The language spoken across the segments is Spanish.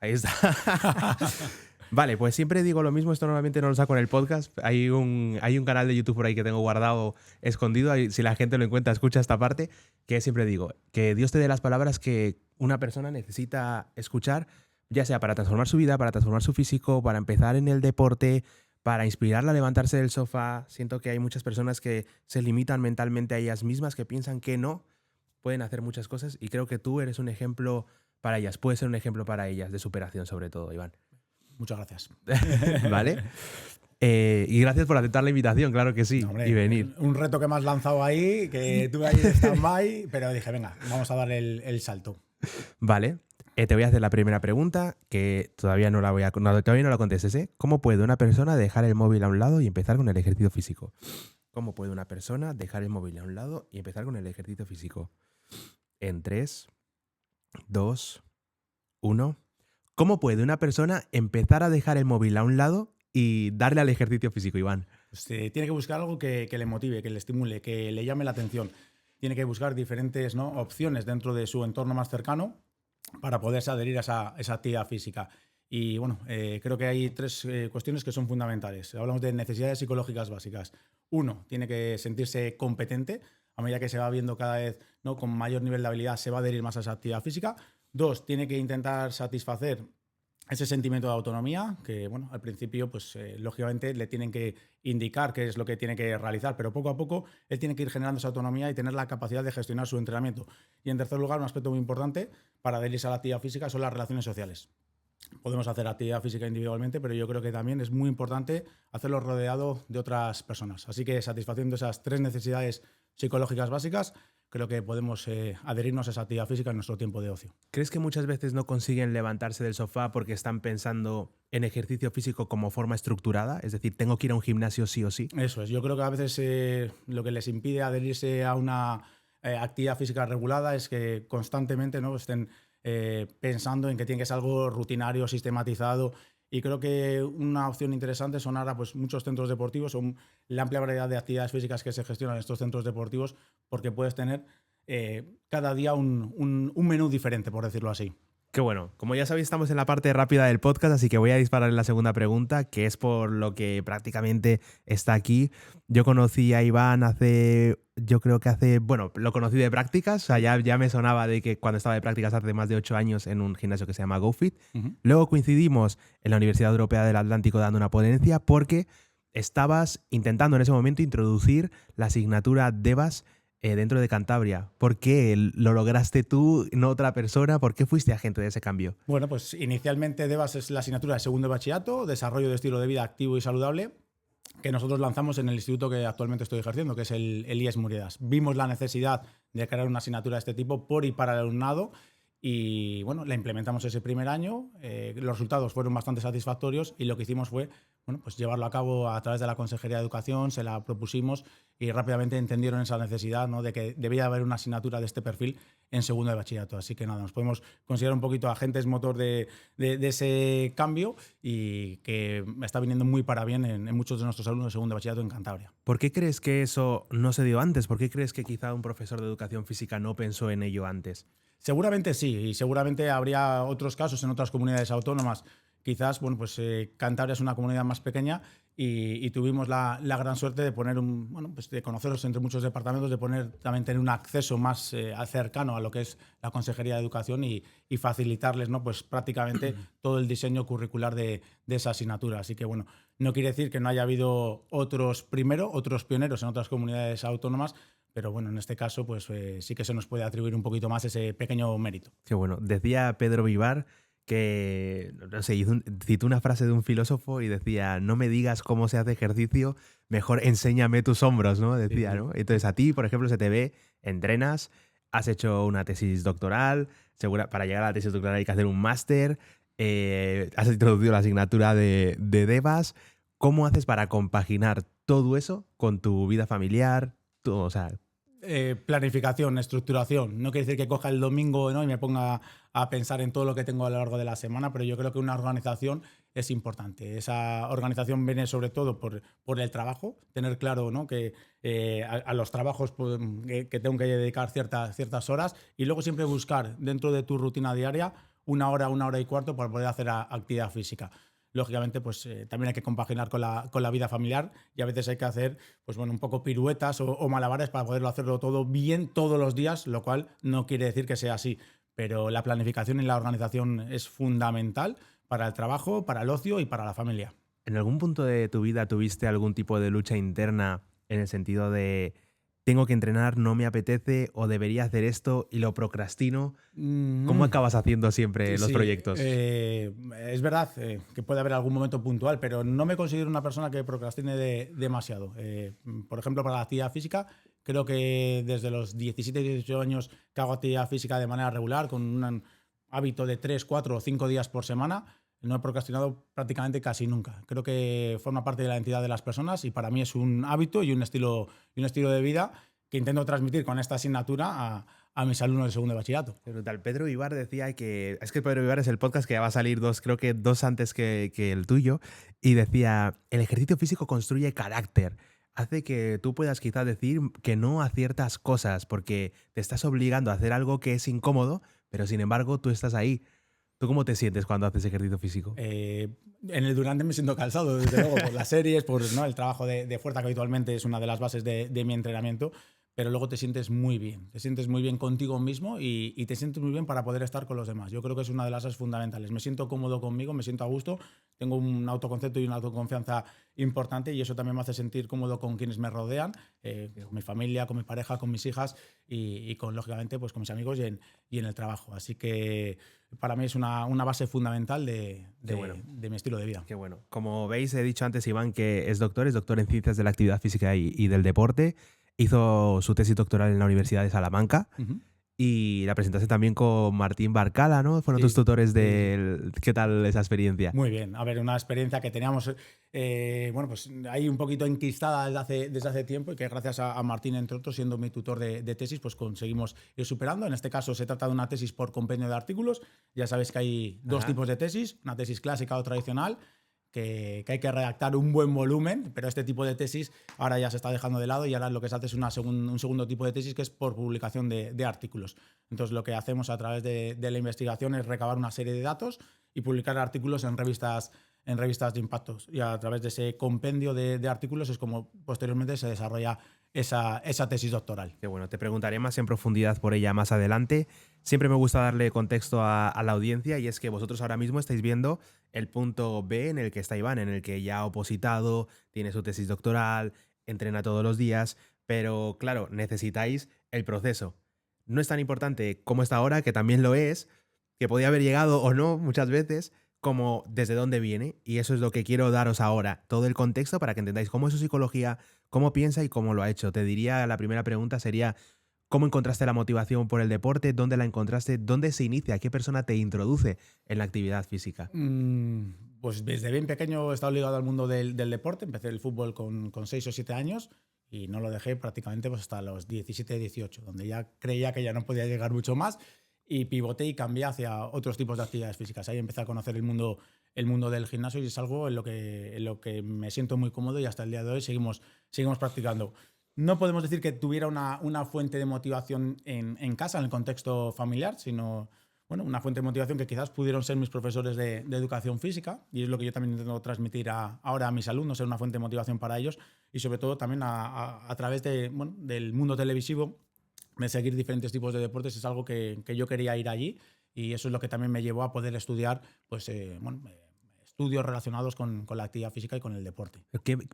Ahí está. Vale, pues siempre digo lo mismo, esto normalmente no lo saco en el podcast. Hay un canal de YouTube por ahí que tengo guardado escondido, ahí, si la gente lo encuentra, escucha esta parte, que siempre digo, que Dios te dé las palabras que una persona necesita escuchar, ya sea para transformar su vida, para transformar su físico, para empezar en el deporte, para inspirarla a levantarse del sofá. Siento que hay muchas personas que se limitan mentalmente a ellas mismas, que piensan que no pueden hacer muchas cosas, y creo que tú eres un ejemplo para ellas, puedes ser un ejemplo para ellas, de superación sobre todo, Iván. Muchas gracias. ¿Vale? Y gracias por aceptar la invitación, claro que sí, No, hombre, y venir. un reto que me has lanzado ahí, que tuve ahí de stand-by, pero dije, venga, vamos a dar el salto. Vale, te voy a hacer la primera pregunta, que todavía no la contestes, ¿eh? ¿Cómo puede una persona dejar el móvil a un lado y empezar con el ejercicio físico? ¿Cómo puede una persona dejar el móvil a un lado y empezar con el ejercicio físico? En 3, 2, 1. ¿Cómo puede una persona empezar a dejar el móvil a un lado y darle al ejercicio físico, Iván? Pues, tiene que buscar algo que le motive, que le estimule, que le llame la atención. Tiene que buscar diferentes, ¿no?, opciones dentro de su entorno más cercano para poderse adherir a esa actividad física. Y bueno, creo que hay tres cuestiones que son fundamentales. Hablamos de necesidades psicológicas básicas. Uno, tiene que sentirse competente. A medida que se va viendo cada vez, ¿no?, con mayor nivel de habilidad, se va a adherir más a esa actividad física. Dos, tiene que intentar satisfacer ese sentimiento de autonomía, que bueno, al principio, pues lógicamente le tienen que indicar qué es lo que tiene que realizar, pero poco a poco él tiene que ir generando esa autonomía y tener la capacidad de gestionar su entrenamiento. Y en tercer lugar, un aspecto muy importante para adherirse a la actividad física son las relaciones sociales. Podemos hacer actividad física individualmente, pero yo creo que también es muy importante hacerlo rodeado de otras personas. Así que satisfaciendo esas tres necesidades psicológicas básicas, creo que podemos adherirnos a esa actividad física en nuestro tiempo de ocio. ¿Crees que muchas veces no consiguen levantarse del sofá porque están pensando en ejercicio físico como forma estructurada? Es decir, tengo que ir a un gimnasio sí o sí. Eso es, yo creo que a veces lo que les impide adherirse a una actividad física regulada es que constantemente, ¿no?, estén pensando en que tiene que ser algo rutinario, sistematizado. Y creo que una opción interesante son ahora pues, muchos centros deportivos, son la amplia variedad de actividades físicas que se gestionan en estos centros deportivos, porque puedes tener cada día un menú diferente, por decirlo así. Qué bueno. Como ya sabéis, estamos en la parte rápida del podcast, así que voy a disparar en la segunda pregunta, que es por lo que prácticamente está aquí. Yo conocí a Iván bueno, lo conocí de prácticas, o sea, ya me sonaba de que cuando estaba de prácticas hace más de 8 años en un gimnasio que se llama GoFit. Luego coincidimos en la Universidad Europea del Atlántico dando una ponencia porque estabas intentando en ese momento introducir la asignatura DEVAS dentro de Cantabria. ¿Por qué lo lograste tú, no otra persona? ¿Por qué fuiste agente de ese cambio? Bueno, pues inicialmente DEVAS es la asignatura de segundo de bachillerato, desarrollo de estilo de vida activo y saludable, que nosotros lanzamos en el instituto que actualmente estoy ejerciendo, que es el IES Muriedas. Vimos la necesidad de crear una asignatura de este tipo por y para el alumnado y bueno, la implementamos ese primer año. Los resultados fueron bastante satisfactorios y lo que hicimos fue bueno, pues llevarlo a cabo a través de la Consejería de Educación, se la propusimos y rápidamente entendieron esa necesidad, ¿no?, de que debía haber una asignatura de este perfil en segundo de bachillerato. Así que nada, nos podemos considerar un poquito agentes motor de ese cambio y que está viniendo muy para bien en muchos de nuestros alumnos de segundo de bachillerato en Cantabria. ¿Por qué crees que eso no se dio antes? ¿Por qué crees que quizá un profesor de educación física no pensó en ello antes? Seguramente sí, y seguramente habría otros casos en otras comunidades autónomas. Quizás, bueno, pues Cantabria es una comunidad más pequeña y tuvimos la gran suerte de poner pues de conocerlos entre muchos departamentos, de también tener un acceso más cercano a lo que es la Consejería de Educación y facilitarles, ¿no?, pues prácticamente todo el diseño curricular de esa asignatura. Así que bueno, no quiere decir que no haya habido otros pioneros en otras comunidades autónomas, pero bueno, en este caso pues sí que se nos puede atribuir un poquito más ese pequeño mérito. Qué bueno. Decía Pedro Vivar que, no sé, citó una frase de un filósofo y decía, no me digas cómo se hace ejercicio, mejor enséñame tus hombros, ¿no? Decía, Sí. ¿no? Entonces a ti, por ejemplo, se te ve, entrenas, has hecho una tesis doctoral, para llegar a la tesis doctoral hay que hacer un máster, has introducido la asignatura de DEVAS. ¿Cómo haces para compaginar todo eso con tu vida familiar? O sea, Planificación, estructuración. No quiere decir que coja el domingo, ¿no?, y me ponga a pensar en todo lo que tengo a lo largo de la semana, pero yo creo que una organización es importante. Esa organización viene sobre todo por el trabajo, tener claro, ¿no?, que a los trabajos pues, que tengo que dedicar ciertas horas y luego siempre buscar dentro de tu rutina diaria una hora y cuarto para poder hacer actividad física. Lógicamente, pues también hay que compaginar con la vida familiar y a veces hay que hacer pues, bueno, un poco piruetas o malabares para poderlo hacerlo todo bien todos los días, lo cual no quiere decir que sea así. Pero la planificación y la organización es fundamental para el trabajo, para el ocio y para la familia. ¿En algún punto de tu vida tuviste algún tipo de lucha interna en el sentido de tengo que entrenar, no me apetece o debería hacer esto y lo procrastino? ¿Cómo acabas haciendo siempre los Sí, proyectos? es verdad que puede haber algún momento puntual, pero no me considero una persona que procrastine demasiado. Por ejemplo, para la actividad física, creo que desde los 17, 18 años que hago actividad física de manera regular, con un hábito de 3, 4 o 5 días por semana, no he procrastinado prácticamente casi nunca. Creo que forma parte de la identidad de las personas y para mí es un hábito y un estilo de vida que intento transmitir con esta asignatura a mis alumnos de segundo de bachillerato. Brutal. Pedro Vivar decía que. Es que Pedro Vivar es el podcast que va a salir creo que dos antes que el tuyo. Y decía: el ejercicio físico construye carácter. Hace que tú puedas quizás decir que no a ciertas cosas porque te estás obligando a hacer algo que es incómodo, pero sin embargo tú estás ahí. ¿Tú cómo te sientes cuando haces ejercicio físico? En el durante me siento cansado, desde luego, por las series, por ¿no? el trabajo de fuerza que habitualmente es una de las bases de mi entrenamiento, pero luego te sientes muy bien. Te sientes muy bien contigo mismo y te sientes muy bien para poder estar con los demás. Yo creo que es una de las bases fundamentales. Me siento cómodo conmigo, me siento a gusto, tengo un autoconcepto y una autoconfianza importante y eso también me hace sentir cómodo con quienes me rodean, con mi familia, con mi pareja, con mis hijas y con, lógicamente, pues con mis amigos y en el trabajo. Así que para mí es una base fundamental de mi estilo de vida. Qué bueno. Como veis, he dicho antes, Iván, que es doctor en Ciencias de la Actividad Física y del Deporte. Hizo su tesis doctoral en la Universidad de Salamanca. Uh-huh. Y la presentaste también con Martín Barcala, ¿no? Fueron tus tutores del... ¿Qué tal esa experiencia? Muy bien. A ver, una experiencia que teníamos, bueno, pues ahí un poquito enquistada desde hace tiempo y que gracias a Martín, entre otros, siendo mi tutor de tesis, pues conseguimos ir superando. En este caso se trata de una tesis por compendio de artículos. Ya sabéis que hay dos tipos de tesis, una tesis clásica o tradicional, que hay que redactar un buen volumen, pero este tipo de tesis ahora ya se está dejando de lado y ahora lo que se hace es un segundo tipo de tesis que es por publicación de artículos. Entonces lo que hacemos a través de la investigación es recabar una serie de datos y publicar artículos en revistas de impactos. Y a través de ese compendio de artículos es como posteriormente se desarrolla esa tesis doctoral. Qué bueno, te preguntaré más en profundidad por ella más adelante. Siempre me gusta darle contexto a la audiencia y es que vosotros ahora mismo estáis viendo el punto B en el que está Iván, en el que ya ha opositado, tiene su tesis doctoral, entrena todos los días, pero claro, necesitáis el proceso. No es tan importante como está ahora, que también lo es, que podía haber llegado o no muchas veces, como desde dónde viene, y eso es lo que quiero daros ahora, todo el contexto para que entendáis cómo es su psicología, cómo piensa y cómo lo ha hecho. Te diría, la primera pregunta sería, ¿cómo encontraste la motivación por el deporte? ¿Dónde la encontraste? ¿Dónde se inicia? ¿Qué persona te introduce en la actividad física? Pues desde bien pequeño he estado ligado al mundo del deporte, empecé el fútbol con 6 o 7 años y no lo dejé prácticamente pues hasta los 17, 18, donde ya creía que ya no podía llegar mucho más. Y pivoté y cambié hacia otros tipos de actividades físicas. Ahí empecé a conocer el mundo del gimnasio y es algo en lo que me siento muy cómodo y hasta el día de hoy seguimos practicando. No podemos decir que tuviera una fuente de motivación en casa, en el contexto familiar, sino bueno, una fuente de motivación que quizás pudieron ser mis profesores de educación física y es lo que yo también intento transmitir ahora a mis alumnos, ser una fuente de motivación para ellos y sobre todo también a través del mundo televisivo, de seguir diferentes tipos de deportes, es algo que yo quería ir allí y eso es lo que también me llevó a poder estudiar pues, estudios relacionados con la actividad física y con el deporte.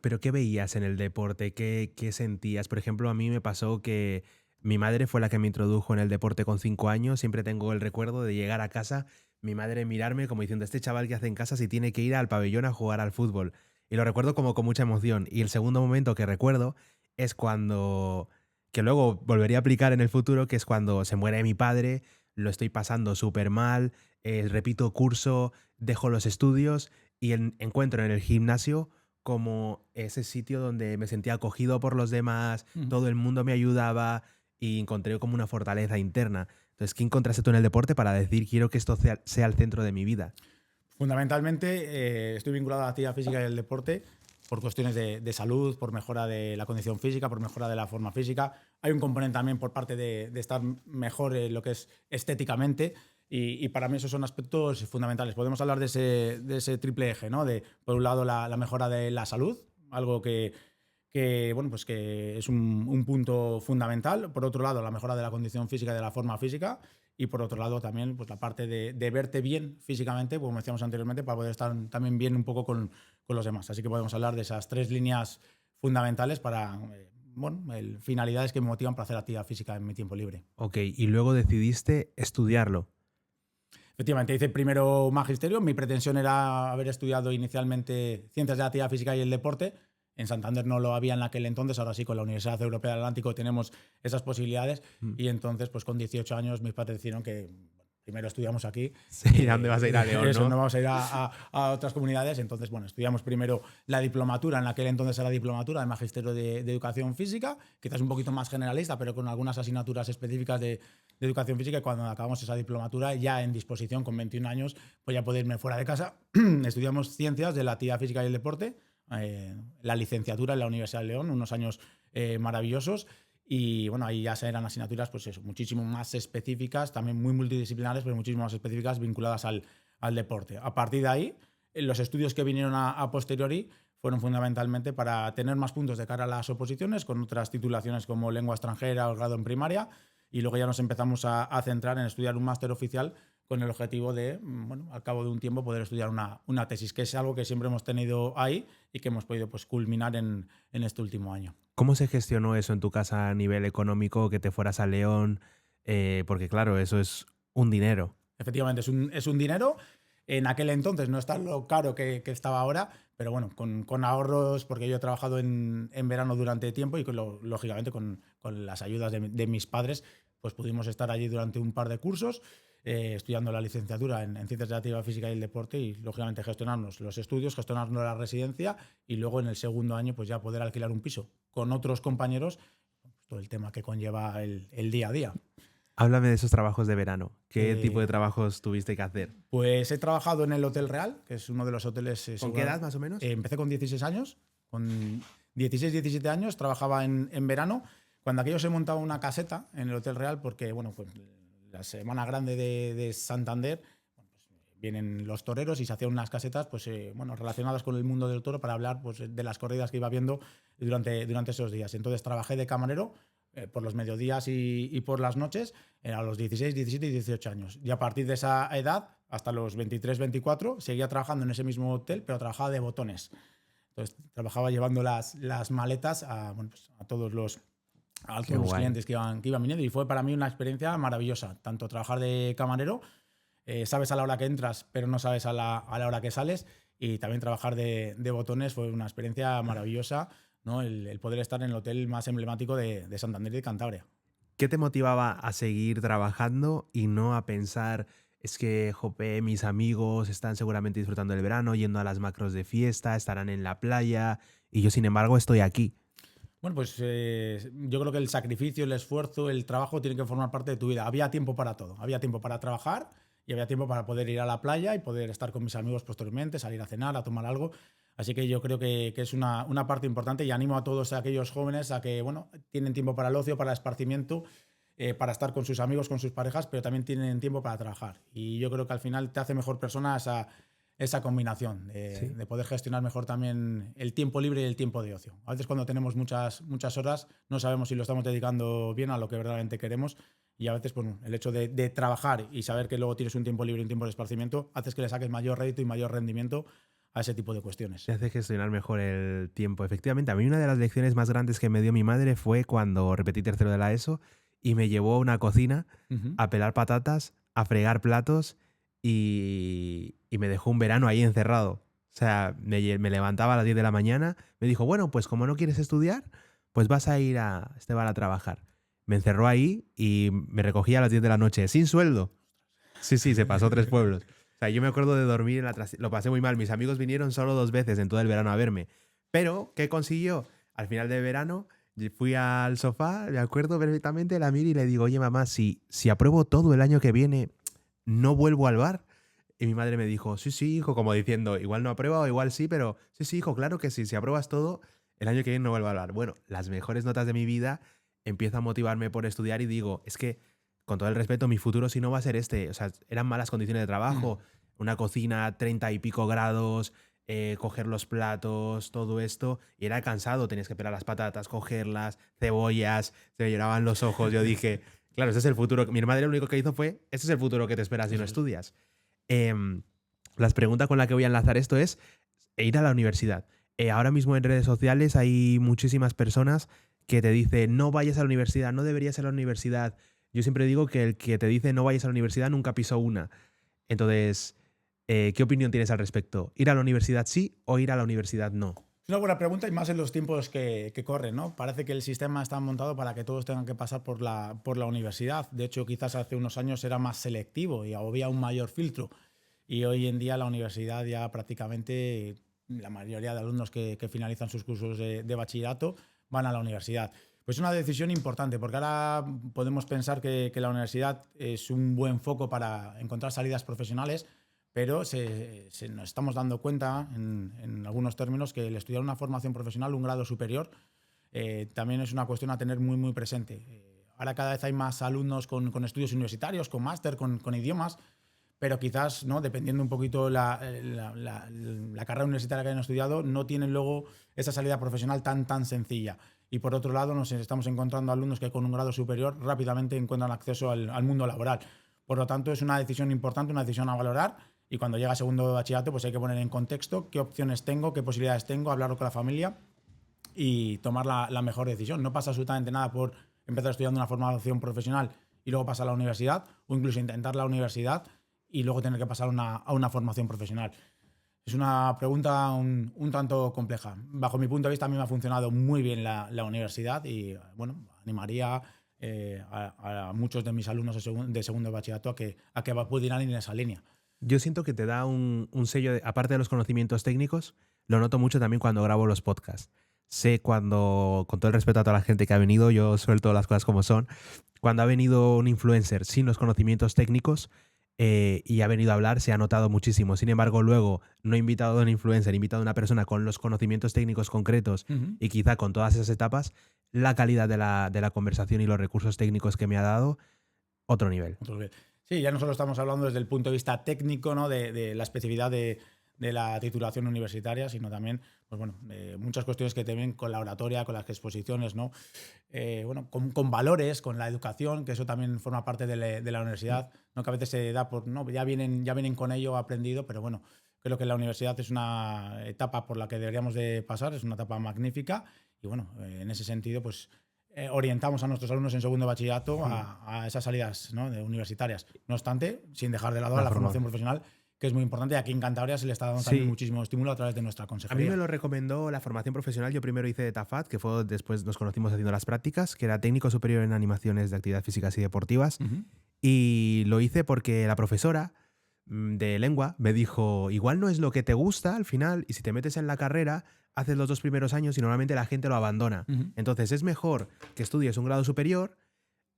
¿Pero qué veías en el deporte? ¿Qué sentías? Por ejemplo, a mí me pasó que mi madre fue la que me introdujo en el deporte con 5 años. Siempre tengo el recuerdo de llegar a casa, mi madre mirarme como diciendo, este chaval que hace en casa si tiene que ir al pabellón a jugar al fútbol. Y lo recuerdo como con mucha emoción. Y el segundo momento que recuerdo es cuando... que luego volvería a aplicar en el futuro, que es cuando se muere mi padre, lo estoy pasando súper mal, repito curso, dejo los estudios y encuentro en el gimnasio como ese sitio donde me sentía acogido por los demás, todo el mundo me ayudaba y encontré como una fortaleza interna. Entonces, ¿qué encontraste tú en el deporte para decir quiero que esto sea el centro de mi vida? Fundamentalmente estoy vinculado a la actividad física y el deporte por cuestiones de salud, por mejora de la condición física, por mejora de la forma física. Hay un componente también por parte de estar mejor en lo que es estéticamente. Y para mí esos son aspectos fundamentales. Podemos hablar de ese triple eje, ¿no? Por un lado, la mejora de la salud, algo bueno, pues que es un punto fundamental. Por otro lado, la mejora de la condición física y de la forma física. Y por otro lado, también pues, la parte de verte bien físicamente, como decíamos anteriormente, para poder estar también bien un poco con los demás. Así que podemos hablar de esas 3 líneas fundamentales para finalidades que me motivan para hacer actividad física en mi tiempo libre. Ok, y luego decidiste estudiarlo. Efectivamente, hice primero magisterio. Mi pretensión era haber estudiado inicialmente ciencias de la actividad física y el deporte. En Santander no lo había en aquel entonces, ahora sí con la Universidad Europea del Atlántico tenemos esas posibilidades. Y entonces, pues con 18 años, mis padres decidieron que primero estudiamos aquí. Sí, ¿a dónde vas a ir a León? Eso, ¿no? no vamos a ir a otras comunidades. Entonces, bueno, estudiamos primero la diplomatura, en aquel entonces era diplomatura de Magisterio de Educación Física, quizás un poquito más generalista, pero con algunas asignaturas específicas de Educación Física. Y cuando acabamos esa diplomatura, ya en disposición, con 21 años, pues ya poder irme fuera de casa. Estudiamos Ciencias de la Actividad Física y el Deporte, la licenciatura en la Universidad de León, unos años maravillosos. Y bueno, ahí ya eran asignaturas, pues eso, muchísimo más específicas, también muy multidisciplinares, pero muchísimo más específicas vinculadas al deporte. A partir de ahí, los estudios que vinieron a posteriori fueron fundamentalmente para tener más puntos de cara a las oposiciones, con otras titulaciones como lengua extranjera o grado en primaria. Y luego ya nos empezamos a centrar en estudiar un máster oficial con el objetivo de, bueno, al cabo de un tiempo poder estudiar una tesis, que es algo que siempre hemos tenido ahí y que hemos podido pues, culminar en este último año. ¿Cómo se gestionó eso en tu casa a nivel económico, que te fueras a León? Porque claro, eso es un dinero. Efectivamente, es un dinero. En aquel entonces no está lo caro que estaba ahora, pero bueno, con ahorros, porque yo he trabajado en verano durante tiempo y lógicamente con las ayudas de mis padres, pues pudimos estar allí durante un par de cursos, estudiando la licenciatura en Ciencias de la Actividad Física y el Deporte y lógicamente gestionarnos los estudios, gestionarnos la residencia y luego en el segundo año pues ya poder alquilar un piso con otros compañeros, todo el tema que conlleva el día a día. Háblame de esos trabajos de verano. ¿Qué tipo de trabajos tuviste que hacer? Pues he trabajado en el Hotel Real, que es uno de los hoteles... ¿Con qué edad más o menos? Empecé con 16 años. Con 16, 17 años trabajaba en verano. Cuando aquello se montaba una caseta en el Hotel Real, porque bueno, pues la semana grande de Santander, pues, vienen los toreros y se hacían unas casetas pues, bueno, relacionadas con el mundo del toro para hablar pues, de las corridas que iba viendo durante esos días. Entonces trabajé de camarero por los mediodías y por las noches a los 16, 17 y 18 años. Y a partir de esa edad, hasta los 23, 24, seguía trabajando en ese mismo hotel, pero trabajaba de botones. Entonces trabajaba llevando las maletas bueno, pues, a todos los clientes que iban viniendo y fue para mí una experiencia maravillosa. Tanto trabajar de camarero, sabes a la hora que entras, pero no sabes a la hora que sales, y también trabajar de botones fue una experiencia maravillosa, ¿no? El poder estar en el hotel más emblemático de Santander y de Cantabria. ¿Qué te motivaba a seguir trabajando y no a pensar, es que, jope, mis amigos están seguramente disfrutando del verano, yendo a las macros de fiesta, estarán en la playa, y yo, sin embargo, estoy aquí? Bueno, pues yo creo que el sacrificio, el esfuerzo, el trabajo tienen que formar parte de tu vida. Había tiempo para todo. Había tiempo para trabajar y había tiempo para poder ir a la playa y poder estar con mis amigos posteriormente, salir a cenar, a tomar algo. Así que yo creo que es una parte importante y animo a todos aquellos jóvenes a que, bueno, tienen tiempo para el ocio, para el esparcimiento, para estar con sus amigos, con sus parejas, pero también tienen tiempo para trabajar. Y yo creo que al final te hace mejor persona esa combinación de poder gestionar mejor también el tiempo libre y el tiempo de ocio. A veces cuando tenemos muchas horas no sabemos si lo estamos dedicando bien a lo que verdaderamente queremos y a veces bueno, el hecho de trabajar y saber que luego tienes un tiempo libre y un tiempo de esparcimiento haces que le saques mayor rédito y mayor rendimiento a ese tipo de cuestiones. Te hace gestionar mejor el tiempo. Efectivamente, a mí una de las lecciones más grandes que me dio mi madre fue cuando repetí tercero de la ESO y me llevó a una cocina a pelar patatas, a fregar platos y me dejó un verano ahí encerrado. O sea, me levantaba a las 10 de la mañana, me dijo, bueno, pues como no quieres estudiar, pues vas a ir a Esteban a trabajar. Me encerró ahí y me recogía a las 10 de la noche, sin sueldo. Sí, se pasó 3 pueblos. O sea, yo me acuerdo de dormir en la trasera. Lo pasé muy mal. Mis amigos vinieron solo 2 veces en todo el verano a verme. Pero, ¿qué consiguió? Al final del verano fui al sofá, me acuerdo perfectamente, la miro y le digo, oye mamá, si apruebo todo el año que viene, ¿no vuelvo al bar? Y mi madre me dijo, sí, hijo, como diciendo, igual no aprueba o igual sí, pero sí, hijo, claro que sí, si apruebas todo, el año que viene no vuelvo al bar. Bueno, las mejores notas de mi vida empiezo a motivarme por estudiar y digo, es que con todo el respeto, mi futuro si no va a ser este. O sea, eran malas condiciones de trabajo, una cocina a 30 y pico grados, coger los platos, todo esto, y era cansado, tenías que pelar las patatas, cogerlas, cebollas, se me lloraban los ojos. Yo dije, claro, ese es el futuro. Mi madre lo único que hizo fue, ese es el futuro que te esperas si no estudias. Las preguntas con las que voy a enlazar esto es ir a la universidad. Ahora mismo en redes sociales hay muchísimas personas que te dicen no vayas a la universidad, no deberías ir a la universidad. Yo siempre digo que el que te dice no vayas a la universidad nunca pisó una. Entonces, ¿qué opinión tienes al respecto? ¿Ir a la universidad sí o ir a la universidad no? Es una buena pregunta y más en los tiempos que corren, ¿no? Parece que el sistema está montado para que todos tengan que pasar por la universidad. De hecho, quizás hace unos años era más selectivo y había un mayor filtro. Y hoy en día la universidad ya prácticamente, la mayoría de alumnos que finalizan sus cursos de bachillerato van a la universidad. Pues es una decisión importante, porque ahora podemos pensar que la universidad es un buen foco para encontrar salidas profesionales, pero nos estamos dando cuenta en algunos términos que el estudiar una formación profesional, un grado superior, también es una cuestión a tener muy, muy presente. Ahora cada vez hay más alumnos con estudios universitarios, con máster, con idiomas, pero quizás, ¿no? Dependiendo un poquito la carrera universitaria que hayan estudiado, no tienen luego esa salida profesional tan sencilla. Y por otro lado, nos estamos encontrando alumnos que con un grado superior rápidamente encuentran acceso al mundo laboral. Por lo tanto, es una decisión importante, una decisión a valorar. Y cuando llega a segundo de bachillerato, pues hay que poner en contexto qué opciones tengo, qué posibilidades tengo, hablarlo con la familia y tomar la mejor decisión. No pasa absolutamente nada por empezar estudiando una formación profesional y luego pasar a la universidad, o incluso intentar la universidad y luego tener que pasar a una formación profesional. Es una pregunta un tanto compleja. Bajo mi punto de vista, a mí me ha funcionado muy bien la universidad y, bueno, animaría a muchos de mis alumnos de segundo de bachillerato a que pudieran ir en esa línea. Yo siento que te da un sello, aparte de los conocimientos técnicos, lo noto mucho también cuando grabo los podcasts. Sé cuando, con todo el respeto a toda la gente que ha venido, yo suelto las cosas como son, cuando ha venido un influencer sin los conocimientos técnicos y ha venido a hablar, se ha notado muchísimo. Sin embargo, luego no he invitado a un influencer, he invitado a una persona con los conocimientos técnicos concretos y quizá con todas esas etapas, la calidad de la conversación y los recursos técnicos que me ha dado, otro nivel. Sí, ya no solo estamos hablando desde el punto de vista técnico, ¿no? de la especificidad de la titulación universitaria, sino también pues bueno, muchas cuestiones que tienen con la oratoria, con las exposiciones, ¿no? Bueno, con valores, con la educación, que eso también forma parte de la universidad, ¿no? Que a veces se da por, no, ya vienen con ello aprendido, pero bueno, creo que la universidad es una etapa por la que deberíamos de pasar, es una etapa magnífica y bueno, en ese sentido, pues orientamos a nuestros alumnos en segundo de bachillerato a esas salidas, ¿no? universitarias. No obstante, sin dejar de lado la formación profesional, que es muy importante. Aquí en Cantabria se le está dando también muchísimo estímulo a través de nuestra consejería. A mí me lo recomendó la formación profesional. Yo primero hice de TAFAT, que fue después nos conocimos haciendo las prácticas, que era técnico superior en animaciones de actividades físicas y deportivas. Y lo hice porque la profesora de lengua me dijo, igual no es lo que te gusta al final, y si te metes en la carrera, haces los 2 primeros años y normalmente la gente lo abandona. Entonces es mejor que estudies un grado superior,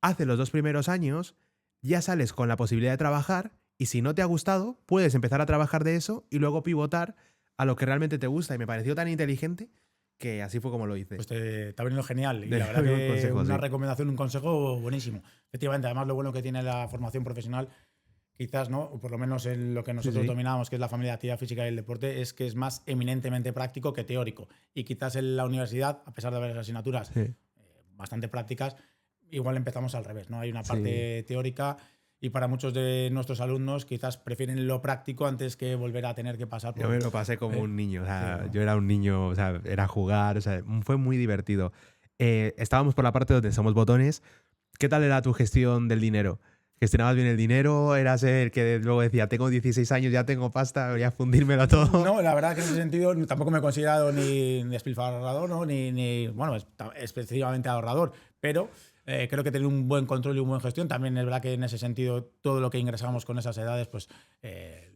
haces los 2 primeros años, ya sales con la posibilidad de trabajar y si no te ha gustado, puedes empezar a trabajar de eso y luego pivotar a lo que realmente te gusta. Y me pareció tan inteligente que así fue como lo hice. Pues te ha venido genial. Y la verdad que una recomendación, un consejo buenísimo. Efectivamente, además lo bueno que tiene la formación profesional, quizás, ¿no? O por lo menos en lo que nosotros dominamos, que es la familia de actividad física y el deporte, es que es más eminentemente práctico que teórico. Y quizás en la universidad, a pesar de haber asignaturas bastante prácticas, igual empezamos al revés, ¿no? Hay una parte teórica y para muchos de nuestros alumnos quizás prefieren lo práctico antes que volver a tener que pasar por... Yo me lo pasé como un niño, o sea, yo era un niño, o sea, era jugar, o sea, fue muy divertido. Estábamos por la parte donde somos botones. ¿Qué tal era tu gestión del dinero? ¿Gestionabas bien el dinero? ¿Eras el que luego decía, tengo 16 años, ya tengo pasta, voy a fundírmelo todo? No, la verdad que en ese sentido tampoco me he considerado ni despilfarrador, ¿no? ni bueno, específicamente ahorrador, pero creo que tener un buen control y una buena gestión. También es verdad que en ese sentido todo lo que ingresamos con esas edades pues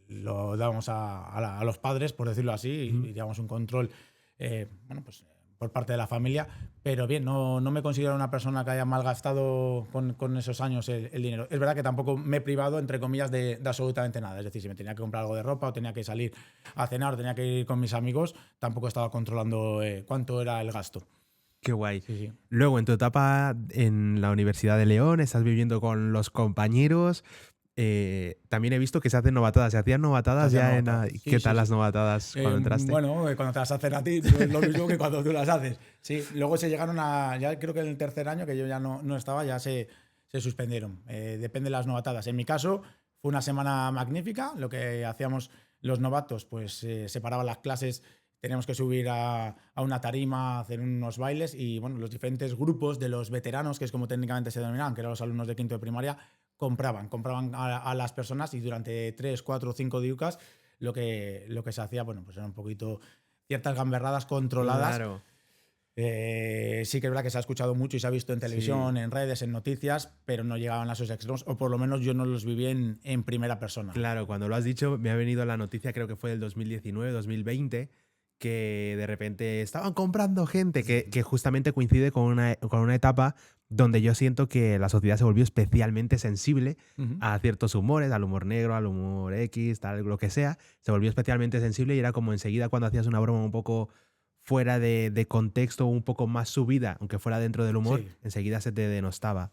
lo damos a los padres, por decirlo así, y llevamos un control, bueno, pues por parte de la familia, pero bien, no me considero una persona que haya malgastado con esos años el dinero. Es verdad que tampoco me he privado, entre comillas, de absolutamente nada. Es decir, si me tenía que comprar algo de ropa o tenía que salir a cenar o tenía que ir con mis amigos, tampoco estaba controlando cuánto era el gasto. Qué guay. Sí, sí. Luego, en tu etapa en la Universidad de León, estás viviendo con los compañeros. También he visto que se hacen novatadas. ¿Se hacían Se novatadas hacían ya novatadas. ¿Qué Sí, sí, tal las sí. novatadas cuando entraste? Bueno, cuando te las hacen a ti, no es lo mismo que cuando tú las haces. Sí, luego se llegaron ya creo que en el tercer año, que yo ya no estaba, ya se suspendieron. Depende de las novatadas. En mi caso, fue una semana magnífica. Lo que hacíamos los novatos, pues separaban las clases, teníamos que subir a una tarima, hacer unos bailes y bueno, los diferentes grupos de los veteranos, que es como técnicamente se denominaban, que eran los alumnos de quinto de primaria, compraban a las personas y durante 3, 4, 5 diucas lo que se hacía, bueno, pues eran un poquito ciertas gamberradas controladas. Claro, Sí que es verdad que se ha escuchado mucho y se ha visto en sí. televisión, en redes, en noticias, pero no llegaban a esos extremos, o por lo menos yo no los viví en primera persona. Claro, cuando lo has dicho, me ha venido la noticia, creo que fue del 2019, 2020, que de repente estaban comprando gente, que justamente coincide con una etapa donde yo siento que la sociedad se volvió especialmente sensible Ujú. a ciertos humores, al humor negro, al humor X, tal, lo que sea. Se volvió especialmente sensible y era como enseguida cuando hacías una broma un poco fuera de contexto, un poco más subida, aunque fuera dentro del humor, Sí, enseguida se te denostaba.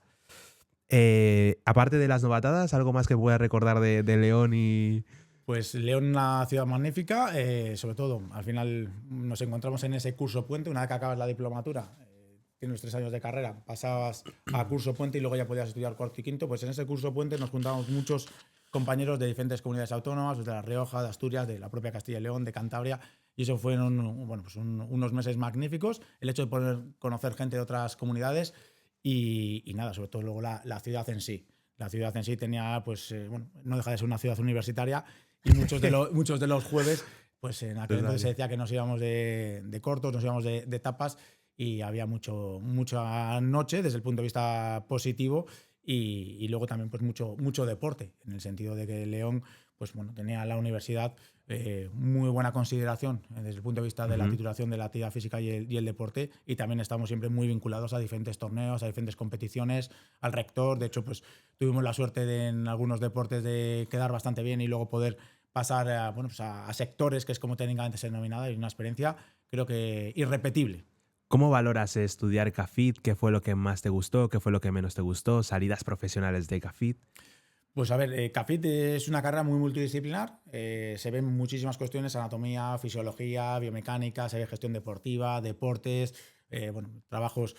Aparte de las novatadas, ¿algo más que puedas recordar de León y...? pues León, una ciudad magnífica, sobre todo, al final nos encontramos en ese curso puente, una vez que acabas la diplomatura, tienes 3 años de carrera, pasabas a curso puente y luego ya podías estudiar cuarto y quinto, pues en ese curso puente nos juntábamos muchos compañeros de diferentes comunidades autónomas, de La Rioja, de Asturias, de la propia Castilla y León, de Cantabria, y eso fueron bueno, pues unos meses magníficos, el hecho de poder conocer gente de otras comunidades y nada, sobre todo luego la ciudad en sí. La ciudad en sí tenía, pues, bueno, no deja de ser una ciudad universitaria y muchos de los jueves, pues en aquel entonces se Total. decía que nos íbamos de cortos, nos íbamos de tapas y había mucha noche desde el punto de vista positivo y luego también pues mucho deporte, en el sentido de que León pues bueno, tenía la universidad muy buena consideración desde el punto de vista de la Ujú. titulación de la actividad física y el deporte y también estamos siempre muy vinculados a diferentes torneos, a diferentes competiciones, al rector. De hecho, pues tuvimos la suerte de en algunos deportes de quedar bastante bien y luego poder pasar bueno, pues a sectores, que es como técnicamente se denomina, y una experiencia creo que irrepetible. ¿Cómo valoras estudiar CAFIT? ¿Qué fue lo que más te gustó? ¿Qué fue lo que menos te gustó? ¿Salidas profesionales de CAFIT? Pues a ver, CAFIT es una carrera muy multidisciplinar. Se ven muchísimas cuestiones: anatomía, fisiología, biomecánica, se ve gestión deportiva, deportes, bueno, trabajos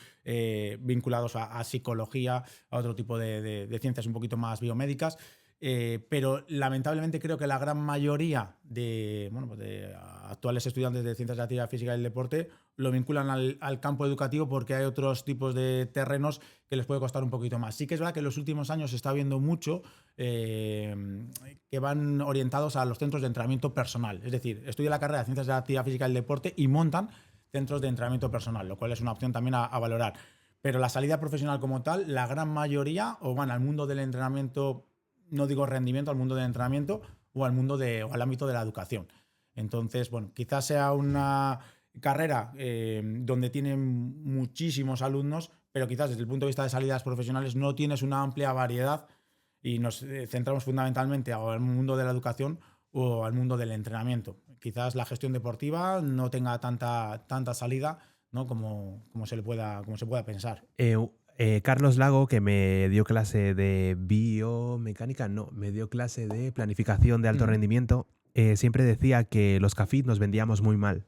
vinculados a psicología, a otro tipo de ciencias un poquito más biomédicas. Pero lamentablemente creo que la gran mayoría bueno, pues de actuales estudiantes de ciencias de la actividad física y el deporte lo vinculan al campo educativo porque hay otros tipos de terrenos que les puede costar un poquito más. Sí que es verdad que en los últimos años se está viendo mucho que van orientados a los centros de entrenamiento personal. Es decir, estudian la carrera de ciencias de la actividad física y el deporte y montan centros de entrenamiento personal, lo cual es una opción también a valorar. Pero la salida profesional como tal, la gran mayoría o van al mundo del entrenamiento, no digo rendimiento, al mundo del entrenamiento o o al ámbito de la educación. Entonces, bueno, quizás sea una carrera donde tienen muchísimos alumnos, pero quizás desde el punto de vista de salidas profesionales no tienes una amplia variedad y nos centramos fundamentalmente al mundo de la educación o al mundo del entrenamiento. Quizás la gestión deportiva no tenga tanta salida, ¿no? como se pueda pensar. Carlos Lago, que me dio clase de biomecánica, no, me dio clase de planificación de alto Ujú. rendimiento, siempre decía que los CAFIT nos vendíamos muy mal,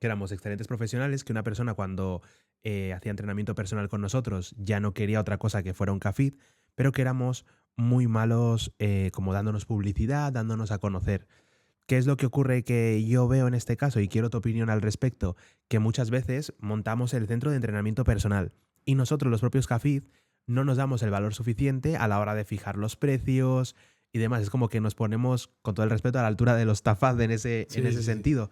que éramos excelentes profesionales, que una persona cuando hacía entrenamiento personal con nosotros ya no quería otra cosa que fuera un CAFIT, pero que éramos muy malos como dándonos publicidad, dándonos a conocer. ¿Qué es lo que ocurre que yo veo en este caso y quiero tu opinión al respecto? Que muchas veces montamos el centro de entrenamiento personal y nosotros, los propios CAFID, no nos damos el valor suficiente a la hora de fijar los precios y demás. Es como que nos ponemos, con todo el respeto, a la altura de los TAFAD en Sí, ese sí, sí. sentido.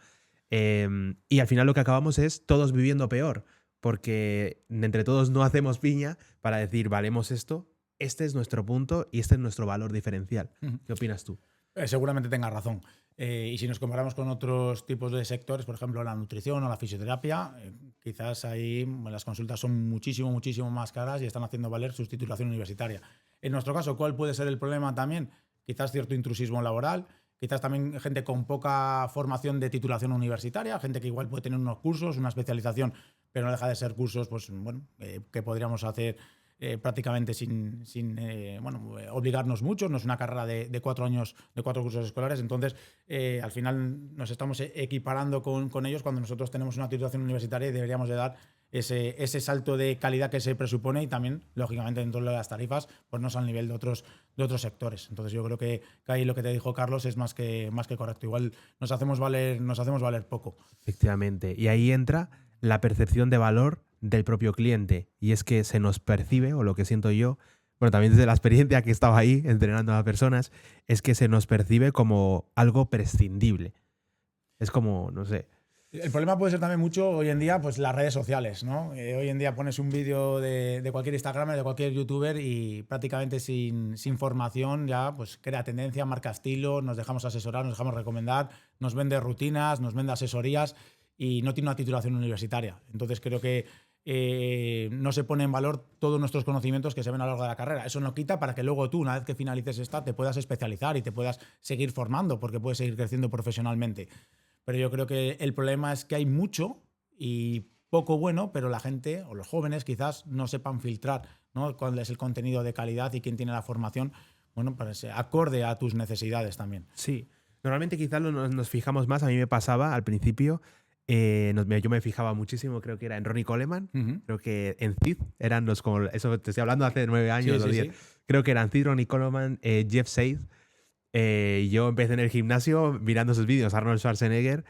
Y al final lo que acabamos es todos viviendo peor, porque entre todos no hacemos piña para decir, valemos esto, este es nuestro punto y este es nuestro valor diferencial. Ujú. ¿Qué opinas tú? Seguramente tenga razón. Y si nos comparamos con otros tipos de sectores, por ejemplo, la nutrición o la fisioterapia, quizás ahí bueno, las consultas son muchísimo más caras y están haciendo valer su titulación universitaria. En nuestro caso, ¿cuál puede ser el problema también? Quizás cierto intrusismo laboral, quizás también gente con poca formación de titulación universitaria, gente que igual puede tener unos cursos, una especialización, pero no deja de ser cursos, pues bueno, que podríamos hacer prácticamente sin obligarnos mucho. No es una carrera de 4 años, de 4 cursos escolares. Entonces, al final nos estamos equiparando con ellos cuando nosotros tenemos una titulación universitaria y deberíamos de dar ese salto de calidad que se presupone y también, lógicamente, dentro de las tarifas, pues no es al nivel de otros sectores. Entonces, yo creo que ahí lo que te dijo Carlos es más que correcto. Igual nos hacemos valer poco. Efectivamente. Y ahí entra la percepción de valor del propio cliente. Y es que se nos percibe, o lo que siento yo, bueno, también desde la experiencia que estaba ahí entrenando a personas, es que se nos percibe como algo prescindible. Es como, no sé. El problema puede ser también mucho hoy en día, pues las redes sociales, ¿no? Hoy en día pones un vídeo de cualquier Instagramer, de cualquier youtuber y prácticamente sin formación ya pues crea tendencia, marca estilo, nos dejamos asesorar, nos dejamos recomendar, nos vende rutinas, nos vende asesorías y no tiene una titulación universitaria. Entonces creo que no se pone en valor todos nuestros conocimientos que se ven a lo largo de la carrera. Eso no quita para que luego tú, una vez que finalices esta, te puedas especializar y te puedas seguir formando porque puedes seguir creciendo profesionalmente. Pero yo creo que el problema es que hay mucho y poco bueno, pero la gente o los jóvenes quizás no sepan filtrar, ¿no?, cuál es el contenido de calidad y quién tiene la formación, bueno, para ser acorde a tus necesidades también. Sí. Normalmente quizás nos fijamos más, a mí me pasaba al principio, yo me fijaba muchísimo, creo que era en Ronnie Coleman, creo que en Cid, eran los como, eso te estoy hablando hace 9 años o 10, creo que eran Cid, Ronnie Coleman, Jeff Seid. Yo empecé en el gimnasio mirando sus vídeos, Arnold Schwarzenegger.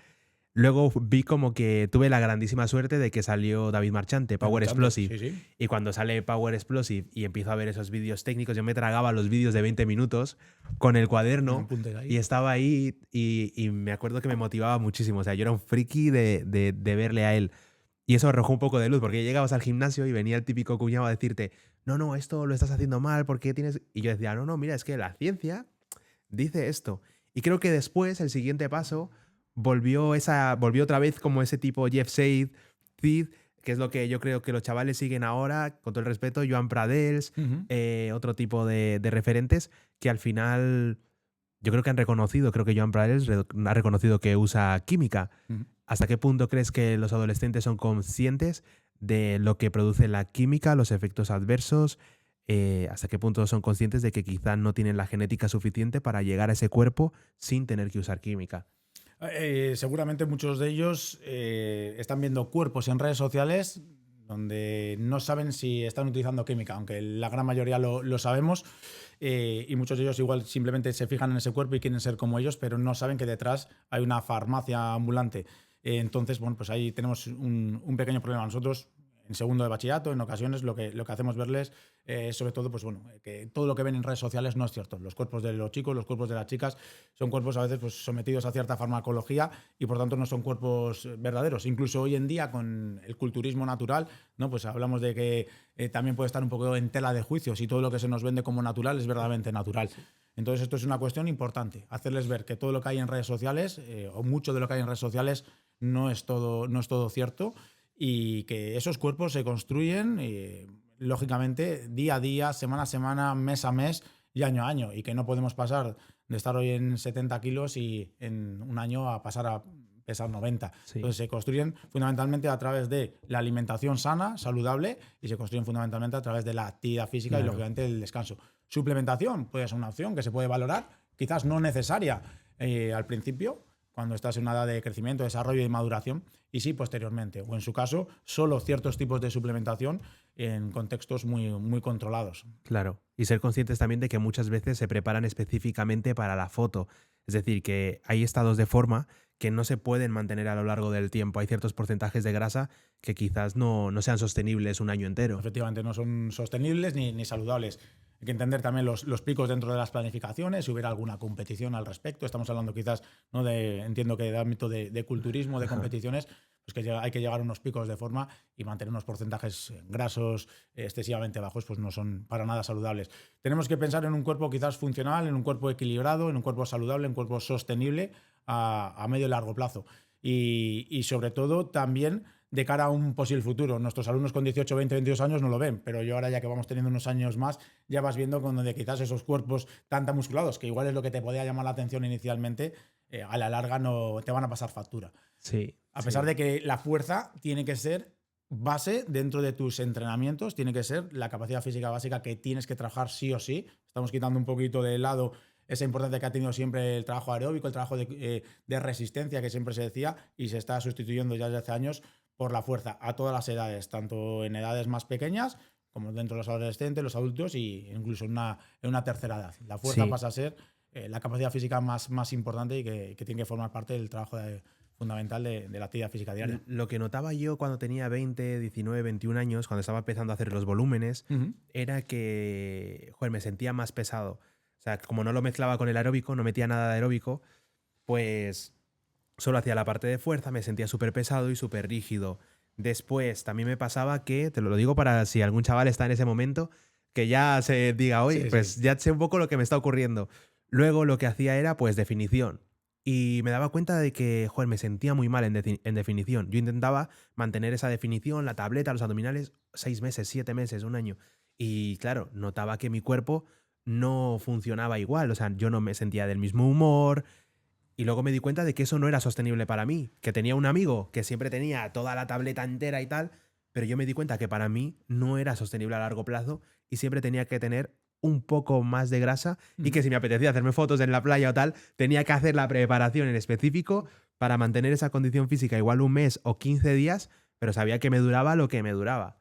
Luego vi como que tuve la grandísima suerte de que salió David Marchante, Power Explosive. Sí. Y cuando sale Power Explosive y empiezo a ver esos vídeos técnicos, yo me tragaba los vídeos de 20 minutos con el cuaderno y estaba ahí y me acuerdo que me motivaba muchísimo. O sea, yo era un friki de verle a él. Y eso arrojó un poco de luz, porque llegabas al gimnasio y venía el típico cuñado a decirte, no, esto lo estás haciendo mal, ¿por qué tienes...? Y yo decía, no, mira, es que la ciencia dice esto. Y creo que después, el siguiente paso, volvió otra vez como ese tipo Jeff Seid, Cid, que es lo que yo creo que los chavales siguen ahora, con todo el respeto, Joan Pradels, otro tipo de referentes que al final yo creo que han reconocido, creo que Joan Pradels ha reconocido que usa química. ¿Hasta qué punto crees que los adolescentes son conscientes de lo que produce la química, los efectos adversos? ¿Hasta qué punto son conscientes de que quizás no tienen la genética suficiente para llegar a ese cuerpo sin tener que usar química? Seguramente muchos de ellos están viendo cuerpos en redes sociales donde no saben si están utilizando química, aunque la gran mayoría lo sabemos, y muchos de ellos igual simplemente se fijan en ese cuerpo y quieren ser como ellos, pero no saben que detrás hay una farmacia ambulante. Entonces, bueno, pues ahí tenemos un pequeño problema. Nosotros, en segundo de bachillerato, en ocasiones lo que hacemos verles sobre todo, pues bueno, que todo lo que ven en redes sociales no es cierto. Los cuerpos de los chicos, los cuerpos de las chicas son cuerpos a veces pues sometidos a cierta farmacología y por tanto no son cuerpos verdaderos. Incluso hoy en día con el culturismo natural, ¿no?, pues hablamos de que también puede estar un poco en tela de juicio si todo lo que se nos vende como natural es verdaderamente natural. Entonces esto es una cuestión importante, hacerles ver que todo lo que hay en redes sociales o mucho de lo que hay en redes sociales no es todo cierto. Y que esos cuerpos se construyen, lógicamente, día a día, semana a semana, mes a mes y año a año. Y que no podemos pasar de estar hoy en 70 kilos y en un año a pasar a pesar 90. Sí. Entonces se construyen fundamentalmente a través de la alimentación sana, saludable, y se construyen fundamentalmente a través de la actividad física y, lógicamente, el descanso. Suplementación puede ser una opción que se puede valorar, quizás no necesaria al principio, cuando estás en una edad de crecimiento, desarrollo y maduración, y sí posteriormente. O en su caso, solo ciertos tipos de suplementación en contextos muy, muy controlados. Claro. Y ser conscientes también de que muchas veces se preparan específicamente para la foto. Es decir, que hay estados de forma que no se pueden mantener a lo largo del tiempo. Hay ciertos porcentajes de grasa que quizás no sean sostenibles un año entero. Efectivamente, no son sostenibles ni saludables. Hay que entender también los picos dentro de las planificaciones, si hubiera alguna competición al respecto. Estamos hablando quizás, ¿no?, entiendo que de ámbito de culturismo, de competiciones, pues que hay que llegar a unos picos de forma y mantener unos porcentajes grasos excesivamente bajos, pues no son para nada saludables. Tenemos que pensar en un cuerpo quizás funcional, en un cuerpo equilibrado, en un cuerpo saludable, en un cuerpo sostenible a medio y largo plazo. Y sobre todo también de cara a un posible futuro. Nuestros alumnos con 18, 20, 22 años no lo ven, pero yo ahora ya que vamos teniendo unos años más, ya vas viendo con donde quizás esos cuerpos tan musculados, que igual es lo que te podía llamar la atención inicialmente, a la larga no te van a pasar factura. Sí. A pesar de que la fuerza tiene que ser base dentro de tus entrenamientos, tiene que ser la capacidad física básica que tienes que trabajar sí o sí. Estamos quitando un poquito de lado esa importancia que ha tenido siempre el trabajo aeróbico, el trabajo de resistencia que siempre se decía, y se está sustituyendo ya desde hace años por la fuerza a todas las edades, tanto en edades más pequeñas como dentro de los adolescentes, los adultos e incluso en una tercera edad. La fuerza pasa a ser la capacidad física más importante y que tiene que formar parte del trabajo fundamental de la actividad física diaria. Lo que notaba yo cuando tenía 20, 19, 21 años, cuando estaba empezando a hacer los volúmenes, era que me sentía más pesado. O sea, como no lo mezclaba con el aeróbico, no metía nada de aeróbico, pues solo hacía la parte de fuerza, me sentía súper pesado y súper rígido. Después también me pasaba que, te lo digo para si algún chaval está en ese momento, que ya se diga, oye, pues ya sé un poco lo que me está ocurriendo. Luego lo que hacía era pues definición. Y me daba cuenta de que, me sentía muy mal en definición. Yo intentaba mantener esa definición, la tableta, los abdominales, 6 meses, 7 meses, un año. Y claro, notaba que mi cuerpo no funcionaba igual. O sea, yo no me sentía del mismo humor. Y luego me di cuenta de que eso no era sostenible para mí. Que tenía un amigo que siempre tenía toda la tableta entera y tal, pero yo me di cuenta que para mí no era sostenible a largo plazo y siempre tenía que tener un poco más de grasa y que si me apetecía hacerme fotos en la playa o tal, tenía que hacer la preparación en específico para mantener esa condición física igual un mes o 15 días, pero sabía que me duraba lo que me duraba.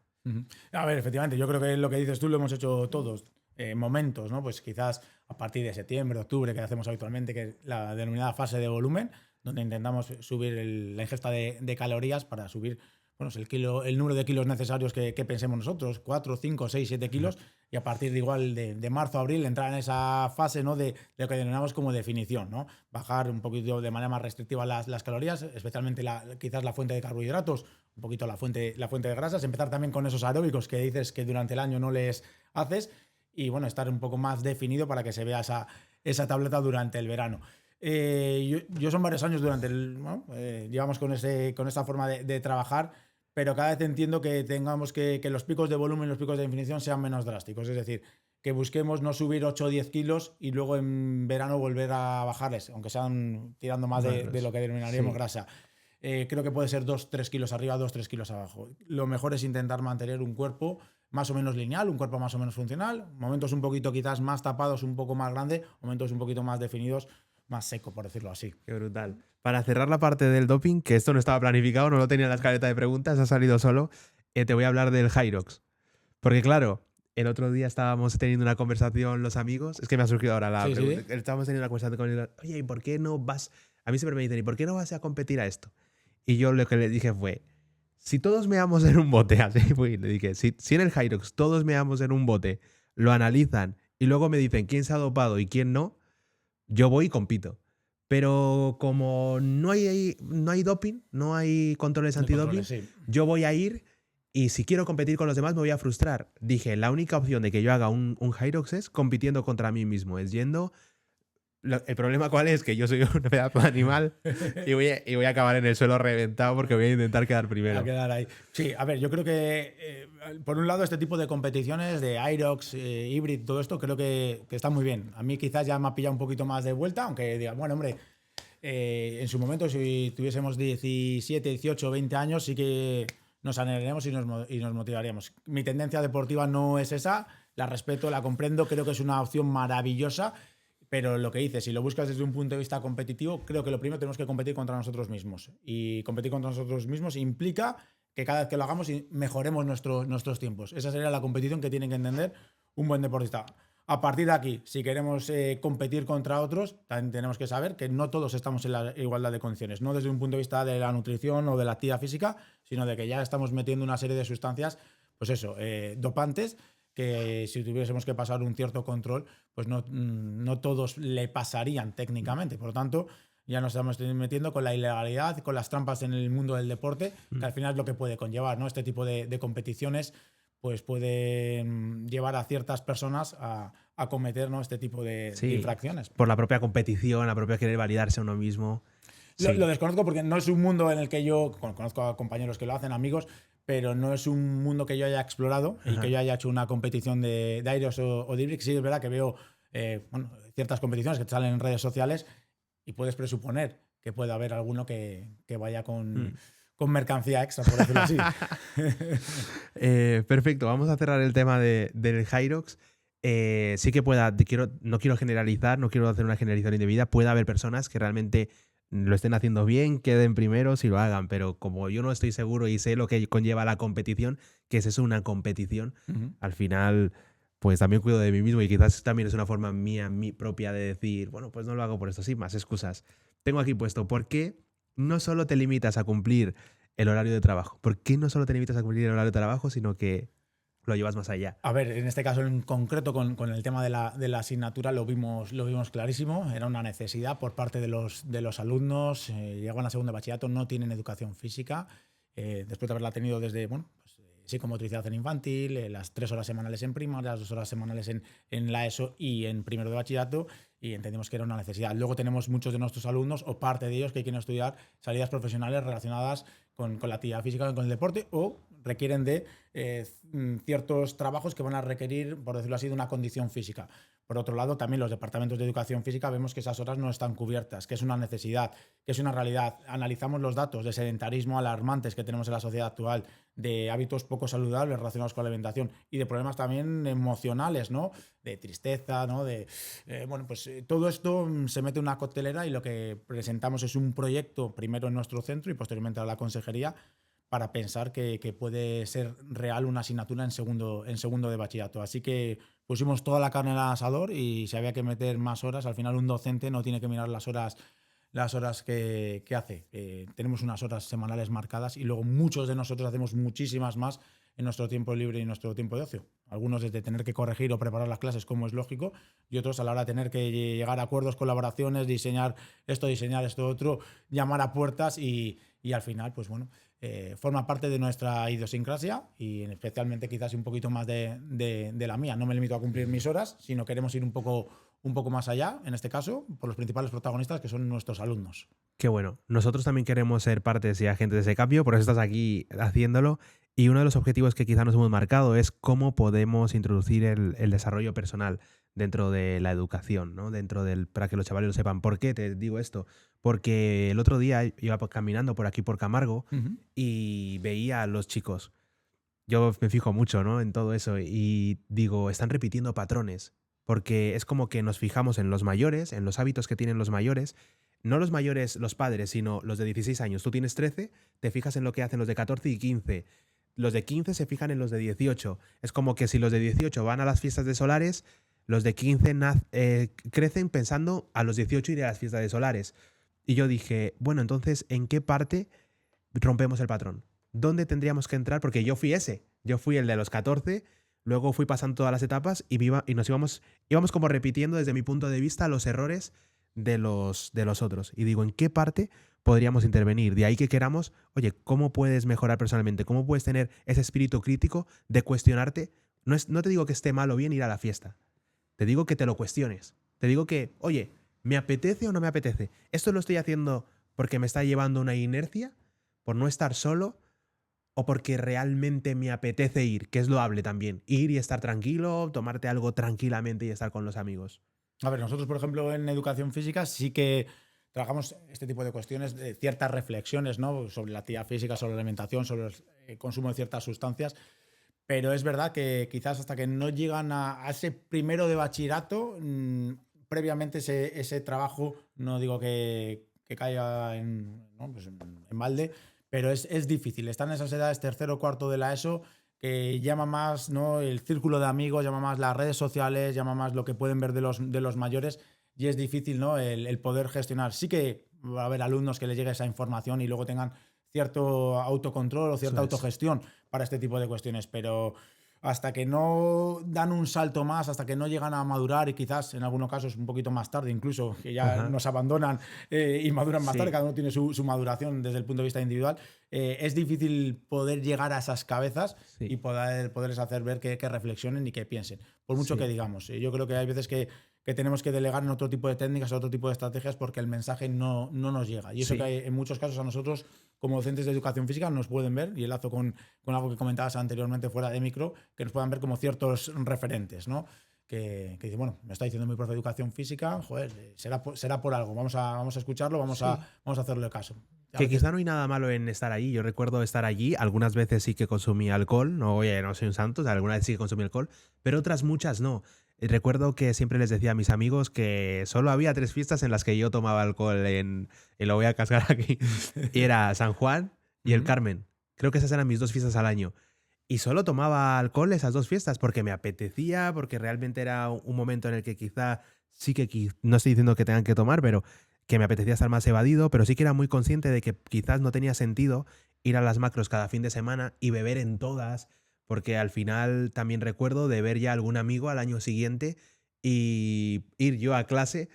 A ver, efectivamente, yo creo que lo que dices tú lo hemos hecho todos. Momentos, ¿no? Pues quizás a partir de septiembre, octubre, que hacemos habitualmente, que es la denominada fase de volumen, donde intentamos subir la ingesta de calorías para subir el número de kilos necesarios que pensemos nosotros, 4, 5, 6, 7 kilos, y a partir de igual de marzo a abril entrar en esa fase, ¿no? de lo que denominamos como definición, ¿no? Bajar un poquito de manera más restrictiva las calorías, especialmente quizás la fuente de carbohidratos, un poquito la fuente de grasas, empezar también con esos aeróbicos que dices que durante el año no les haces, y bueno, estar un poco más definido para que se vea esa tableta durante el verano. Yo son varios años llevamos con esta forma de trabajar, pero cada vez entiendo que tengamos que los picos de volumen y los picos de definición sean menos drásticos. Es decir, que busquemos no subir 8 o 10 kilos y luego en verano volver a bajarles, aunque sean tirando más de lo que denominaríamos grasa. Creo que puede ser 2-3 kilos arriba, 2-3 kilos abajo. Lo mejor es intentar mantener un cuerpo más o menos lineal, un cuerpo más o menos funcional, momentos un poquito quizás más tapados, un poco más grande, momentos un poquito más definidos, más seco, por decirlo así. Qué brutal. Para cerrar la parte del doping, que esto no estaba planificado, no lo tenía en la escaleta de preguntas, ha salido solo, te voy a hablar del Hyrox. Porque claro, el otro día estábamos teniendo una conversación los amigos, es que me ha surgido ahora la pregunta. ¿Sí? Estábamos teniendo una conversación con él, oye, ¿y por qué no vas? A mí siempre me dicen, ¿y por qué no vas a competir a esto? Y yo lo que le dije fue, si todos meamos en un bote, así fui, le dije, si en el Hyrox todos meamos en un bote, lo analizan y luego me dicen quién se ha dopado y quién no, yo voy y compito. Pero como no hay doping, no hay controles antidoping, yo voy a ir y si quiero competir con los demás me voy a frustrar. Dije, la única opción de que yo haga un Hyrox es compitiendo contra mí mismo, es yendo... El problema cuál es, que yo soy un pedazo de animal y voy a acabar en el suelo reventado porque voy a intentar quedar primero. A quedar ahí. Sí, a ver, yo creo que por un lado este tipo de competiciones de Hyrox, Hybrid, todo esto creo que está muy bien. A mí quizás ya me ha pillado un poquito más de vuelta, aunque diga, bueno, hombre, en su momento si tuviésemos 17, 18, 20 años sí que nos animaríamos y nos motivaríamos. Mi tendencia deportiva no es esa, la respeto, la comprendo, creo que es una opción maravillosa. Pero lo que dices, si lo buscas desde un punto de vista competitivo, creo que lo primero tenemos que competir contra nosotros mismos. Y competir contra nosotros mismos implica que cada vez que lo hagamos mejoremos nuestros tiempos. Esa sería la competición que tiene que entender un buen deportista. A partir de aquí, si queremos competir contra otros, también tenemos que saber que no todos estamos en la igualdad de condiciones. No desde un punto de vista de la nutrición o de la actividad física, sino de que ya estamos metiendo una serie de sustancias, pues eso, dopantes, que si tuviésemos que pasar un cierto control, pues no todos le pasarían técnicamente. Por lo tanto, ya nos estamos metiendo con la ilegalidad, con las trampas en el mundo del deporte, que al final es lo que puede conllevar, ¿no? Este tipo de competiciones pues pueden llevar a ciertas personas a cometer, ¿no? Este tipo de infracciones. Por la propia competición, la propia querer validarse a uno mismo. Sí. Lo desconozco porque no es un mundo en el que yo conozco a compañeros que lo hacen, amigos, pero no es un mundo que yo haya explorado y que Ajá. yo haya hecho una competición de Aeros o de Ibrix. Sí, es verdad que veo bueno, ciertas competiciones que te salen en redes sociales y puedes presuponer que puede haber alguno que vaya Mm. con mercancía extra, por decirlo así. Perfecto, vamos a cerrar el tema del Hyrox. Sí que no quiero generalizar, no quiero hacer una generalización indebida. Puede haber personas que realmente lo estén haciendo bien, queden primeros y lo hagan, pero como yo no estoy seguro y sé lo que conlleva la competición, que es eso, una competición, Ujú. al final, pues también cuido de mí mismo y quizás también es una forma mía, propia de decir, bueno, pues no lo hago por esto, sí, más excusas. Tengo aquí puesto, ¿por qué no solo te limitas a cumplir el horario de trabajo? ¿Por qué no solo te limitas a cumplir el horario de trabajo, sino que lo llevas más allá? A ver, en este caso en concreto con el tema de la asignatura lo vimos clarísimo. Era una necesidad por parte de los alumnos. Llegan a segundo de bachillerato, no tienen educación física. Después de haberla tenido desde bueno, pues, psicomotricidad en infantil, las 3 horas semanales en primaria, las 2 horas semanales en la ESO y en primero de bachillerato, y entendimos que era una necesidad. Luego tenemos muchos de nuestros alumnos, o parte de ellos, que quieren estudiar salidas profesionales relacionadas con la actividad física, con el deporte, o requieren de ciertos trabajos que van a requerir, por decirlo así, de una condición física. Por otro lado, también los departamentos de educación física vemos que esas horas no están cubiertas, que es una necesidad, que es una realidad. Analizamos los datos de sedentarismo alarmantes que tenemos en la sociedad actual, de hábitos poco saludables relacionados con la alimentación y de problemas también emocionales, ¿no? De tristeza, ¿no? Bueno, pues todo esto se mete en una coctelera y lo que presentamos es un proyecto primero en nuestro centro y posteriormente a la consejería para pensar que puede ser real una asignatura en segundo de bachillerato. Así que pusimos toda la carne al asador y si había que meter más horas, al final un docente no tiene que mirar las horas que hace. Tenemos unas horas semanales marcadas y luego muchos de nosotros hacemos muchísimas más en nuestro tiempo libre y nuestro tiempo de ocio. Algunos desde tener que corregir o preparar las clases, como es lógico, y otros a la hora de tener que llegar a acuerdos, colaboraciones, diseñar esto, otro, llamar a puertas y al final, pues bueno, forma parte de nuestra idiosincrasia y especialmente quizás un poquito más de la mía. No me limito a cumplir mis horas, sino queremos ir un poco más allá, en este caso, por los principales protagonistas que son nuestros alumnos. Qué bueno. Nosotros también queremos ser partes y agentes de ese cambio, por eso estás aquí haciéndolo. Y uno de los objetivos que quizá nos hemos marcado es cómo podemos introducir el desarrollo personal dentro de la educación, ¿no? Para que los chavales lo sepan. ¿Por qué te digo esto? Porque el otro día iba caminando por aquí por Camargo Ujú. y veía a los chicos. Yo me fijo mucho, ¿no? En todo eso y digo, están repitiendo patrones, porque es como que nos fijamos en los mayores, en los hábitos que tienen los mayores, no los mayores, los padres, sino los de 16 años. Tú tienes 13, te fijas en lo que hacen los de 14 y 15. Los de 15 se fijan en los de 18. Es como que si los de 18 van a las fiestas de solares, los de 15 crecen pensando a los 18 ir a las fiestas de solares. Y yo dije, bueno, entonces, ¿en qué parte rompemos el patrón? ¿Dónde tendríamos que entrar? Porque yo fui ese. Yo fui el de los 14, luego fui pasando todas las etapas y nos íbamos como repitiendo desde mi punto de vista los errores de los otros. Y digo, ¿en qué parte podríamos intervenir? De ahí que queramos, oye, ¿cómo puedes mejorar personalmente? ¿Cómo puedes tener ese espíritu crítico de cuestionarte? No te digo que esté mal o bien ir a la fiesta. Te digo que te lo cuestiones. Te digo que, oye, ¿me apetece o no me apetece? ¿Esto lo estoy haciendo porque me está llevando una inercia? ¿Por no estar solo? ¿O porque realmente me apetece ir? Que es loable también. Ir y estar tranquilo, tomarte algo tranquilamente y estar con los amigos. A ver, nosotros, por ejemplo, en educación física sí que trabajamos este tipo de cuestiones, de ciertas reflexiones, ¿no? Sobre la actividad física, sobre la alimentación, sobre el consumo de ciertas sustancias. Pero es verdad que quizás hasta que no llegan a ese primero de bachillerato, previamente ese trabajo, no digo que caiga ¿no? Pues en balde, pero es difícil. Están en esas edades, tercero o cuarto de la ESO, que llama más, ¿no? El círculo de amigos, llama más las redes sociales, llama más lo que pueden ver de los mayores y es difícil, ¿no? El poder gestionar. Sí que va a haber alumnos que les llegue esa información y luego tengan cierto autocontrol o cierta Eso es. autogestión para este tipo de cuestiones, pero hasta que no dan un salto más, hasta que no llegan a madurar y quizás en algunos casos un poquito más tarde, incluso que ya Ajá. nos abandonan y maduran más tarde, Sí, cada uno tiene su maduración desde el punto de vista individual, es difícil poder llegar a esas cabezas y sí, poderles hacer ver que reflexionen y que piensen, por mucho que sí. digamos. Yo creo que hay veces que que tenemos que delegar en otro tipo de técnicas, otro tipo de estrategias, porque el mensaje no nos llega. Y eso Sí. que hay, en muchos casos a nosotros, como docentes de educación física, nos pueden ver, y enlazo con algo que comentabas anteriormente fuera de micro, que nos puedan ver como ciertos referentes, ¿no? Que dice, bueno, me está diciendo mi profe de educación física, joder, será por algo, vamos a escucharlo, vamos a hacerle caso. Que quizá no hay nada malo en estar allí. Yo recuerdo estar allí, algunas veces sí que consumí alcohol, no, oye, no soy un santo, o sea, algunas veces sí que consumí alcohol, pero otras muchas no. Recuerdo que siempre les decía a mis amigos que solo había 3 fiestas en las que yo tomaba alcohol y lo voy a cascar aquí. Y era San Juan y el Carmen. Creo que esas eran mis 2 fiestas al año. Y solo tomaba alcohol esas 2 fiestas porque me apetecía, porque realmente era un momento en el que quizá sí que, no estoy diciendo que tengan que tomar, pero que me apetecía estar más evadido, pero sí que era muy consciente de que quizás no tenía sentido ir a las macros cada fin de semana y beber en todas, porque al final también recuerdo de ver ya a algún amigo al año siguiente y ir yo a clase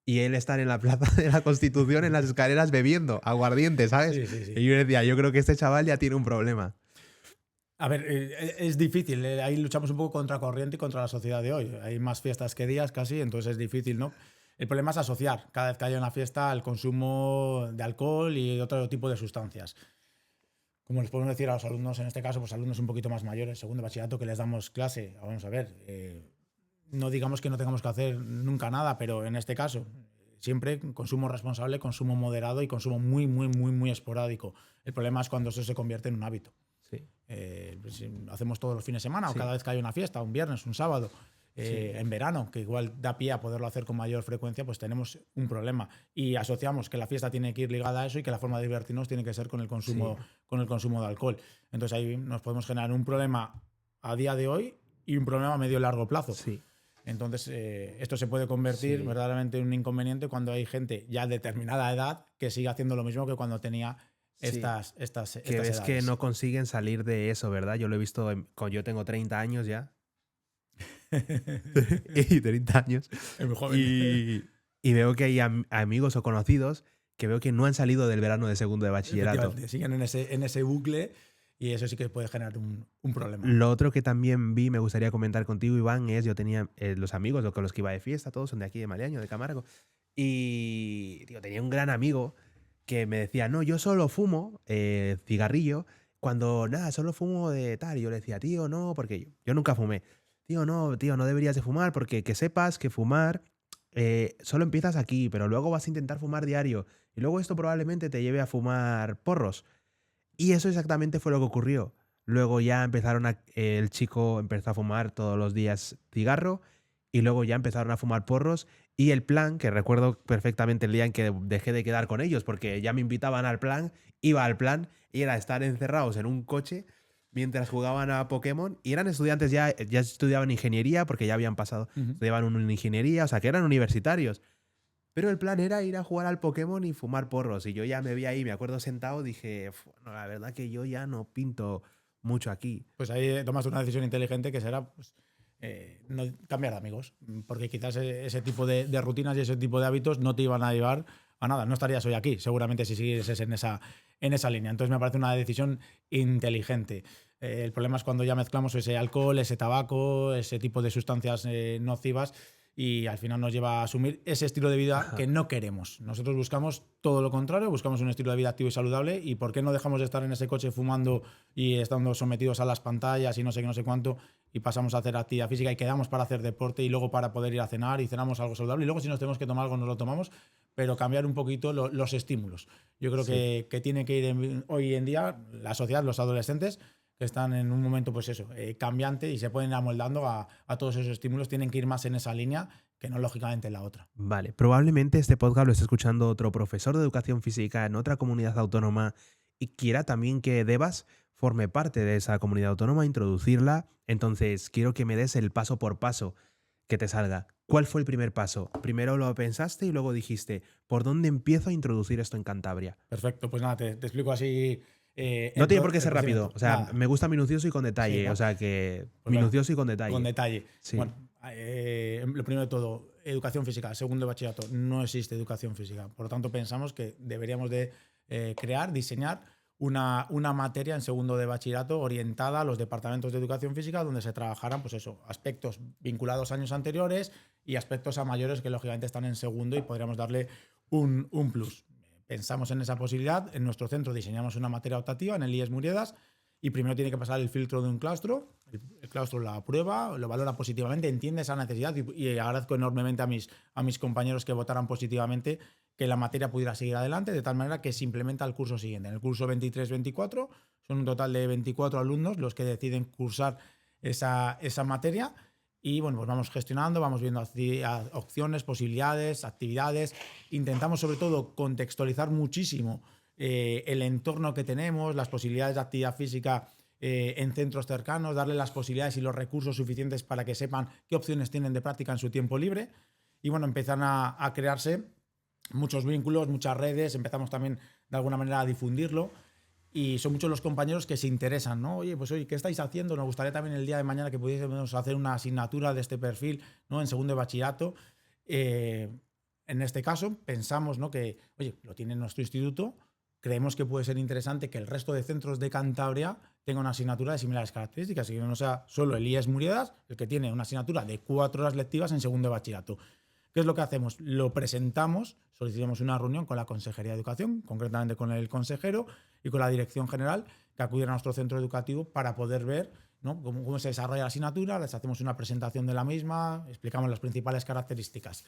y él estar en la Plaza de la Constitución en las escaleras bebiendo aguardiente, ¿sabes? Sí. Y yo decía, yo creo que este chaval ya tiene un problema. A ver, es difícil. Ahí luchamos un poco contra corriente y contra la sociedad de hoy. Hay más fiestas que días casi, entonces es difícil, ¿no? El problema es asociar cada vez que haya una fiesta el consumo de alcohol y de otro tipo de sustancias. Como les podemos decir a los alumnos, en este caso, pues alumnos un poquito más mayores, segundo de bachillerato, que les damos clase. Vamos a ver, no digamos que no tengamos que hacer nunca nada, pero en este caso, siempre consumo responsable, consumo moderado y consumo muy esporádico. El problema es cuando eso se convierte en un hábito. Sí. Pues, hacemos todos los fines de semana o cada vez que hay una fiesta, un viernes, un sábado, en verano, que igual da pie a poderlo hacer con mayor frecuencia, pues tenemos un problema. Y asociamos que la fiesta tiene que ir ligada a eso y que la forma de divertirnos tiene que ser con el consumo de alcohol. Entonces ahí nos podemos generar un problema a día de hoy y un problema a medio y largo plazo. Sí. Entonces, esto se puede convertir verdaderamente en un inconveniente cuando hay gente ya de determinada edad que sigue haciendo lo mismo que cuando tenía estas que ves edades. que no consiguen salir de eso, ¿verdad? Yo lo he visto, yo tengo 30 años ya. Y 30 años. Es muy joven. Y veo que hay amigos o conocidos que veo que no han salido del verano de segundo de bachillerato. Siguen en ese bucle y eso sí que puede generar un problema. Lo otro que también vi, me gustaría comentar contigo, Iván, es yo tenía los amigos con los que iba de fiesta, todos son de aquí, de Maleaño, de Camargo. Y tenía un gran amigo que me decía, no, yo solo fumo cigarrillo cuando, nada, solo fumo de tal. Y yo le decía, tío, no, porque yo nunca fumé. Tío, no deberías de fumar porque que sepas que fumar solo empiezas aquí, pero luego vas a intentar fumar diario. Y luego esto probablemente te lleve a fumar porros. Y eso exactamente fue lo que ocurrió. Luego ya el chico empezó a fumar todos los días cigarro y luego ya empezaron a fumar porros y el plan, que recuerdo perfectamente el día en que dejé de quedar con ellos porque ya me invitaban al plan, iba al plan y era estar encerrados en un coche mientras jugaban a Pokémon y eran estudiantes ya estudiaban ingeniería porque ya habían pasado, estudiaban una ingeniería, o sea que eran universitarios. Pero el plan era ir a jugar al Pokémon y fumar porros. Y yo ya me vi ahí, me acuerdo sentado, dije, no, la verdad que yo ya no pinto mucho aquí. Pues ahí tomas una decisión inteligente que será pues, no cambiar de amigos. Porque quizás ese tipo de rutinas y ese tipo de hábitos no te iban a llevar a nada. No estarías hoy aquí, seguramente si siguieses en esa línea. Entonces me parece una decisión inteligente. El problema es cuando ya mezclamos ese alcohol, ese tabaco, ese tipo de sustancias nocivas y al final nos lleva a asumir ese estilo de vida que no queremos. Nosotros buscamos todo lo contrario, buscamos un estilo de vida activo y saludable y ¿por qué no dejamos de estar en ese coche fumando y estando sometidos a las pantallas y no sé qué, no sé cuánto y pasamos a hacer actividad física y quedamos para hacer deporte y luego para poder ir a cenar y cenamos algo saludable y luego si nos tenemos que tomar algo nos lo tomamos, pero cambiar un poquito los estímulos. Yo creo que tiene que ir hoy en día la sociedad, los adolescentes, que están en un momento, pues eso, cambiante y se pueden ir amoldando a todos esos estímulos, tienen que ir más en esa línea que no lógicamente en la otra. Vale, probablemente este podcast lo esté escuchando otro profesor de educación física en otra comunidad autónoma y quiera también que Devas forme parte de esa comunidad autónoma, introducirla. Entonces, quiero que me des el paso por paso que te salga. ¿Cuál fue el primer paso? Primero lo pensaste y luego dijiste, ¿por dónde empiezo a introducir esto en Cantabria? Perfecto, pues nada, te explico así. No tiene por qué ser rápido. O sea, nada. me gusta minucioso y con detalle. Sí, ¿no? O sea, que Pues minucioso y con detalle. Con detalle. Sí. Bueno, lo primero de todo, educación física. Segundo de bachillerato, no existe educación física. Por lo tanto, pensamos que deberíamos de crear, diseñar una materia en segundo de bachillerato orientada a los departamentos de educación física donde se trabajaran, pues eso, aspectos vinculados a años anteriores y aspectos a mayores que lógicamente están en segundo y podríamos darle un plus. Pensamos en esa posibilidad. En nuestro centro diseñamos una materia optativa en el IES Muriedas y primero tiene que pasar el filtro de un claustro. El claustro la aprueba, lo valora positivamente, entiende esa necesidad y agradezco enormemente a mis compañeros que votaran positivamente que la materia pudiera seguir adelante, de tal manera que se implementa el curso siguiente. En el curso 23-24 son un total de 24 alumnos los que deciden cursar esa materia. Y bueno, pues vamos gestionando, vamos viendo opciones, posibilidades, actividades. Intentamos sobre todo contextualizar muchísimo el entorno que tenemos, las posibilidades de actividad física en centros cercanos, darle las posibilidades y los recursos suficientes para que sepan qué opciones tienen de práctica en su tiempo libre. Y bueno, empiezan a crearse muchos vínculos, muchas redes, empezamos también de alguna manera a difundirlo. Y son muchos los compañeros que se interesan, ¿no? Oye, ¿qué estáis haciendo? Nos gustaría también el día de mañana que pudiésemos hacer una asignatura de este perfil, ¿no? En segundo de bachillerato. En este caso, pensamos, ¿no? Que, oye, lo tiene nuestro instituto, creemos que puede ser interesante que el resto de centros de Cantabria tengan una asignatura de similares características y que no sea solo el IES Muriedas el que tiene una asignatura de 4 horas lectivas en segundo de bachillerato. ¿Qué es lo que hacemos? Lo presentamos, solicitamos una reunión con la Consejería de Educación, concretamente con el consejero y con la Dirección General, que acuden a nuestro centro educativo para poder ver, ¿no? cómo se desarrolla la asignatura, les hacemos una presentación de la misma, explicamos las principales características.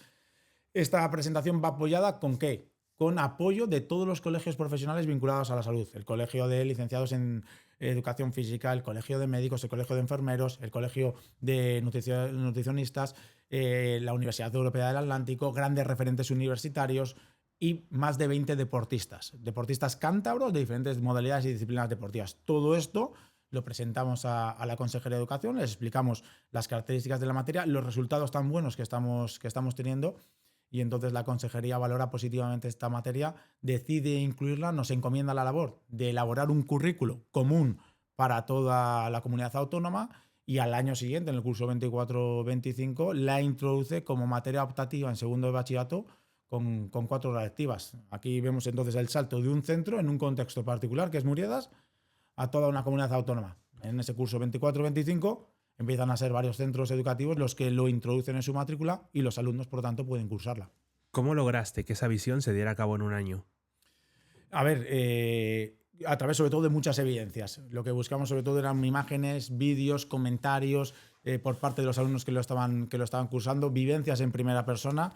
Esta presentación va apoyada ¿con qué? Con apoyo de todos los colegios profesionales vinculados a la salud. El Colegio de Licenciados en Educación Física, el Colegio de Médicos, el Colegio de Enfermeros, el Colegio de Nutricionistas, la Universidad Europea del Atlántico, grandes referentes universitarios y más de 20 deportistas cántabros de diferentes modalidades y disciplinas deportivas. Todo esto lo presentamos a la Consejería de Educación, les explicamos las características de la materia, los resultados tan buenos que estamos teniendo, y entonces la Consejería valora positivamente esta materia, decide incluirla, nos encomienda la labor de elaborar un currículo común para toda la comunidad autónoma y al año siguiente, en el curso 24-25, la introduce como materia optativa en segundo de bachillerato con 4 horas lectivas. Aquí vemos entonces el salto de un centro en un contexto particular, que es Muriedas, a toda una comunidad autónoma. En ese curso 24-25 empiezan a ser varios centros educativos los que lo introducen en su matrícula y los alumnos, por lo tanto, pueden cursarla. ¿Cómo lograste que esa visión se diera a cabo en un año? A ver, a través sobre todo de muchas evidencias. Lo que buscamos sobre todo eran imágenes, vídeos, comentarios por parte de los alumnos que lo estaban cursando, vivencias en primera persona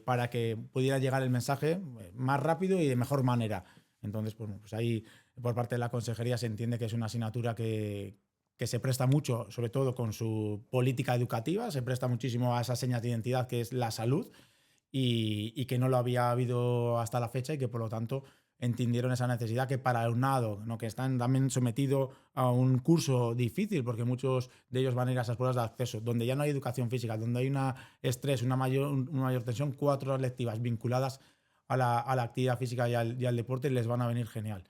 para que pudiera llegar el mensaje más rápido y de mejor manera. Entonces, pues ahí por parte de la Consejería se entiende que es una asignatura que se presta mucho, sobre todo con su política educativa, se presta muchísimo a esas señas de identidad que es la salud y que no lo había habido hasta la fecha y que por lo tanto entendieron esa necesidad que para el alumnado, ¿no? que están también sometidos a un curso difícil, porque muchos de ellos van a ir a esas pruebas de acceso, donde ya no hay educación física, donde hay un estrés, una mayor tensión, 4 horas lectivas vinculadas a la actividad física y al deporte les van a venir genial.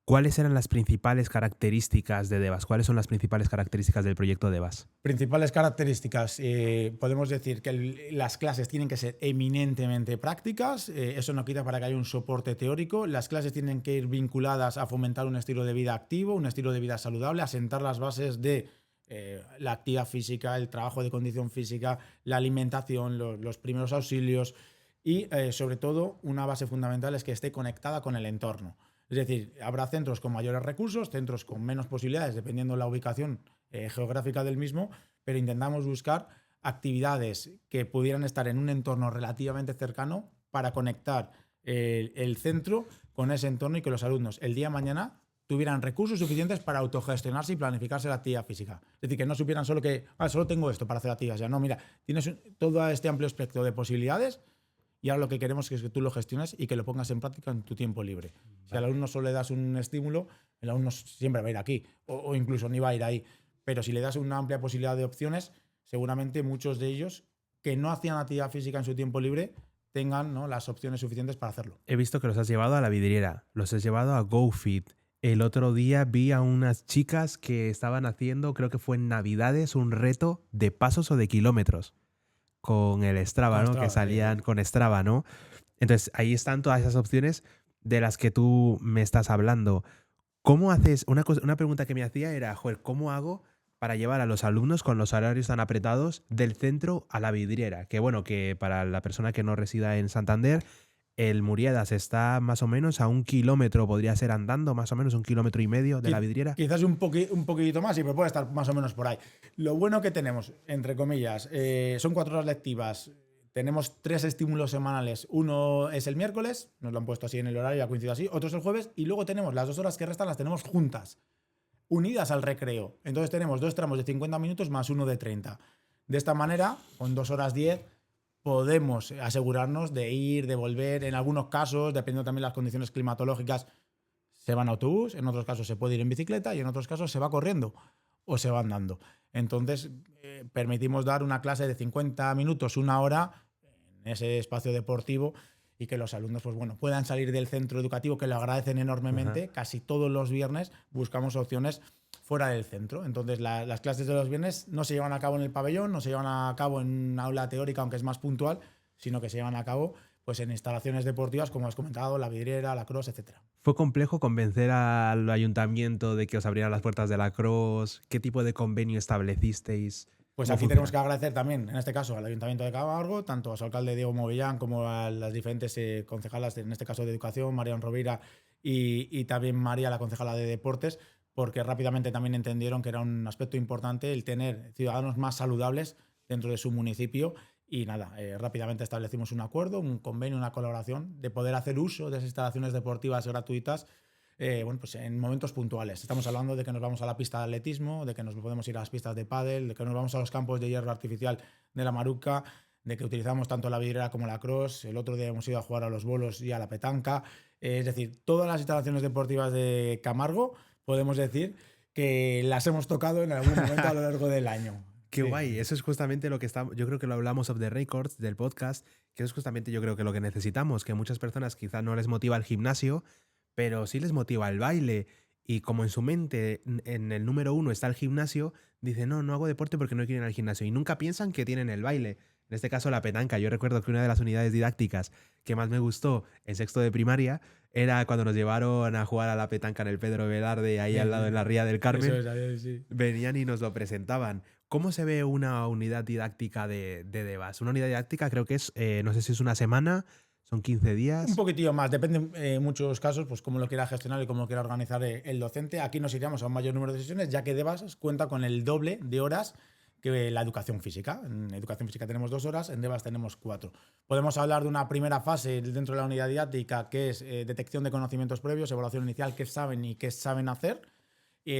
¿Cuáles eran las principales características de Devas? ¿Cuáles son las principales características del proyecto Devas? Principales características. Podemos decir que las clases tienen que ser eminentemente prácticas. Eso no quita para que haya un soporte teórico. Las clases tienen que ir vinculadas a fomentar un estilo de vida activo, un estilo de vida saludable, a sentar las bases de la actividad física, el trabajo de condición física, la alimentación, los primeros auxilios y, sobre todo, una base fundamental es que esté conectada con el entorno. Es decir, habrá centros con mayores recursos, centros con menos posibilidades, dependiendo de la ubicación geográfica del mismo, pero intentamos buscar actividades que pudieran estar en un entorno relativamente cercano para conectar el centro con ese entorno y que los alumnos el día de mañana tuvieran recursos suficientes para autogestionarse y planificarse la actividad física. Es decir, que no supieran solo que solo tengo esto para hacer actividad. Ya no, mira, tienes todo este amplio espectro de posibilidades y ahora lo que queremos es que tú lo gestiones y que lo pongas en práctica en tu tiempo libre. Vale. Si al alumno solo le das un estímulo, el alumno siempre va a ir aquí o incluso ni va a ir ahí. Pero si le das una amplia posibilidad de opciones, seguramente muchos de ellos que no hacían actividad física en su tiempo libre tengan, ¿no?, las opciones suficientes para hacerlo. He visto que los has llevado a la vidriera, los has llevado a GoFit. El otro día vi a unas chicas que estaban haciendo, creo que fue en Navidades, un reto de pasos o de kilómetros con el Strava, ¿no? Que salían con Strava, ¿no? Entonces, ahí están todas esas opciones de las que tú me estás hablando. ¿Cómo haces? Una pregunta que me hacía era, joder, ¿cómo hago para llevar a los alumnos con los horarios tan apretados del centro a la vidriera. Que bueno, que para la persona que no resida en Santander, el Muriedas está más o menos a 1 kilómetro, podría ser andando, más o menos 1,5 kilómetros de la vidriera. Quizás un poquitito más, sí, pero puede estar más o menos por ahí. Lo bueno que tenemos, entre comillas, son 4 horas lectivas. Tenemos 3 estímulos semanales. Uno es el miércoles, nos lo han puesto así en el horario, ha coincidido así. Otro es el jueves y luego tenemos las 2 horas que restan, las tenemos juntas, unidas al recreo. Entonces tenemos 2 tramos de 50 minutos más uno de 30. De esta manera, con 2 horas 10, podemos asegurarnos de ir, de volver. En algunos casos, dependiendo también de las condiciones climatológicas, se va en autobús, en otros casos se puede ir en bicicleta y en otros casos se va corriendo o se va andando. Entonces, permitimos dar una clase de 50 minutos, 1 hora en ese espacio deportivo y que los alumnos pues, bueno, puedan salir del centro educativo, que lo agradecen enormemente. Casi todos los viernes buscamos opciones fuera del centro. Entonces, las clases de los viernes no se llevan a cabo en el pabellón, no se llevan a cabo en una aula teórica, aunque es más puntual, sino que se llevan a cabo pues, en instalaciones deportivas, como has comentado, la vidriera, la cross, etc. ¿Fue complejo convencer al ayuntamiento de que os abrieran las puertas de la cross? ¿Qué tipo de convenio establecisteis? Pues aquí tenemos que agradecer también, en este caso, al Ayuntamiento de Camargo, tanto a su alcalde Diego Movillán como a las diferentes concejalas, en este caso de Educación, Marian Rovira y también María, la concejala de Deportes, porque rápidamente también entendieron que era un aspecto importante el tener ciudadanos más saludables dentro de su municipio. Y nada, rápidamente establecimos un acuerdo, un convenio, una colaboración de poder hacer uso de esas instalaciones deportivas gratuitas. Bueno, pues en momentos puntuales. Estamos hablando de que nos vamos a la pista de atletismo, de que nos podemos ir a las pistas de pádel, de que nos vamos a los campos de hierro artificial de la Maruca, de que utilizamos tanto la vidriera como la cross. El otro día hemos ido a jugar a los bolos y a la petanca. Es decir, todas las instalaciones deportivas de Camargo, podemos decir que las hemos tocado en algún momento a lo largo del año. Qué guay, eso es justamente lo que yo creo que lo hablamos off the records del podcast, que eso es justamente yo creo que lo que necesitamos, que muchas personas quizá no les motiva el gimnasio, pero sí les motiva el baile. Y como en su mente, en el número 1 está el gimnasio, dicen, no hago deporte porque no quieren ir al gimnasio. Y nunca piensan que tienen el baile. En este caso, la petanca. Yo recuerdo que una de las unidades didácticas que más me gustó en sexto de primaria era cuando nos llevaron a jugar a la petanca en el Pedro Velarde, ahí al lado de la Ría del Carmen. Eso es, sí. Venían y nos lo presentaban. ¿Cómo se ve una unidad didáctica de Devas? Una unidad didáctica creo que es, no sé si es una semana, son 15 días. Un poquitillo más, depende en muchos casos, pues cómo lo quiera gestionar y cómo lo quiera organizar el docente. Aquí nos iríamos a un mayor número de sesiones, ya que Devas cuenta con el doble de horas que la educación física. En educación física tenemos 2 horas, en Devas tenemos 4. Podemos hablar de una primera fase dentro de la unidad didáctica, que es detección de conocimientos previos, evaluación inicial, qué saben y qué saben hacer,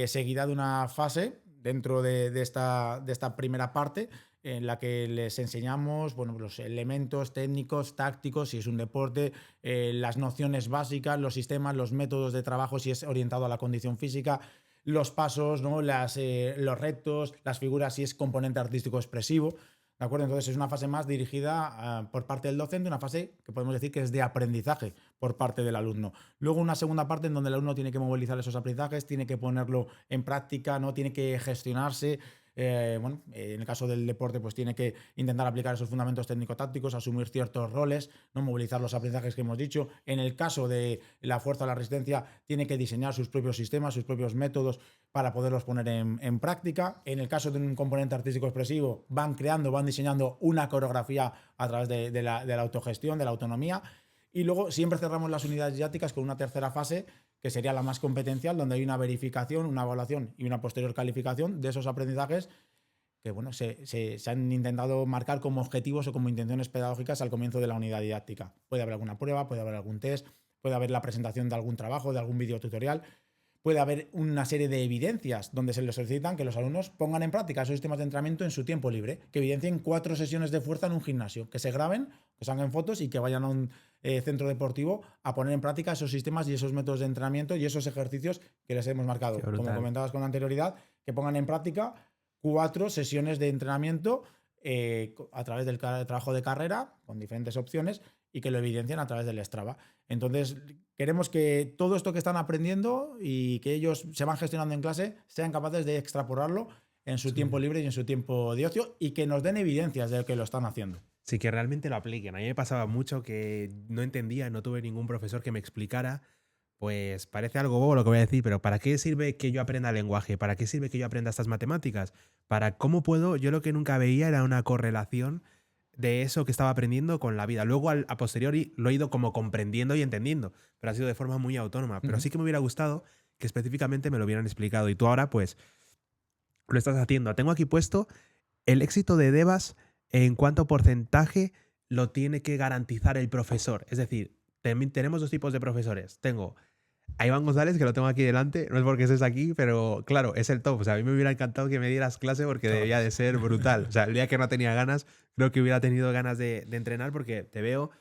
seguida de una fase dentro de esta primera parte, en la que les enseñamos bueno, los elementos técnicos, tácticos, si es un deporte, las nociones básicas, los sistemas, los métodos de trabajo, si es orientado a la condición física, los pasos, ¿no? Los retos, las figuras, si es componente artístico expresivo. ¿De acuerdo? Entonces es una fase más dirigida por parte del docente, una fase que podemos decir que es de aprendizaje por parte del alumno. Luego una segunda parte en donde el alumno tiene que movilizar esos aprendizajes, tiene que ponerlo en práctica, ¿no? Tiene que gestionarse. En el caso del deporte, pues tiene que intentar aplicar esos fundamentos técnico-tácticos, asumir ciertos roles, no movilizar los aprendizajes que hemos dicho. En el caso de la fuerza o la resistencia, tiene que diseñar sus propios sistemas, sus propios métodos para poderlos poner en práctica. En el caso de un componente artístico expresivo, van diseñando una coreografía a través de la autogestión, de la autonomía. Y luego siempre cerramos las unidades didácticas con una tercera fase, que sería la más competencial, donde hay una verificación, una evaluación y una posterior calificación de esos aprendizajes que bueno, se han intentado marcar como objetivos o como intenciones pedagógicas al comienzo de la unidad didáctica. Puede haber alguna prueba, puede haber algún test, puede haber la presentación de algún trabajo, de algún videotutorial. Puede haber una serie de evidencias donde se les solicitan que los alumnos pongan en práctica esos sistemas de entrenamiento en su tiempo libre, que evidencien 4 sesiones de fuerza en un gimnasio, que se graben, que salgan fotos y que vayan a un centro deportivo a poner en práctica esos sistemas y esos métodos de entrenamiento y esos ejercicios que les hemos marcado. Como comentabas con anterioridad, que pongan en práctica 4 sesiones de entrenamiento a través del trabajo de carrera, con diferentes opciones, y que lo evidencian a través del Strava. Entonces, queremos que todo esto que están aprendiendo y que ellos se van gestionando en clase sean capaces de extrapolarlo en su tiempo libre y en su tiempo de ocio y que nos den evidencias de que lo están haciendo. Sí, que realmente lo apliquen. A mí me pasaba mucho que no entendía, no tuve ningún profesor que me explicara pues parece algo bobo lo que voy a decir, pero ¿para qué sirve que yo aprenda lenguaje? ¿Para qué sirve que yo aprenda estas matemáticas? ¿Para cómo puedo? Yo lo que nunca veía era una correlación de eso que estaba aprendiendo con la vida. Luego, a posteriori, lo he ido como comprendiendo y entendiendo, pero ha sido de forma muy autónoma. Pero sí que me hubiera gustado que específicamente me lo hubieran explicado. Y tú ahora, pues, lo estás haciendo. Tengo aquí puesto el éxito de Devas en cuánto porcentaje lo tiene que garantizar el profesor. Es decir, tenemos dos tipos de profesores. Tengo a Iván González, que lo tengo aquí delante, no es porque estés aquí, pero claro, es el top. O sea, a mí me hubiera encantado que me dieras clase porque debía de ser brutal. O sea, el día que no tenía ganas, creo que hubiera tenido ganas de entrenar porque te veo,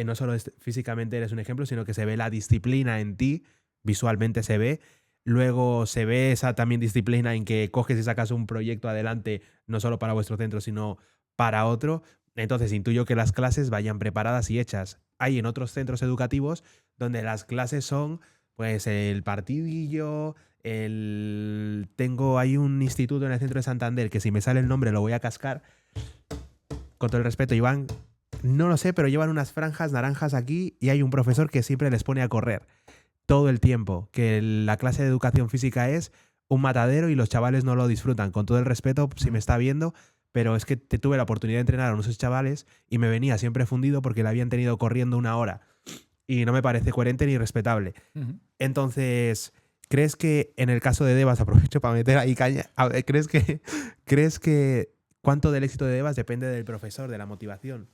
no solo físicamente eres un ejemplo, sino que se ve la disciplina en ti, visualmente se ve. Luego se ve esa también disciplina en que coges y sacas un proyecto adelante, no solo para vuestro centro, sino para otro. Entonces intuyo que las clases vayan preparadas y hechas. Hay en otros centros educativos donde las clases son pues el partidillo, hay un instituto en el centro de Santander que si me sale el nombre lo voy a cascar. Con todo el respeto, Iván, no lo sé, pero llevan unas franjas naranjas aquí y hay un profesor que siempre les pone a correr todo el tiempo, que la clase de educación física es un matadero y los chavales no lo disfrutan. Con todo el respeto, si me está viendo, pero es que tuve la oportunidad de entrenar a unos chavales y me venía siempre fundido porque le habían tenido corriendo 1 hora. Y no me parece coherente ni respetable. Entonces, ¿crees que en el caso de Devas, aprovecho para meter ahí caña, ¿crees que cuánto del éxito de Devas depende del profesor, de la motivación?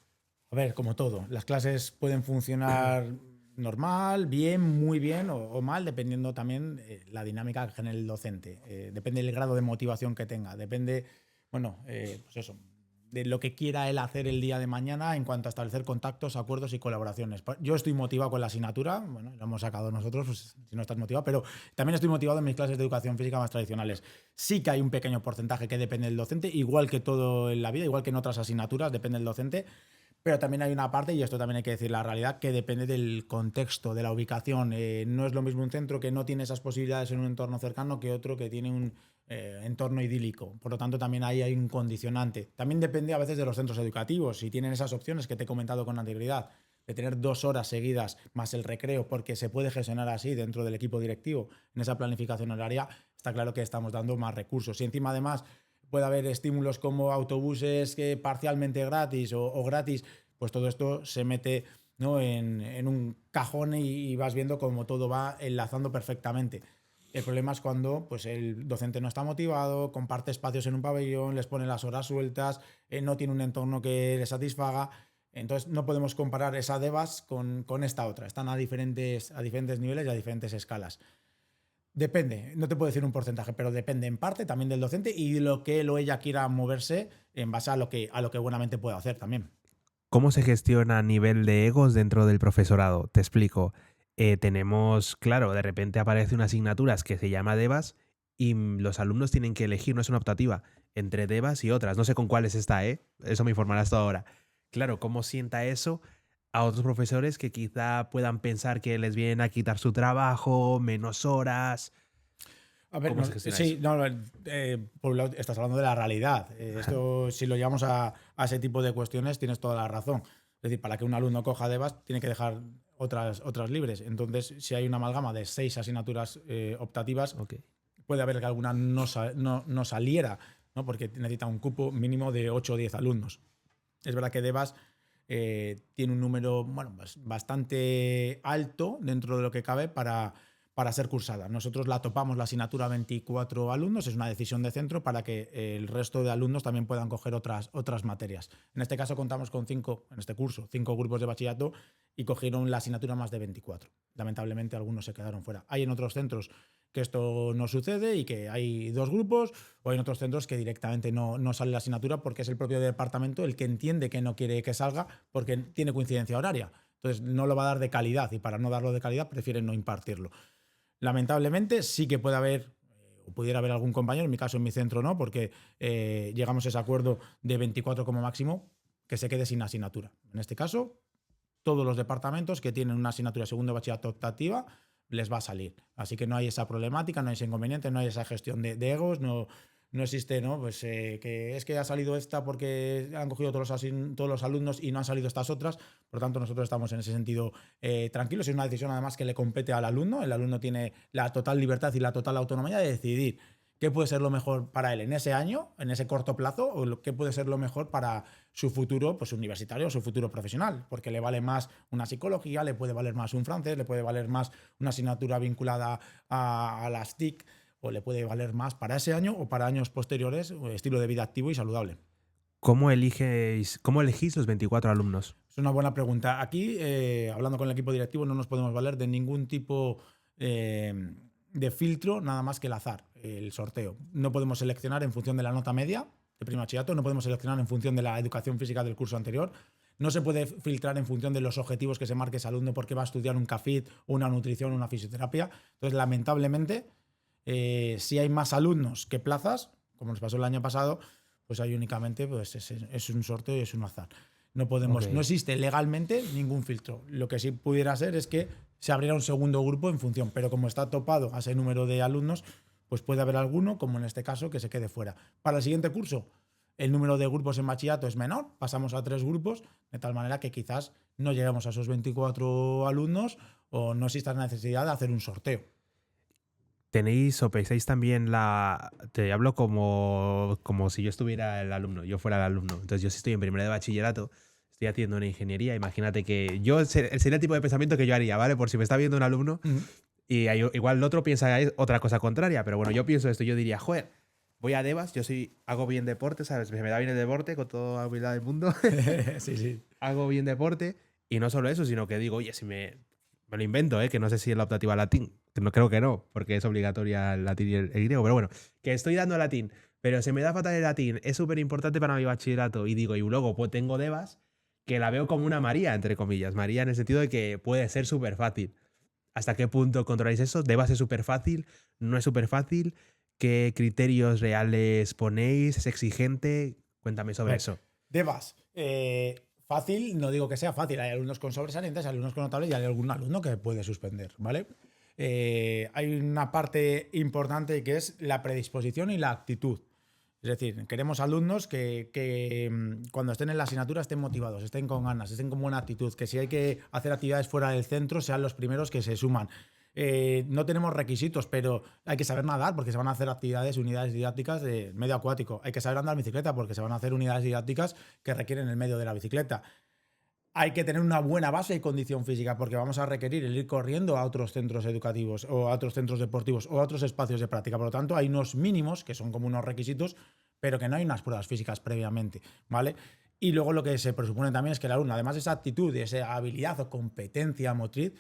A ver, como todo, las clases pueden funcionar normal, bien, muy bien o mal, dependiendo también la dinámica que genere el docente. Depende del grado de motivación que tenga. Depende, bueno, pues eso, de lo que quiera él hacer el día de mañana en cuanto a establecer contactos, acuerdos y colaboraciones. Yo estoy motivado con la asignatura, bueno, lo hemos sacado nosotros, pues, si no estás motivado, pero también estoy motivado en mis clases de educación física más tradicionales. Sí que hay un pequeño porcentaje que depende del docente, igual que todo en la vida, igual que en otras asignaturas, depende del docente. Pero también hay una parte, y esto también hay que decir la realidad, que depende del contexto, de la ubicación. No es lo mismo un centro que no tiene esas posibilidades en un entorno cercano que otro que tiene un entorno idílico. Por lo tanto, también ahí hay un condicionante. También depende a veces de los centros educativos. Si tienen esas opciones que te he comentado con anterioridad, de tener 2 horas seguidas más el recreo, porque se puede gestionar así dentro del equipo directivo, en esa planificación horaria, está claro que estamos dando más recursos. Y encima, además, puede haber estímulos como autobuses que parcialmente gratis o gratis, pues todo esto se mete, ¿no?, en un cajón y vas viendo cómo todo va enlazando perfectamente. El problema es cuando pues, el docente no está motivado, comparte espacios en un pabellón, les pone las horas sueltas, no tiene un entorno que le satisfaga. Entonces no podemos comparar esa Devas con esta otra. Están a diferentes niveles y a diferentes escalas. Depende, no te puedo decir un porcentaje, pero depende en parte también del docente y de lo que él o ella quiera moverse en base a lo que buenamente pueda hacer también. ¿Cómo se gestiona a nivel de egos dentro del profesorado? Te explico. Tenemos, claro, de repente aparece una asignatura que se llama Devas y los alumnos tienen que elegir, no es una optativa, entre Devas y otras. No sé con cuáles está, ¿eh? Eso me informarás tú ahora. Claro, ¿cómo sienta eso a otros profesores que quizá puedan pensar que les vienen a quitar su trabajo, menos horas? A ver, ¿Cómo se gestiona sí, eso? no, por un lado estás hablando de la realidad. Esto, si lo llevamos a ese tipo de cuestiones, tienes toda la razón. Es decir, para que un alumno coja Devas, tiene que dejar otras libres. Entonces, si hay una amalgama de 6 asignaturas optativas, Ok. puede haber que alguna no saliera, ¿no?, porque necesita un cupo mínimo de 8 o 10 alumnos. Es verdad que Devas tiene un número, bueno, pues bastante alto dentro de lo que cabe para ser cursada. Nosotros la topamos la asignatura 24 alumnos, es una decisión de centro para que el resto de alumnos también puedan coger otras materias. En este caso contamos con 5, en este curso, 5 grupos de bachillerato y cogieron la asignatura más de 24. Lamentablemente algunos se quedaron fuera. Hay en otros centros que esto no sucede y que hay 2 grupos, o hay en otros centros que directamente no sale la asignatura porque es el propio departamento el que entiende que no quiere que salga porque tiene coincidencia horaria. Entonces no lo va a dar de calidad y para no darlo de calidad prefieren no impartirlo. Lamentablemente sí que puede haber o pudiera haber algún compañero, en mi caso en mi centro no, porque llegamos a ese acuerdo de 24 como máximo, que se quede sin asignatura. En este caso, todos los departamentos que tienen una asignatura de segundo de bachillerato optativa les va a salir. Así que no hay esa problemática, no hay ese inconveniente, no hay esa gestión de egos, no, no existe, ¿no? Pues que es que ha salido esta porque han cogido todos los alumnos y no han salido estas otras. Por lo tanto, nosotros estamos en ese sentido tranquilos. Es una decisión además que le compete al alumno. El alumno tiene la total libertad y la total autonomía de decidir qué puede ser lo mejor para él en ese año, en ese corto plazo, o qué puede ser lo mejor para su futuro pues, universitario o su futuro profesional. Porque le vale más una psicología, le puede valer más un francés, le puede valer más una asignatura vinculada a las TIC, o le puede valer más para ese año o para años posteriores, estilo de vida activo y saludable. ¿Cómo elegís los 24 alumnos? Es una buena pregunta. Aquí, hablando con el equipo directivo, no nos podemos valer de ningún tipo de filtro, nada más que el azar, el sorteo. No podemos seleccionar en función de la nota media de primer bachillerato, no podemos seleccionar en función de la educación física del curso anterior, no se puede filtrar en función de los objetivos que se marque ese alumno porque va a estudiar un CAFIT, una nutrición, una fisioterapia. Entonces, lamentablemente, si hay más alumnos que plazas, como nos pasó el año pasado, pues hay únicamente pues es un sorteo y es un azar. No podemos, no existe legalmente ningún filtro. Lo que sí pudiera ser es que se abriera un segundo grupo en función, pero como está topado a ese número de alumnos, pues puede haber alguno, como en este caso, que se quede fuera. Para el siguiente curso, el número de grupos en bachillerato es menor, pasamos a 3 grupos, de tal manera que quizás no lleguemos a esos 24 alumnos o no exista necesidad de hacer un sorteo. ¿Tenéis o pensáis también te hablo como si yo estuviera el alumno, yo fuera el alumno. Entonces yo si estoy en primero de bachillerato, estoy haciendo una ingeniería, imagínate que sería el tipo de pensamiento que yo haría, ¿vale? Por si me está viendo un alumno y igual el otro piensa otra cosa contraria, pero bueno, yo pienso esto, yo diría, joder, voy a Devas, hago bien deporte, ¿sabes? Me da bien el deporte con toda la habilidad del mundo. Sí. Hago bien deporte y no solo eso, sino que digo, oye, si me lo invento, que no sé si es la optativa latín, no creo que no, porque es obligatoria el latín y el griego, pero bueno, que estoy dando latín, pero se me da fatal el latín, es súper importante para mi bachillerato y digo, y luego pues tengo Devas, que la veo como una María, entre comillas, María en el sentido de que puede ser súper fácil. ¿Hasta qué punto controláis eso? ¿Devas es súper fácil? ¿No es súper fácil? ¿Qué criterios reales ponéis? ¿Es exigente? Cuéntame sobre eso. Devas, fácil, no digo que sea fácil. Hay alumnos con sobresalientes, hay alumnos con notables y hay algún alumno que puede suspender, ¿vale? Hay una parte importante que es la predisposición y la actitud. Es decir, queremos alumnos que cuando estén en la asignatura estén motivados, estén con ganas, estén con buena actitud, que si hay que hacer actividades fuera del centro sean los primeros que se suman. No tenemos requisitos, pero hay que saber nadar porque se van a hacer actividades, unidades didácticas de medio acuático. Hay que saber andar bicicleta porque se van a hacer unidades didácticas que requieren el medio de la bicicleta. Hay que tener una buena base y condición física porque vamos a requerir el ir corriendo a otros centros educativos o a otros centros deportivos o a otros espacios de práctica. Por lo tanto, hay unos mínimos que son como unos requisitos, pero que no hay unas pruebas físicas previamente, ¿vale? Y luego lo que se presupone también es que el alumno, además de esa actitud, de esa habilidad o competencia motriz,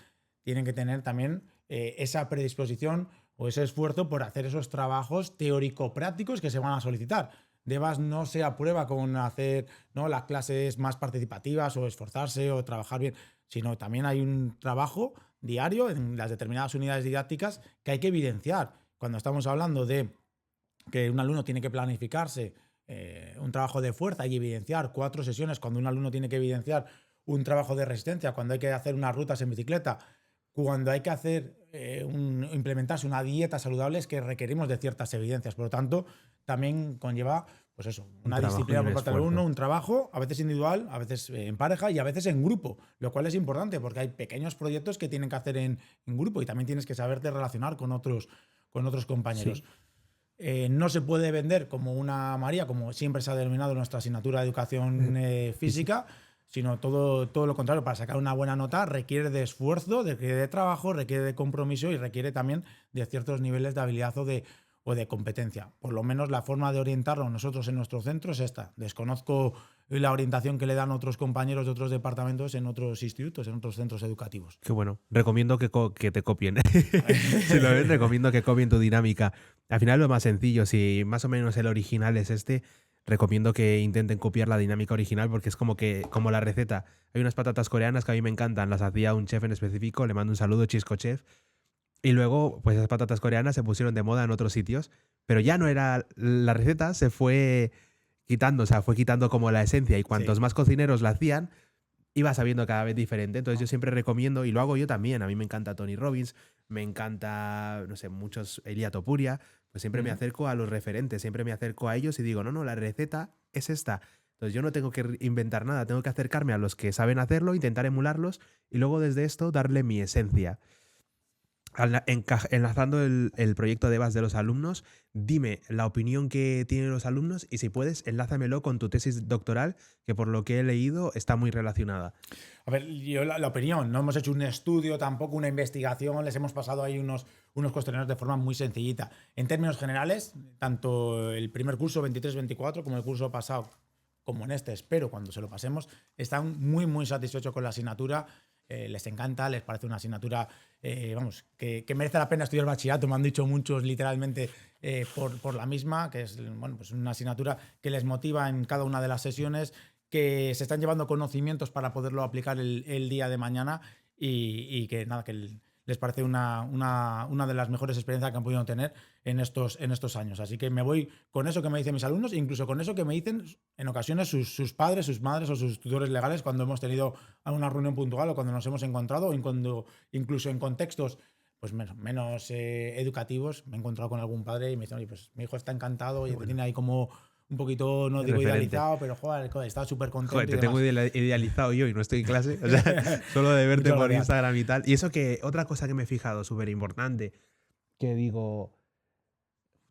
tienen que tener también esa predisposición o ese esfuerzo por hacer esos trabajos teórico-prácticos que se van a solicitar. Devas no se aprueba con hacer, ¿no?, las clases más participativas o esforzarse o trabajar bien, sino también hay un trabajo diario en las determinadas unidades didácticas que hay que evidenciar. Cuando estamos hablando de que un alumno tiene que planificarse un trabajo de fuerza y evidenciar 4 sesiones, cuando un alumno tiene que evidenciar un trabajo de resistencia, cuando hay que hacer unas rutas en bicicleta, cuando hay que hacer implementarse una dieta saludable, es que requerimos de ciertas evidencias. Por lo tanto, también conlleva pues eso, una disciplina por parte del alumno, un trabajo, a veces individual, a veces en pareja y a veces en grupo, lo cual es importante porque hay pequeños proyectos que tienen que hacer en grupo y también tienes que saberte relacionar con otros compañeros. Sí. No se puede vender como una María, como siempre se ha denominado nuestra asignatura de educación física, sino todo lo contrario. Para sacar una buena nota requiere de esfuerzo, requiere de trabajo, requiere de compromiso y requiere también de ciertos niveles de habilidad o de competencia. Por lo menos la forma de orientarlo nosotros en nuestro centro es esta. Desconozco la orientación que le dan otros compañeros de otros departamentos en otros institutos, en otros centros educativos. Qué bueno. Recomiendo que te copien. Si lo ven, recomiendo que copien tu dinámica. Al final lo más sencillo, si más o menos el original es recomiendo que intenten copiar la dinámica original porque es como la receta. Hay unas patatas coreanas que a mí me encantan, las hacía un chef en específico, le mando un saludo, Chisco Chef. Y luego, pues esas patatas coreanas se pusieron de moda en otros sitios, pero ya no era la receta, se fue quitando, o sea, fue quitando como la esencia y cuantos más cocineros la hacían, y va sabiendo cada vez diferente. Entonces yo siempre recomiendo, y lo hago yo también, a mí me encanta Tony Robbins, me encanta, no sé, muchos, Elia Topuria, pues siempre me acerco a los referentes, siempre me acerco a ellos y digo, no, la receta es esta. Entonces yo no tengo que inventar nada, tengo que acercarme a los que saben hacerlo, intentar emularlos y luego desde esto darle mi esencia. Enlazando el proyecto de EVAs de los alumnos, dime la opinión que tienen los alumnos y si puedes, enlázamelo con tu tesis doctoral, que por lo que he leído está muy relacionada. A ver, yo la opinión, no hemos hecho un estudio, tampoco una investigación, les hemos pasado ahí unos cuestionarios de forma muy sencillita. En términos generales, tanto el primer curso 23-24 como el curso pasado, como en este, espero cuando se lo pasemos, están muy, muy satisfechos con la asignatura. Les encanta, les parece una asignatura, vamos, que merece la pena estudiar bachillerato, me han dicho muchos literalmente por la misma, que es, bueno, pues una asignatura que les motiva en cada una de las sesiones, que se están llevando conocimientos para poderlo aplicar el día de mañana y que nada, que les parece una de las mejores experiencias que han podido tener en estos años. Así que me voy con eso que me dicen mis alumnos, incluso con eso que me dicen en ocasiones sus padres, sus madres o sus tutores legales cuando hemos tenido una reunión puntual o cuando nos hemos encontrado, o cuando, incluso en contextos pues menos educativos, me he encontrado con algún padre y me dicen, oye, pues mi hijo está encantado y te tiene ahí como un poquito, no digo idealizado, pero joder, está súper contento. Joder, te tengo idealizado yo y no estoy en clase. O sea, solo de verte por Instagram y tal. Y eso que, otra cosa que me he fijado súper importante, que digo,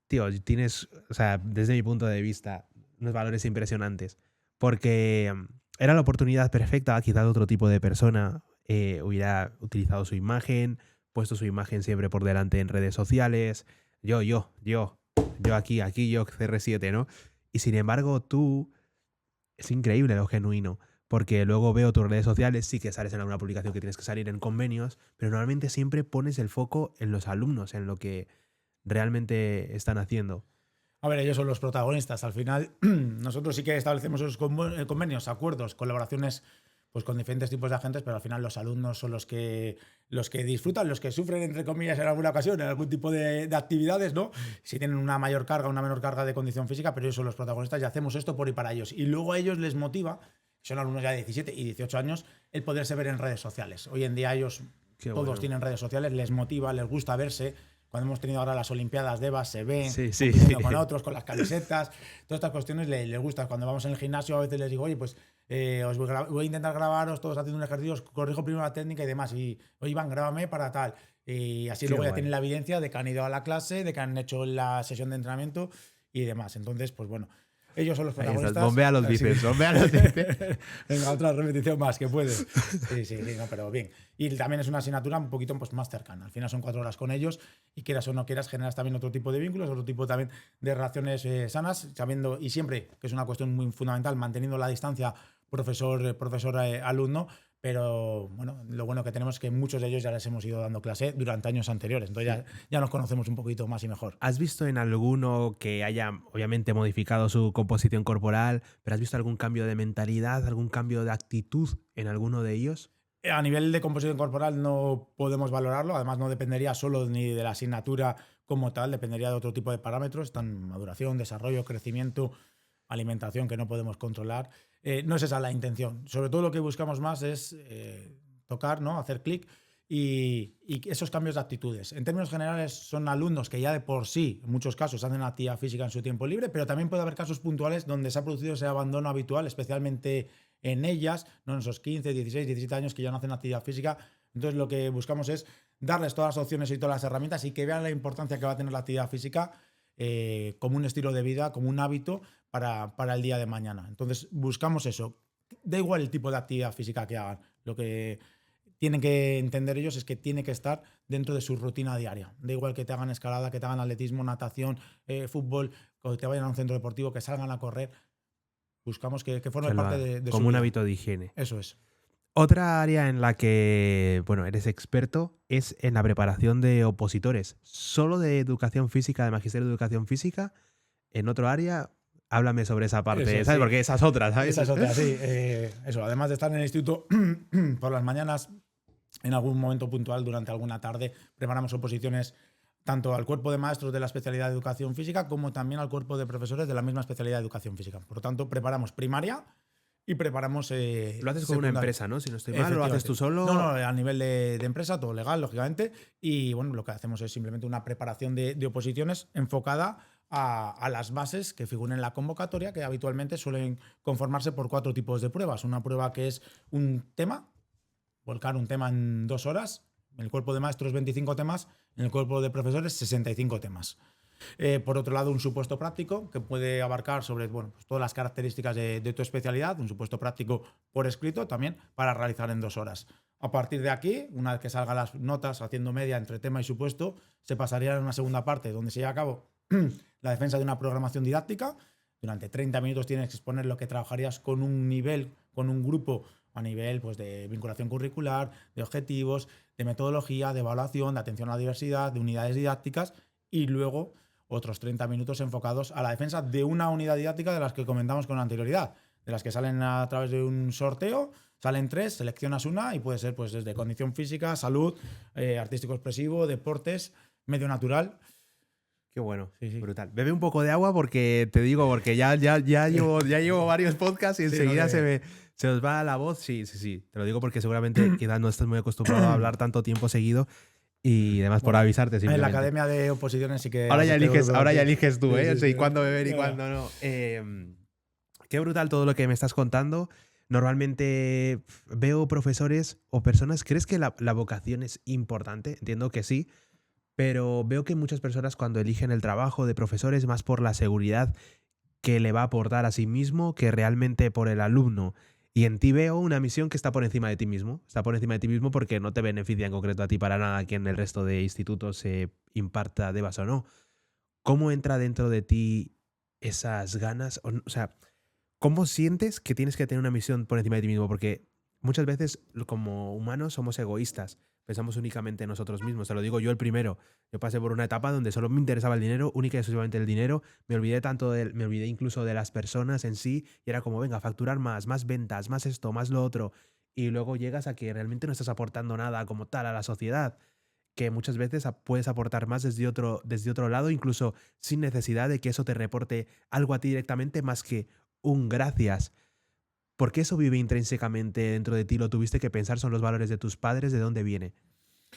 tío, tienes, o sea, desde mi punto de vista, unos valores impresionantes. Porque era la oportunidad perfecta, quizás otro tipo de persona hubiera utilizado su imagen, puesto su imagen siempre por delante en redes sociales. Yo aquí, yo CR7, ¿no? Y sin embargo, tú, es increíble lo genuino, porque luego veo tus redes sociales, sí que sales en alguna publicación que tienes que salir en convenios, pero normalmente siempre pones el foco en los alumnos, en lo que realmente están haciendo. A ver, ellos son los protagonistas. Al final, nosotros sí que establecemos esos convenios, acuerdos, colaboraciones pues con diferentes tipos de agentes, pero al final los alumnos son los que disfrutan, los que sufren, entre comillas, en alguna ocasión, en algún tipo de actividades, ¿no? Si tienen una mayor carga, una menor carga de condición física, pero ellos son los protagonistas y hacemos esto por y para ellos. Y luego a ellos les motiva, son alumnos ya de 17 y 18 años, el poderse ver en redes sociales. Hoy en día ellos todos tienen redes sociales, les motiva, les gusta verse. Cuando hemos tenido ahora las Olimpiadas de EVAs, se ven con otros, con las camisetas, todas estas cuestiones les gustan. Cuando vamos en el gimnasio a veces les digo, oye, pues os voy a intentar grabaros todos haciendo un ejercicio, os corrijo primero la técnica y demás. Y, oye, Iván, grábame para tal. Y así luego ya tienen la evidencia de que han ido a la clase, de que han hecho la sesión de entrenamiento y demás. Entonces, pues bueno, ellos son los protagonistas. Bombea los bíceps, bombea los bíceps. Venga, otra repetición más, que puedes. Sí, no, pero bien. Y también es una asignatura un poquito pues, más cercana. Al final son 4 horas con ellos y quieras o no quieras, generas también otro tipo de vínculos, otro tipo también de relaciones sanas, sabiendo, y siempre, que es una cuestión muy fundamental, manteniendo la distancia profesor-alumno. Pero bueno, lo bueno que tenemos es que muchos de ellos ya les hemos ido dando clase durante años anteriores. Entonces ya nos conocemos un poquito más y mejor. ¿Has visto en alguno que haya, obviamente, modificado su composición corporal, pero has visto algún cambio de mentalidad, algún cambio de actitud en alguno de ellos? A nivel de composición corporal no podemos valorarlo. Además, no dependería solo ni de la asignatura como tal, dependería de otro tipo de parámetros, están maduración, desarrollo, crecimiento, alimentación que no podemos controlar. No es esa la intención. Sobre todo lo que buscamos más es tocar, ¿no? Hacer clic y esos cambios de actitudes. En términos generales son alumnos que ya de por sí, en muchos casos, hacen actividad física en su tiempo libre, pero también puede haber casos puntuales donde se ha producido ese abandono habitual, especialmente en ellas, ¿no? En esos 15, 16, 17 años que ya no hacen actividad física. Entonces lo que buscamos es darles todas las opciones y todas las herramientas y que vean la importancia que va a tener la actividad física como un estilo de vida, como un hábito para el día de mañana. Entonces buscamos eso. Da igual el tipo de actividad física que hagan. Lo que tienen que entender ellos es que tiene que estar dentro de su rutina diaria. Da igual que te hagan escalada, que te hagan atletismo, natación, fútbol, que te vayan a un centro deportivo, que salgan a correr. Buscamos que forme parte de su vida. Como un hábito de higiene. Eso es. Otra área en la que, bueno, eres experto es en la preparación de opositores. ¿Solo de educación física, de magisterio de educación física? En otro área, háblame sobre esa parte, eso, ¿sabes? Sí. Porque esas otras, ¿sabes? Esas otras, sí. Eso, además de estar en el instituto por las mañanas, en algún momento puntual, durante alguna tarde, preparamos oposiciones tanto al cuerpo de maestros de la especialidad de educación física como también al cuerpo de profesores de la misma especialidad de educación física. Por lo tanto, preparamos primaria, y preparamos. Lo haces con una secundaria. empresa, ¿no? Si no estoy mal, lo haces tú solo. No, a nivel de empresa, todo legal, lógicamente. Y bueno, lo que hacemos es simplemente una preparación de oposiciones enfocada a las bases que figuren en la convocatoria, que habitualmente suelen conformarse por 4 tipos de pruebas. Una prueba que es un tema, volcar un tema en 2 horas. En el cuerpo de maestros 25 temas, en el cuerpo de profesores 65 temas. Por otro lado, un supuesto práctico que puede abarcar sobre pues todas las características de tu especialidad, un supuesto práctico por escrito también para realizar en 2 horas. A partir de aquí, una vez que salgan las notas haciendo media entre tema y supuesto, se pasaría a una segunda parte donde se lleva a cabo la defensa de una programación didáctica. Durante 30 minutos tienes que exponer lo que trabajarías con un nivel, con un grupo a nivel pues, de vinculación curricular, de objetivos, de metodología, de evaluación, de atención a la diversidad, de unidades didácticas y luego otros 30 minutos enfocados a la defensa de una unidad didáctica de las que comentamos con anterioridad, de las que salen a través de un sorteo, salen 3, seleccionas una y puede ser pues, desde condición física, salud, artístico-expresivo, deportes, medio natural. Qué bueno, sí. Brutal. Bebe un poco de agua porque te digo, porque ya llevo varios podcasts y enseguida se os va la voz. Sí. Te lo digo porque seguramente quizás no estás muy acostumbrado a hablar tanto tiempo seguido y además por avisarte simplemente. En la academia de oposiciones sí que... Ahora ya eliges tú, ¿eh? Sí. Cuándo beber y cuándo no. Qué brutal todo lo que me estás contando. Normalmente veo profesores o personas... ¿Crees que la vocación es importante? Entiendo que sí. Pero veo que muchas personas cuando eligen el trabajo de profesor es más por la seguridad que le va a aportar a sí mismo que realmente por el alumno. Y en ti veo una misión que está por encima de ti mismo. Está por encima de ti mismo porque no te beneficia en concreto a ti para nada que en el resto de institutos se imparta, debas o no. ¿Cómo entra dentro de ti esas ganas? O sea, ¿cómo sientes que tienes que tener una misión por encima de ti mismo? Porque muchas veces como humanos somos egoístas. Pensamos únicamente en nosotros mismos. Te lo digo yo el primero. Yo pasé por una etapa donde solo me interesaba el dinero, única y exclusivamente el dinero. Me olvidé incluso de las personas en sí. Y era como, venga, facturar más ventas, más esto, más lo otro. Y luego llegas a que realmente no estás aportando nada como tal a la sociedad. Que muchas veces puedes aportar más desde otro lado, incluso sin necesidad de que eso te reporte algo a ti directamente más que un gracias. ¿Por qué eso vive intrínsecamente dentro de ti? ¿Lo tuviste que pensar? ¿Son los valores de tus padres? ¿De dónde viene?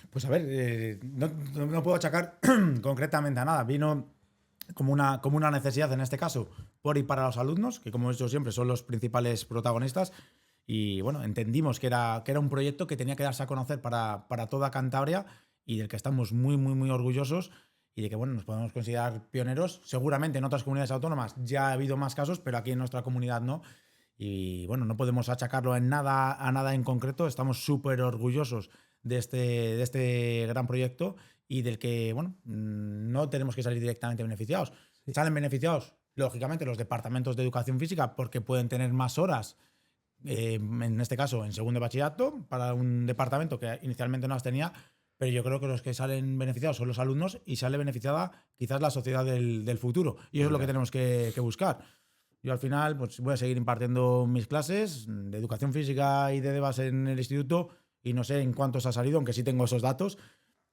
Pues a ver, no puedo achacar concretamente a nada. Vino como una necesidad en este caso por y para los alumnos, que como he dicho siempre son los principales protagonistas. Y bueno, entendimos que era un proyecto que tenía que darse a conocer para toda Cantabria y del que estamos muy orgullosos y de que bueno, nos podemos considerar pioneros. Seguramente en otras comunidades autónomas ya ha habido más casos, pero aquí en nuestra comunidad no. Y bueno, no podemos achacarlo a nada en concreto. Estamos súper orgullosos de este gran proyecto y del que, bueno, no tenemos que salir directamente beneficiados. Sí. Salen beneficiados, lógicamente, los departamentos de educación física porque pueden tener más horas, en este caso, en segundo de bachillerato, para un departamento que inicialmente no las tenía, pero yo creo que los que salen beneficiados son los alumnos y sale beneficiada quizás la sociedad del futuro. Y eso es lo que tenemos que buscar. Yo al final pues, voy a seguir impartiendo mis clases de educación física y de DEVAS en el instituto y no sé en cuántos ha salido, aunque sí tengo esos datos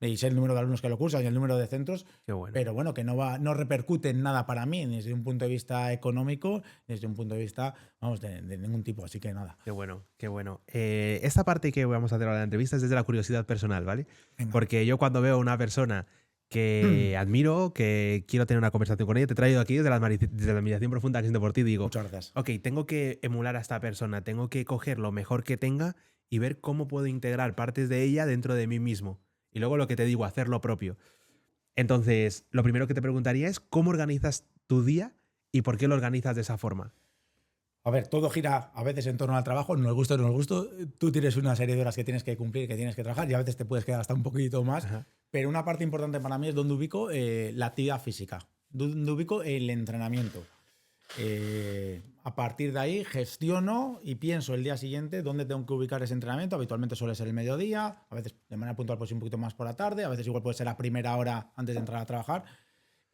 y sé el número de alumnos que lo cursan y el número de centros. Qué bueno. Pero bueno, que no repercute en nada para mí, ni desde un punto de vista económico, ni desde un punto de vista, vamos, de ningún tipo, así que nada. Qué bueno, qué bueno. Esta parte que vamos a hacer ahora de la entrevista es desde la curiosidad personal, ¿vale? Venga. Porque yo cuando veo a una persona que admiro, que quiero tener una conversación con ella, te he traído aquí desde la admiración profunda que siento por ti, digo, Muchas gracias. ok, tengo que emular a esta persona, tengo que coger lo mejor que tenga y ver cómo puedo integrar partes de ella dentro de mí mismo. Y luego lo que te digo, hacer lo propio. Entonces, lo primero que te preguntaría es cómo organizas tu día y por qué lo organizas de esa forma. A ver, todo gira a veces en torno al trabajo, nos gusta o no nos gusta. Tú tienes una serie de horas que tienes que cumplir, que tienes que trabajar y a veces te puedes quedar hasta un poquito más. Ajá. Pero una parte importante para mí es donde ubico la actividad física, donde ubico el entrenamiento. A partir de ahí gestiono y pienso el día siguiente dónde tengo que ubicar ese entrenamiento. Habitualmente suele ser el mediodía, a veces de manera puntual pues un poquito más por la tarde, a veces igual puede ser a primera hora antes de entrar a trabajar.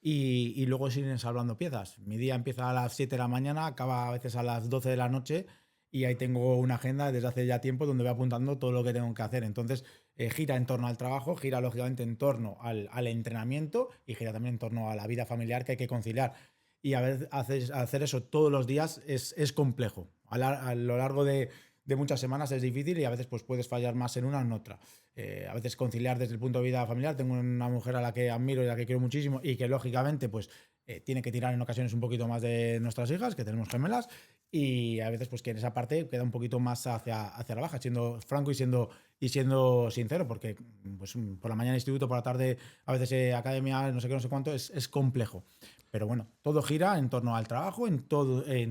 Y luego siguen salvando piezas. Mi día empieza a las 7 de la mañana, acaba a veces a las 12 de la noche y ahí tengo una agenda desde hace ya tiempo donde voy apuntando todo lo que tengo que hacer. Entonces gira en torno al trabajo, gira lógicamente en torno al entrenamiento y gira también en torno a la vida familiar que hay que conciliar. Y a veces hacer eso todos los días es complejo. A lo largo de muchas semanas es difícil y a veces pues puedes fallar más en una o en otra. A veces conciliar desde el punto de vista familiar. Tengo una mujer a la que admiro y a la que quiero muchísimo y que lógicamente pues tiene que tirar en ocasiones un poquito más de nuestras hijas, que tenemos gemelas, y a veces pues que en esa parte queda un poquito más hacia la baja, siendo franco y siendo sincero, porque pues, por la mañana instituto, por la tarde a veces academia, no sé qué, no sé cuánto, es complejo. Pero bueno, todo gira en torno al trabajo, en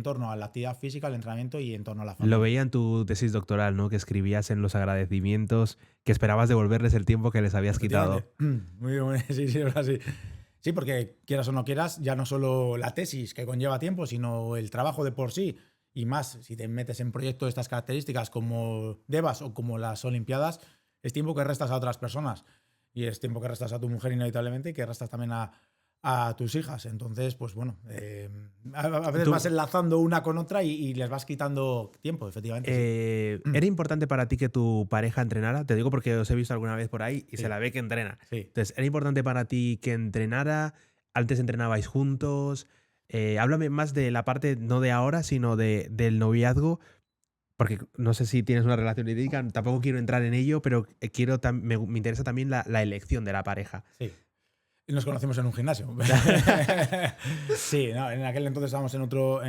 torno a la actividad física, al entrenamiento y en torno a la Lo familia. veía en tu tesis doctoral, ¿no? Que escribías en los agradecimientos que esperabas devolverles el tiempo que les habías quitado. Muy bien, sí, ahora sí. Sí, porque quieras o no quieras, ya no solo la tesis que conlleva tiempo, sino el trabajo de por sí. Y más, si te metes en proyectos de estas características como Devas o como las Olimpiadas, es tiempo que restas a otras personas. Y es tiempo que restas a tu mujer inevitablemente y que restas también a tus hijas. Entonces, pues bueno, a veces vas enlazando una con otra y les vas quitando tiempo, efectivamente. Sí. ¿Era importante para ti que tu pareja entrenara? Te digo porque os he visto alguna vez por ahí y Sí. se la ve que entrena. Sí. Entonces, ¿era importante para ti que entrenara? ¿Antes entrenabais juntos? Háblame más de la parte, no de ahora, sino del noviazgo, porque no sé si tienes una relación idílica, tampoco quiero entrar en ello, pero me interesa también la elección de la pareja. Sí. Y nos conocimos en un gimnasio. Sí, no, en aquel entonces estábamos en otro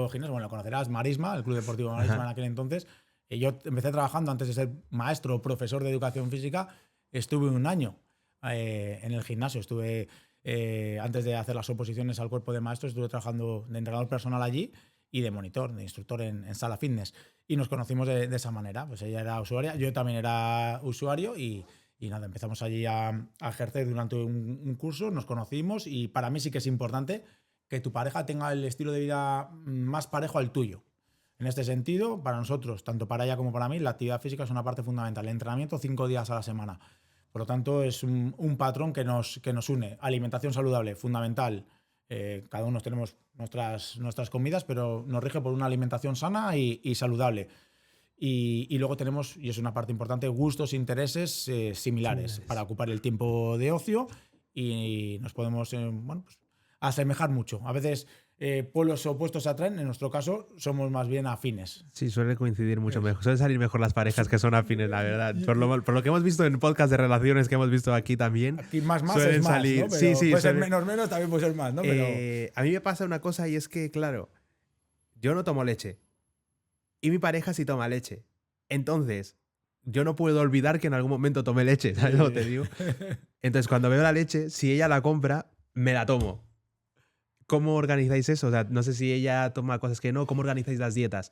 gimnasio. Bueno, lo conocerás, Marisma, el Club Deportivo Marisma. Ajá. En aquel entonces. Y yo empecé trabajando antes de ser maestro o profesor de educación física. Estuve un año en el gimnasio. Estuve, antes de hacer las oposiciones al cuerpo de maestros, estuve trabajando de entrenador personal allí y de monitor, de instructor en sala fitness. Y nos conocimos de esa manera. Pues ella era usuaria, yo también era usuario y nada, empezamos allí a ejercer durante un curso, nos conocimos y para mí sí que es importante que tu pareja tenga el estilo de vida más parejo al tuyo. En este sentido, para nosotros, tanto para ella como para mí, la actividad física es una parte fundamental. El entrenamiento 5 días a la semana. Por lo tanto, es un patrón que nos une. Alimentación saludable, fundamental. Cada uno tenemos nuestras comidas, pero nos rige por una alimentación sana y saludable. Y luego tenemos, y es una parte importante, gustos, intereses similares para ocupar el tiempo de ocio y nos podemos pues, asemejar mucho. A veces polos opuestos se atraen, en nuestro caso somos más bien afines. Sí, suele coincidir mucho mejor. Suelen salir mejor las parejas que son afines, la verdad. Por lo que hemos visto en podcast de relaciones que hemos visto aquí también. Aquí más suelen es más, salir. ¿no? Pero sí, puede ser menos, también puede ser más, ¿no? Pero a mí me pasa una cosa y es que, claro, yo no tomo leche. Y mi pareja sí toma leche. Entonces, yo no puedo olvidar que en algún momento tomé leche, ¿sabes lo que te digo? Entonces, cuando veo la leche, si ella la compra, me la tomo. ¿Cómo organizáis eso? O sea, no sé si ella toma cosas que no. ¿Cómo organizáis las dietas?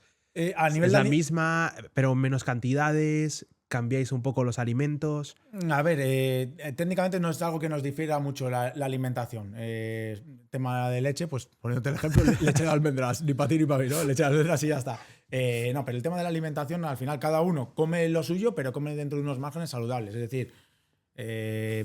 A nivel ¿Es la misma, pero menos cantidades? ¿Cambiáis un poco los alimentos? A ver, técnicamente no es algo que nos difiera mucho la alimentación. Tema de leche, pues poniéndote el ejemplo, leche de almendras, ni para ti ni para mí, ¿no? Leche de almendras y ya está. No, pero el tema de la alimentación, al final cada uno come lo suyo, pero come dentro de unos márgenes saludables. Es decir,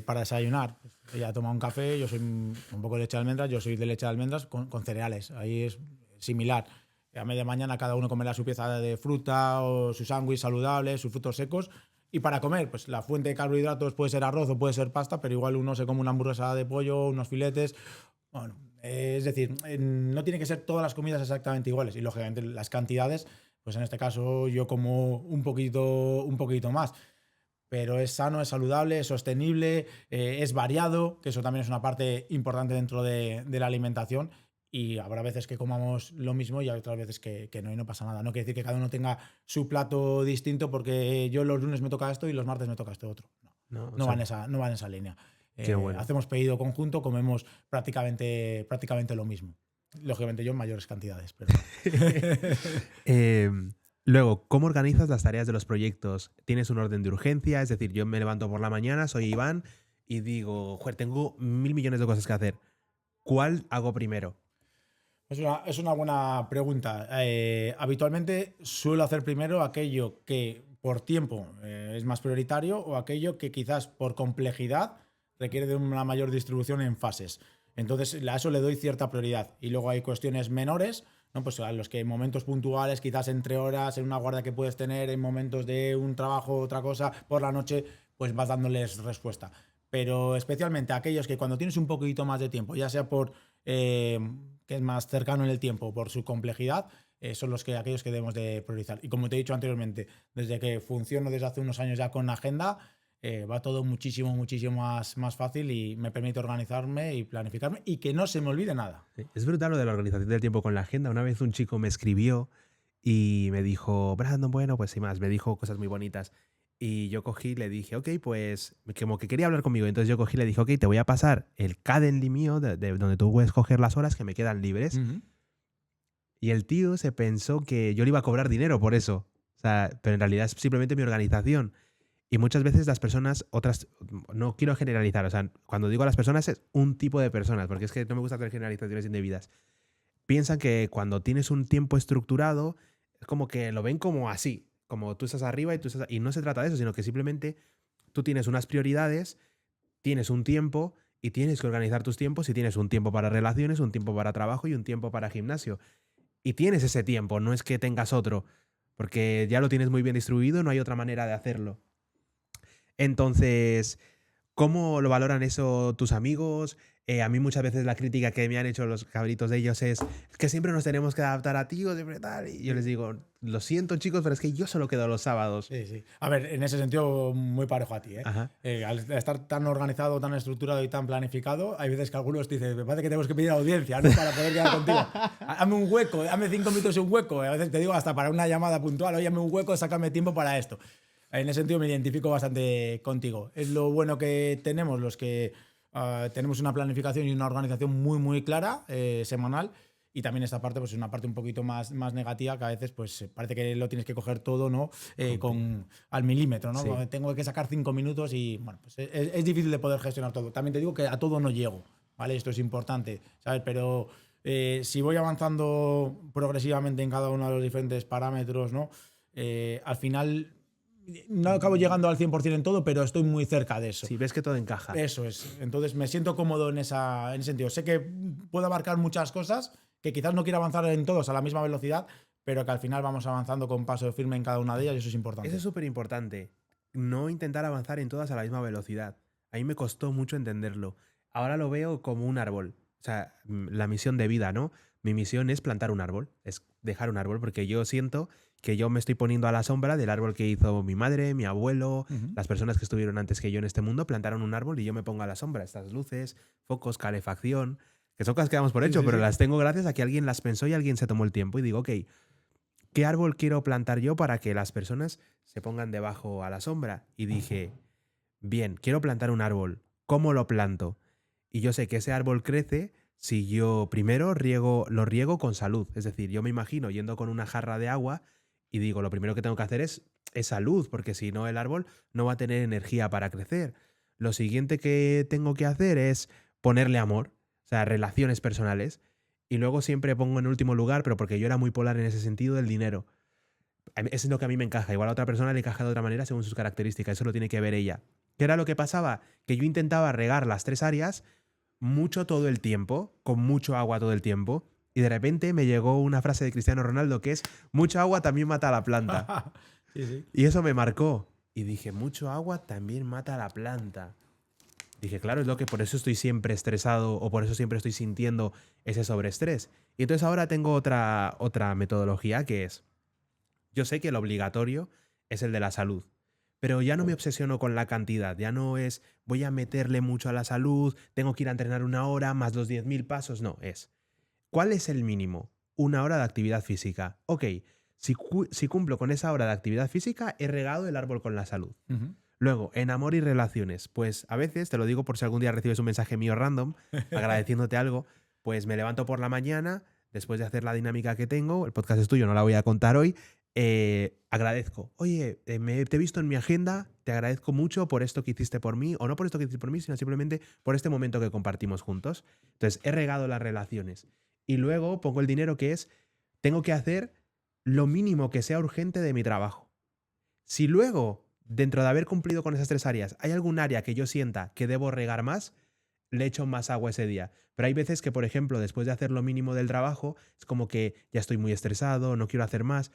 para desayunar, pues, ella toma un café, yo soy un poco de leche de almendras, yo soy de leche de almendras con cereales. Ahí es similar. A media mañana cada uno comerá su pieza de fruta o su sándwich saludable, sus frutos secos. Y para comer, pues la fuente de carbohidratos puede ser arroz o puede ser pasta, pero igual uno se come una hamburguesa de pollo, unos filetes. Bueno, es decir, no tiene que ser todas las comidas exactamente iguales. Y lógicamente las cantidades, pues en este caso yo como un poquito más. Pero es sano, es saludable, es sostenible, es variado, que eso también es una parte importante dentro de la alimentación. Y habrá veces que comamos lo mismo y hay otras veces que no, y no pasa nada. No quiere decir que cada uno tenga su plato distinto porque yo los lunes me toca esto y los martes me toca esto otro. No va en esa línea. Bueno. Hacemos pedido conjunto, comemos prácticamente lo mismo. Lógicamente yo en mayores cantidades. Pero... Luego, ¿cómo organizas las tareas de los proyectos? ¿Tienes un orden de urgencia? Es decir, yo me levanto por la mañana, soy Iván y digo, joder, tengo 1.000 millones de cosas que hacer. ¿Cuál hago primero? Es una buena pregunta. Habitualmente suelo hacer primero aquello que por tiempo es más prioritario o aquello que quizás por complejidad requiere de una mayor distribución en fases. Entonces a eso le doy cierta prioridad. Y luego hay cuestiones menores, ¿no? Pues a los que en momentos puntuales, quizás entre horas, en una guardia que puedes tener, en momentos de un trabajo, otra cosa, por la noche, pues vas dándoles respuesta. Pero especialmente aquellos que cuando tienes un poquito más de tiempo, ya sea por que es más cercano en el tiempo, por su complejidad, son aquellos que debemos de priorizar. Y como te he dicho anteriormente, desde que funciono desde hace unos años ya con Agenda, va todo muchísimo, muchísimo más fácil y me permite organizarme y planificarme y que no se me olvide nada. Sí. Es brutal lo de la organización del tiempo con la agenda. Una vez un chico me escribió y me dijo, Brandon, bueno, pues sin más, me dijo cosas muy bonitas. Y yo cogí y le dije, ok, pues como que quería hablar conmigo. Entonces yo cogí y le dije, ok, te voy a pasar el Calendly mío, de donde tú puedes coger las horas que me quedan libres. Uh-huh. Y el tío se pensó que yo le iba a cobrar dinero por eso. O sea, pero en realidad es simplemente mi organización. Y muchas veces las personas, otras, no quiero generalizar, o sea, cuando digo las personas es un tipo de personas, porque es que no me gusta hacer generalizaciones indebidas. Piensan que cuando tienes un tiempo estructurado, es como que lo ven como así, como tú estás arriba y tú estás... Y no se trata de eso, sino que simplemente tú tienes unas prioridades, tienes un tiempo y tienes que organizar tus tiempos y tienes un tiempo para relaciones, un tiempo para trabajo y un tiempo para gimnasio. Y tienes ese tiempo, no es que tengas otro, porque ya lo tienes muy bien distribuido, no hay otra manera de hacerlo. Entonces, ¿cómo lo valoran eso tus amigos? A mí muchas veces la crítica que me han hecho los cabritos de ellos es que siempre nos tenemos que adaptar a ti o siempre tal. Y yo les digo, lo siento chicos, pero es que yo solo quedo los sábados. Sí, sí. A ver, en ese sentido, muy parejo a ti, ¿eh? Ajá. Al estar tan organizado, tan estructurado y tan planificado, hay veces que algunos te dicen, me parece que tenemos que pedir audiencia, ¿no? Para poder quedar contigo. Hazme un hueco, hazme 5 minutos y un hueco. A veces te digo hasta para una llamada puntual, oye, hazme un hueco, sácame tiempo para esto. En ese sentido me identifico bastante contigo. Es lo bueno que tenemos los que tenemos una planificación y una organización muy, muy clara, semanal. Y también esta parte, pues es una parte un poquito más negativa, que a veces pues parece que lo tienes que coger todo, ¿no? Al milímetro, ¿no? Sí. Tengo que sacar 5 minutos y bueno, pues es difícil de poder gestionar todo. También te digo que a todo no llego, ¿vale? Esto es importante, ¿sabes? Pero si voy avanzando progresivamente en cada uno de los diferentes parámetros, ¿no? Al final no acabo llegando al 100% en todo, pero estoy muy cerca de eso. Si ves que todo encaja. Eso es. Entonces me siento cómodo en ese sentido. Sé que puedo abarcar muchas cosas, que quizás no quiera avanzar en todos a la misma velocidad, pero que al final vamos avanzando con paso firme en cada una de ellas y eso es importante. Eso es súper importante. No intentar avanzar en todas a la misma velocidad. A mí me costó mucho entenderlo. Ahora lo veo como un árbol. O sea, la misión de vida, ¿no? Mi misión es plantar un árbol, es dejar un árbol, porque yo siento que yo me estoy poniendo a la sombra del árbol que hizo mi madre, mi abuelo, las personas que estuvieron antes que yo en este mundo, plantaron un árbol y yo me pongo a la sombra. Estas luces, focos, calefacción, que son cosas que damos por hecho, pero las tengo gracias a que alguien las pensó y alguien se tomó el tiempo y digo, ok, ¿qué árbol quiero plantar yo para que las personas se pongan debajo a la sombra? Y dije, bien, quiero plantar un árbol. ¿Cómo lo planto? Y yo sé que ese árbol crece si yo primero lo riego con salud. Es decir, yo me imagino yendo con una jarra de agua y digo, lo primero que tengo que hacer es esa luz, porque si no el árbol no va a tener energía para crecer. Lo siguiente que tengo que hacer es ponerle amor, o sea, relaciones personales. Y luego siempre pongo en último lugar, pero porque yo era muy polar en ese sentido, el dinero. Eso es lo que a mí me encaja. Igual a otra persona le encaja de otra manera según sus características. Eso lo tiene que ver ella. ¿Qué era lo que pasaba? Que yo intentaba regar las 3 áreas mucho todo el tiempo, con mucho agua todo el tiempo, y de repente me llegó una frase de Cristiano Ronaldo que es mucha agua también mata a la planta. Sí, sí. Y eso me marcó. Y dije, mucho agua también mata a la planta. Dije, claro, es lo que por eso estoy siempre estresado o por eso siempre estoy sintiendo ese sobreestrés. Y entonces ahora tengo otra metodología que es, yo sé que el obligatorio es el de la salud, pero ya no me obsesiono con la cantidad, ya no es voy a meterle mucho a la salud, tengo que ir a entrenar 1 hora más los 10.000 pasos, no, es ¿cuál es el mínimo? 1 hora de actividad física. Ok, si cumplo con esa hora de actividad física, he regado el árbol con la salud. Luego, en amor y relaciones, pues a veces, te lo digo por si algún día recibes un mensaje mío random, agradeciéndote algo, pues me levanto por la mañana, después de hacer la dinámica que tengo, el podcast es tuyo, no la voy a contar hoy, agradezco. Oye, te he visto en mi agenda, te agradezco mucho por esto que hiciste por mí, o no por esto que hiciste por mí, sino simplemente por este momento que compartimos juntos. Entonces, he regado las relaciones. Y luego pongo el dinero que es, tengo que hacer lo mínimo que sea urgente de mi trabajo. Si luego, dentro de haber cumplido con esas 3 áreas, hay algún área que yo sienta que debo regar más, le echo más agua ese día. Pero hay veces que, por ejemplo, después de hacer lo mínimo del trabajo, es como que ya estoy muy estresado, no quiero hacer más,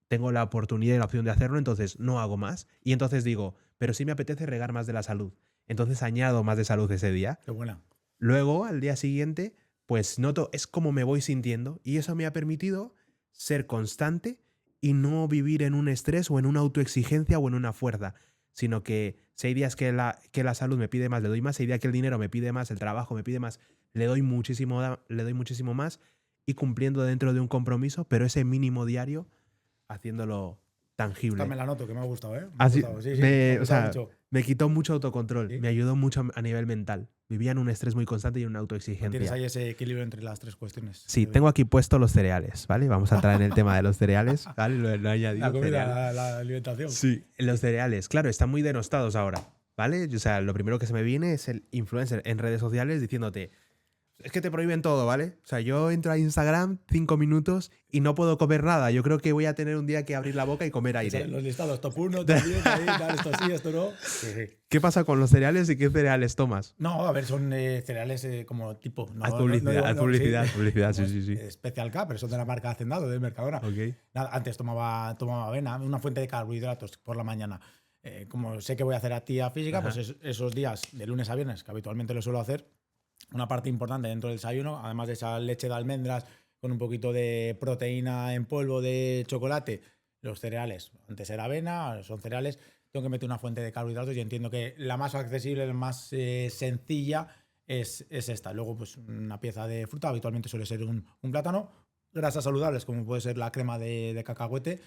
tengo la oportunidad y la opción de hacerlo, entonces no hago más. Y entonces digo, pero sí me apetece regar más de la salud. Entonces añado más de salud ese día. Qué buena. Luego, al día siguiente, pues noto, es como me voy sintiendo y eso me ha permitido ser constante y no vivir en un estrés o en una autoexigencia o en una fuerza, sino que si hay días que la salud me pide más, le doy más, si hay días que el dinero me pide más, el trabajo me pide más, le doy muchísimo más y cumpliendo dentro de un compromiso, pero ese mínimo diario haciéndolo Esta me tangible. la noto, que me ha gustado, ¿eh? Me ha Así, gustado, sí, me ha o gustado sea, mucho. me quitó mucho autocontrol, ¿Sí? me ayudó mucho a nivel mental. Vivía en un estrés muy constante y en una Mantienes autoexigencia. ahí ese equilibrio entre las tres cuestiones. Sí, tengo aquí puesto los cereales, ¿vale? Vamos a entrar en el tema de los cereales, ¿vale? Lo he La añadido, comida, cereal. la alimentación. Sí, los cereales, claro, están muy denostados ahora, ¿vale? O sea, lo primero que se me viene es el influencer en redes sociales diciéndote, es que te prohíben todo, ¿vale? O sea, yo entro a Instagram 5 minutos y no puedo comer nada. Yo creo que voy a tener un día que abrir la boca y comer Te salen aire. los listados, top 1, top 10, ahí, tal, esto sí, esto no. Sí, sí. ¿Qué pasa con los cereales y qué cereales tomas? No, a ver, son cereales como tipo. Haz No, publicidad, haz sí. publicidad, publicidad, sí, Como sí, sí. Special K, pero son de la marca Hacendado, de Mercadona. Ok. Nada, antes tomaba avena, una fuente de carbohidratos por la mañana. Como sé que voy a hacer actividad física, pues Ajá. esos días, de lunes a viernes, que habitualmente lo suelo hacer, una parte importante dentro del desayuno, además de esa leche de almendras con un poquito de proteína en polvo de chocolate, los cereales. Antes era avena, son cereales. Tengo que meter una fuente de carbohidratos y entiendo que la más accesible, la más sencilla es esta. Luego, pues una pieza de fruta, habitualmente suele ser un plátano. Grasas saludables, como puede ser la crema de cacahuete.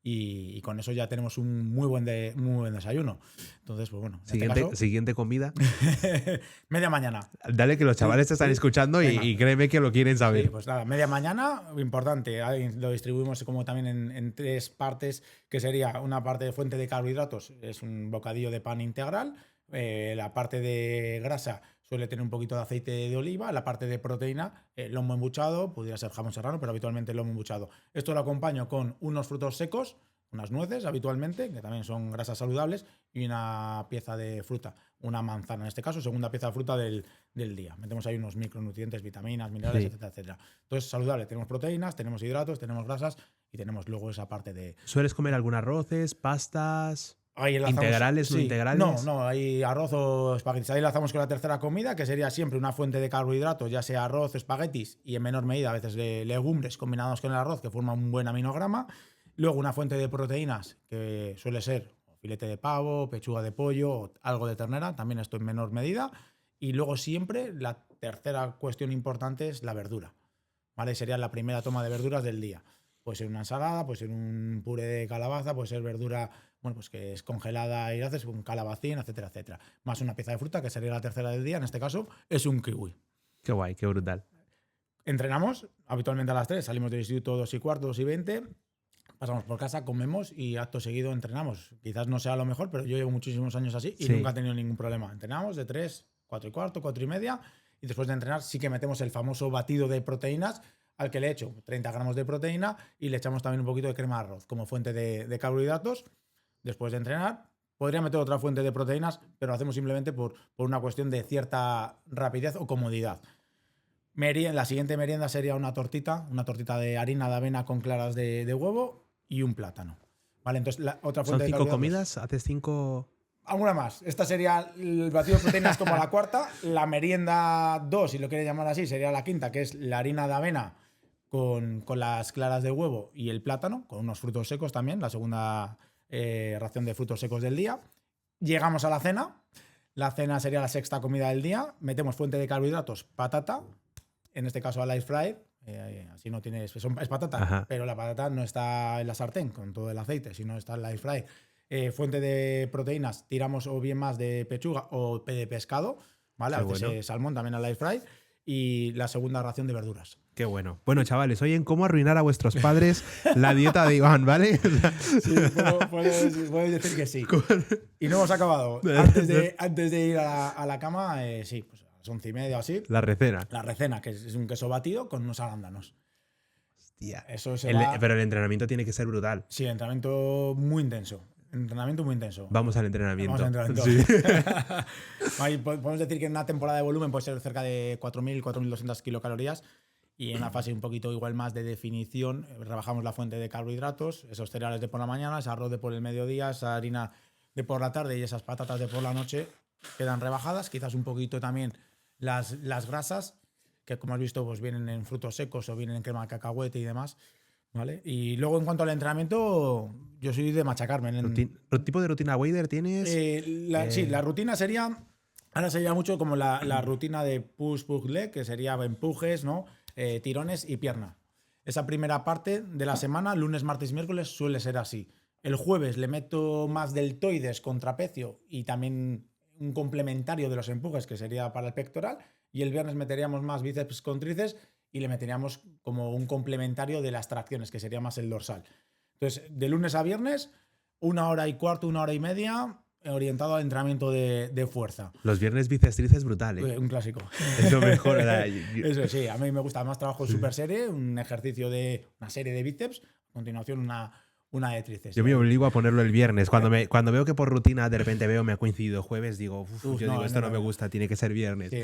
Y con eso ya tenemos un muy buen desayuno. Entonces, pues bueno, en este caso, Siguiente comida. media mañana. Dale que los chavales te están Sí. escuchando Venga. y créeme que lo quieren Sí, saber. pues nada, media mañana, importante. Ahí lo distribuimos como también en tres partes, que sería una parte de fuente de carbohidratos, es un bocadillo de pan integral. La parte de grasa suele tener un poquito de aceite de oliva. La parte de proteína, lomo embuchado, podría ser jamón serrano, pero habitualmente lomo embuchado. Esto lo acompaño con unos frutos secos, unas nueces habitualmente, que también son grasas saludables, y una pieza de fruta, una manzana en este caso, segunda pieza de fruta del día. Metemos ahí unos micronutrientes, vitaminas, minerales, Sí. etcétera, etcétera. Entonces, saludable. Tenemos proteínas, tenemos hidratos, tenemos grasas y tenemos luego esa parte de. ¿Sueles comer algún arroces, pastas, Ahí enlazamos. integrales, no Sí, no, integrales? no, hay arroz o espaguetis. Ahí enlazamos con la tercera comida, que sería siempre una fuente de carbohidratos, ya sea arroz, espaguetis y en menor medida a veces legumbres combinados con el arroz, que forman un buen aminograma. Luego una fuente de proteínas, que suele ser filete de pavo, pechuga de pollo, o algo de ternera, también esto en menor medida. Y luego siempre la tercera cuestión importante es la verdura, ¿vale? Sería la primera toma de verduras del día. Puede ser una ensalada, puede ser un puré de calabaza, puede ser verdura, bueno, pues que es congelada y haces un calabacín, etcétera, etcétera. Más una pieza de fruta, que sería la tercera del día, en este caso, es un kiwi. Qué guay, qué brutal. Entrenamos habitualmente a las 3, salimos del instituto 2:15, 2:20, pasamos por casa, comemos y acto seguido entrenamos. Quizás no sea lo mejor, pero yo llevo muchísimos años así y Sí. nunca he tenido ningún problema. Entrenamos de 3, 4:15, 4:30 y después de entrenar sí que metemos el famoso batido de proteínas al que le echo 30 gramos de proteína y le echamos también un poquito de crema de arroz como fuente de carbohidratos. Después de entrenar, podría meter otra fuente de proteínas, pero lo hacemos simplemente por una cuestión de cierta rapidez o comodidad. La siguiente merienda sería una tortita de harina de avena con claras de huevo y un plátano. Vale, entonces otra ¿Son fuente de 5 carbohidratos. comidas? ¿Haces 5? Alguna más. Esta sería el batido de proteínas como la cuarta. La merienda 2, si lo quiere llamar así, sería la quinta, que es la harina de avena con las claras de huevo y el plátano, con unos frutos secos también, la segunda ración de frutos secos del día. Llegamos a la cena. La cena sería la sexta comida del día. Metemos fuente de carbohidratos, patata, en este caso al air fry. Así no tienes. Es patata, Ajá. pero la patata no está en la sartén con todo el aceite, sino está en el air fry. Fuente de proteínas, tiramos o bien más de pechuga o de pescado, ¿vale? Qué A veces bueno. salmón también al air fry. Y la segunda ración de verduras. Qué bueno. Bueno, chavales, hoy en cómo arruinar a vuestros padres la dieta de Iván, ¿vale? Sí, puedes decir que sí. Y no hemos acabado. Antes de ir a la cama, sí, pues a las 11:30 o así. La recena. La recena, que es un queso batido con unos arándanos. Hostia. Eso se va. Pero el entrenamiento tiene que ser brutal. Sí, entrenamiento muy intenso. Entrenamiento muy intenso. Vamos al entrenamiento. Vamos al entrenamiento. Sí. Ahí podemos decir que en una temporada de volumen puede ser cerca de 4.000, 4.200 kilocalorías. Y en una fase un poquito igual más de definición, rebajamos la fuente de carbohidratos, esos cereales de por la mañana, ese arroz de por el mediodía, esa harina de por la tarde y esas patatas de por la noche quedan rebajadas. Quizás un poquito también las grasas, que como has visto pues vienen en frutos secos o vienen en crema de cacahuete y demás. ¿Vale? Y luego en cuanto al entrenamiento, yo soy de machacarme. ¿Tipo de rutina Wader tienes? Sí, la rutina sería, ahora sería mucho como la rutina de push leg, que sería empujes, ¿no? Tirones y pierna. Esa primera parte de la semana, lunes, martes y miércoles, suele ser así. El jueves le meto más deltoides con trapecio y también un complementario de los empujes, que sería para el pectoral. Y el viernes meteríamos más bíceps con tríceps y le meteríamos como un complementario de las tracciones, que sería más el dorsal. Entonces, de lunes a viernes, 1 hora y cuarto, 1 hora y media, orientado al entrenamiento de fuerza. Los viernes bíceps tríceps brutal, ¿eh? Un clásico. Es lo mejor. Eso sí, a mí me gusta más trabajo super serie, un ejercicio de una serie de bíceps, a continuación una de tríceps. Yo me obligo a ponerlo el viernes. Cuando veo que por rutina de repente me ha coincidido jueves, digo, esto no me gusta, tiene que ser viernes. Sí,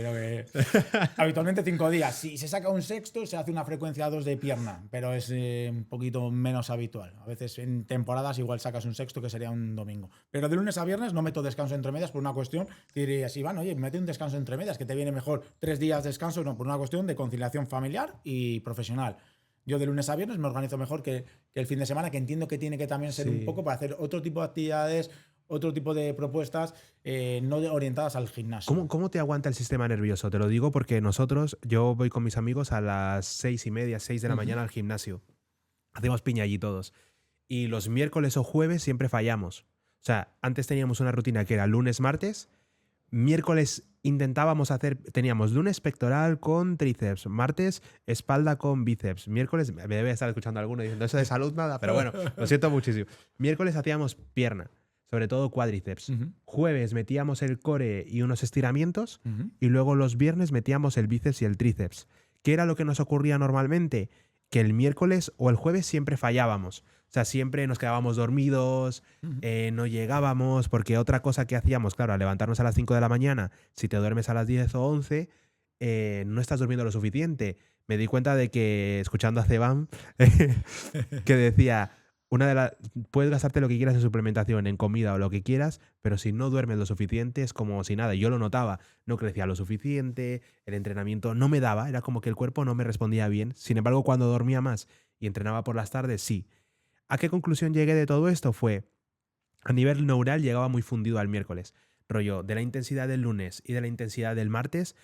habitualmente 5 días. Si se saca un sexto, se hace una frecuencia 2 de pierna, pero es un poquito menos habitual. A veces en temporadas igual sacas un sexto, que sería un domingo. Pero de lunes a viernes no meto descanso entre medias por una cuestión que dirías, Iván, oye, mete un descanso entre medias, que te viene mejor 3 días de descanso, no, por una cuestión de conciliación familiar y profesional. Yo de lunes a viernes me organizo mejor que el fin de semana, que entiendo que tiene que también ser un poco para hacer otro tipo de actividades, otro tipo de propuestas no orientadas al gimnasio. ¿Cómo te aguanta el sistema nervioso? Te lo digo porque yo voy con mis amigos a las 6:30, 6 de la mañana al gimnasio. Hacemos piña allí todos. Y los miércoles o jueves siempre fallamos. O sea, antes teníamos una rutina que era lunes, martes. Miércoles teníamos lunes pectoral con tríceps, martes espalda con bíceps, miércoles, me debe estar escuchando alguno diciendo eso de salud nada, pero bueno, lo siento muchísimo. Miércoles hacíamos pierna, sobre todo cuádriceps. Jueves metíamos el core y unos estiramientos y luego los viernes metíamos el bíceps y el tríceps. ¿Qué era lo que nos ocurría normalmente? Que el miércoles o el jueves siempre fallábamos. O sea, siempre nos quedábamos dormidos, no llegábamos, porque otra cosa que hacíamos, claro, al levantarnos a las 5 de la mañana, si te duermes a las 10 o 11, no estás durmiendo lo suficiente. Me di cuenta de que, escuchando a Ceban, que decía, puedes gastarte lo que quieras en suplementación, en comida o lo que quieras, pero si no duermes lo suficiente es como si nada. Yo lo notaba, no crecía lo suficiente, el entrenamiento no me daba, era como que el cuerpo no me respondía bien. Sin embargo, cuando dormía más y entrenaba por las tardes, sí. ¿A qué conclusión llegué de todo esto? Fue, a nivel neural llegaba muy fundido al miércoles. Rollo, de la intensidad del lunes y de la intensidad del martes,